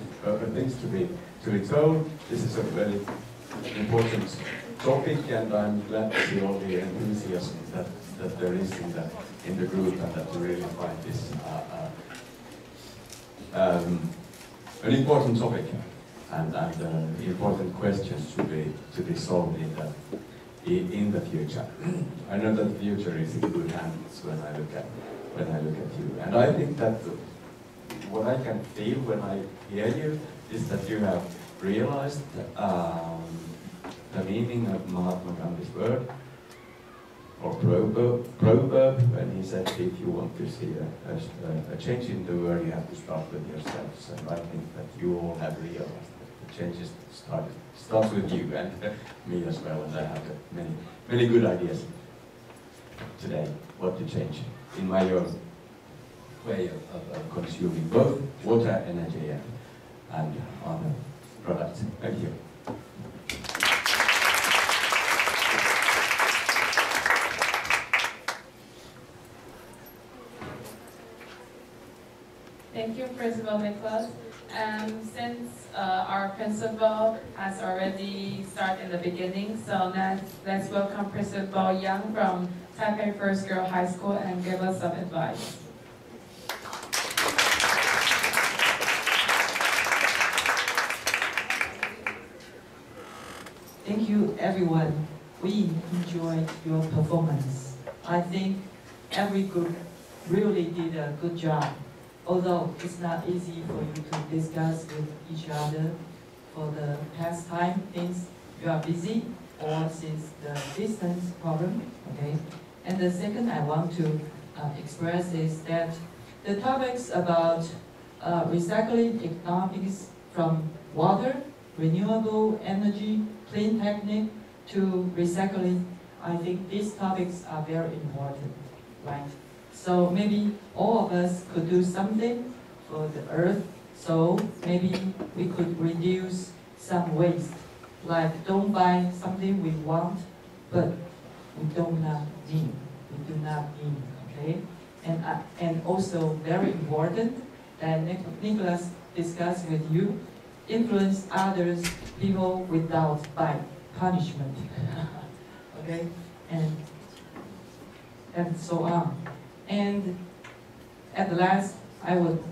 things to be told. This is a very important topic, and I'm glad to see all the enthusiasm that there is in the group, and that you really find this an important topic, and important questions to be solved in the future. I know that the future is in good hands when I look at you, and I think that what I can feel when I hear you is that you have realized the meaning of Mahatma Gandhi's word, or proverb, when he said, if you want to see a change in the world, you have to start with yourselves. And I think that you all have realized that the changes starts with you, and me as well, and I have many good ideas today what to change in my own way of consuming both water, energy, and other products. Thank you. Thank you, Principal Nicholas. Since our principal has already started in the beginning, so let's welcome Principal Young from Taipei First Girl High School and give us some advice. Thank you, everyone. We enjoyed your performance. I think every group really did a good job. Although it's not easy for you to discuss with each other for the past time since you are busy or since the distance problem, okay? And the second I want to express is that the topics about recycling economics from water, renewable energy, clean technique to recycling, I think these topics are very important, right? So maybe all of us could do something for the earth, so maybe we could reduce some waste, like don't buy something we want, but we do not need, okay? And also very important that Nicholas discussed with you, influence others, people without by punishment, okay? And so on. And at last, I would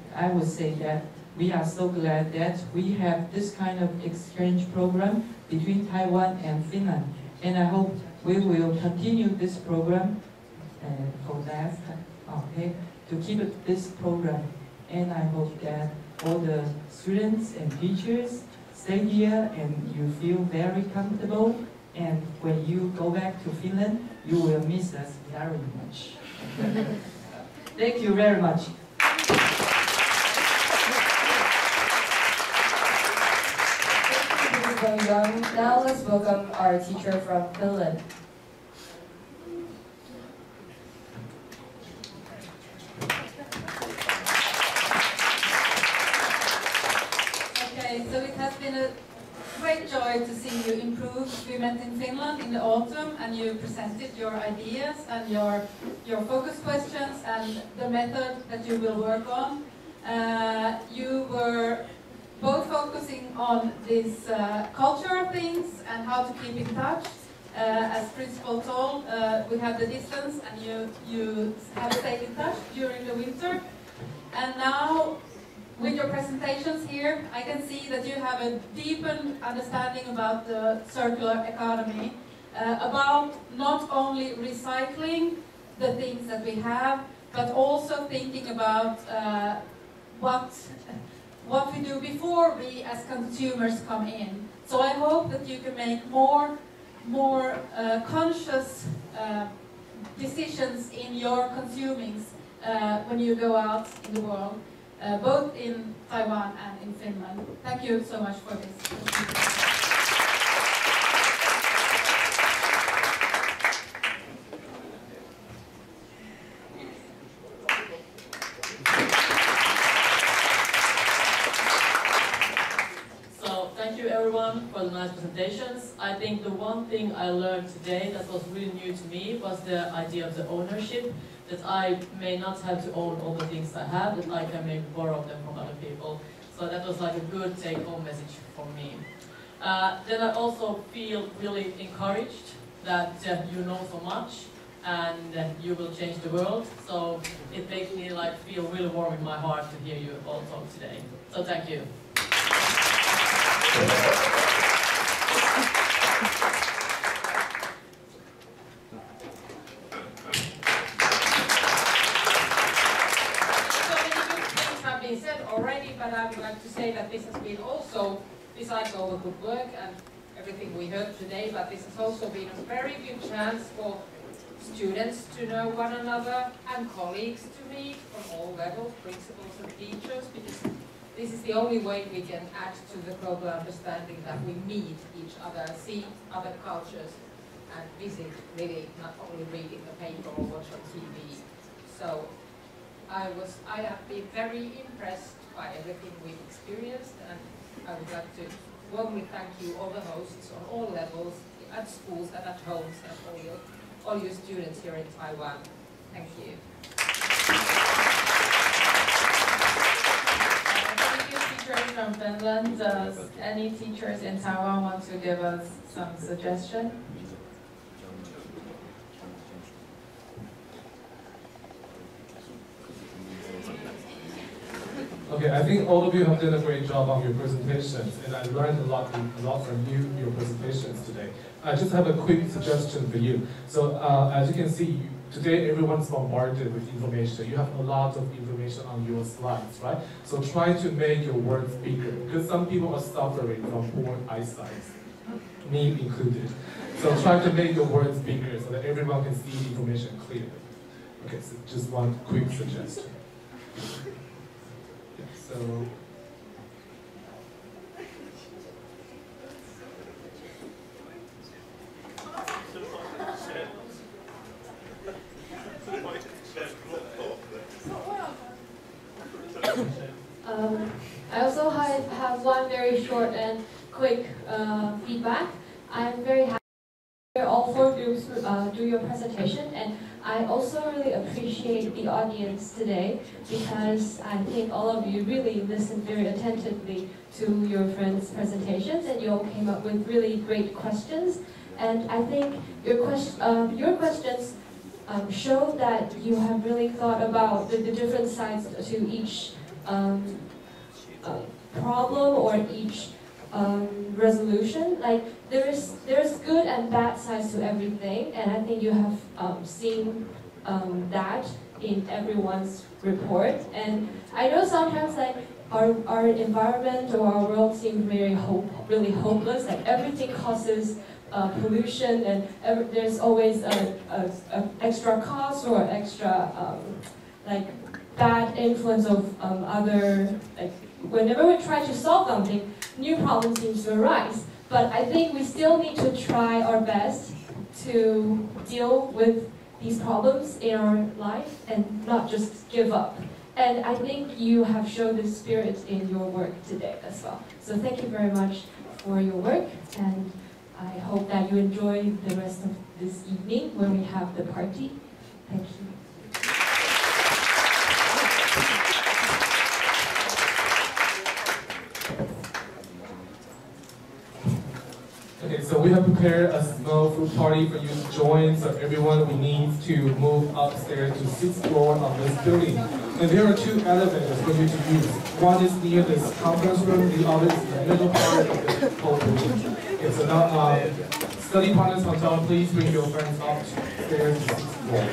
say that we are so glad that we have this kind of exchange program between Taiwan and Finland. And I hope we will continue this program for that, okay, to keep this program. And I hope that all the students and teachers stay here and you feel very comfortable. And when you go back to Finland, you will miss us very much. Thank you very much. Thank you, Young. Now let's welcome our teacher from Finland. Okay, so it has been a great joy to see you improve. We met in Finland in the autumn and you presented your ideas and your focus questions and the method that you will work on. You were both focusing on this cultural things and how to keep in touch. As principal told, we have the distance and you have stayed in touch during the winter. And now, with your presentations here, I can see that you have a deepened understanding about the circular economy, about not only recycling the things that we have, but also thinking about what we do before we as consumers come in. So I hope that you can make more conscious decisions in your consumings when you go out in the world. Both in Taiwan and in Finland. Thank you so much for this. for the nice presentations. I think the one thing I learned today that was really new to me was the idea of the ownership, that I may not have to own all the things I have, that I can maybe borrow them from other people. So that was like a good take-home message for me. Then I also feel really encouraged that you know so much and you will change the world. So it makes me like feel really warm in my heart to hear you all talk today. So thank you. Said already, but I would like to say that this has been also, besides all the good work and everything we heard today, but this has also been a very good chance for students to know one another and colleagues to meet from all levels, principals and teachers, because this is the only way we can add to the global understanding, that we meet each other, see other cultures and visit, really, not only reading the paper or watch on TV. So I have been very impressed by everything we've experienced, and I would like to warmly thank you, all the hosts on all levels, at schools and at homes, and all your students here in Taiwan. Thank you. Thank you, teachers from Finland. Does any teachers in Taiwan want to give us some suggestion? Okay, I think all of you have done a great job on your presentations, and I learned a lot from you, your presentations today. I just have a quick suggestion for you. So as you can see, today everyone's bombarded with information. You have a lot of information on your slides, right? So try to make your words bigger, because some people are suffering from poor eyesight, me included. So try to make your words bigger so that everyone can see the information clearly. Okay, so just one quick suggestion. So, I also have one very short and quick feedback. I'm very happy all four groups do your presentation, and I also really appreciate the audience today, because I think all of you really listened very attentively to your friends' presentations, and you all came up with really great questions. And I think your questions show that you have really thought about the different sides to each problem or each resolution. Like there's good and bad sides to everything, and I think you have seen that in everyone's report. And I know sometimes like our environment or our world seems really hopeless. Like everything causes pollution, and there's always a extra cost or extra like bad influence of other, like whenever we try to solve something, new problems seem to arise. But I think we still need to try our best to deal with these problems in our life and not just give up. And I think you have shown this spirit in your work today as well. So thank you very much for your work, and I hope that you enjoy the rest of this evening when we have the party. Thank you. okay, so we have prepared a small food party for you to join, so everyone we need to move upstairs to 6th floor of this building. And there are 2 elevators for you to use. One is near this conference room, the other is in the middle part of the whole building. Okay, so now, study partners on top, please bring your friends upstairs to 6th floor.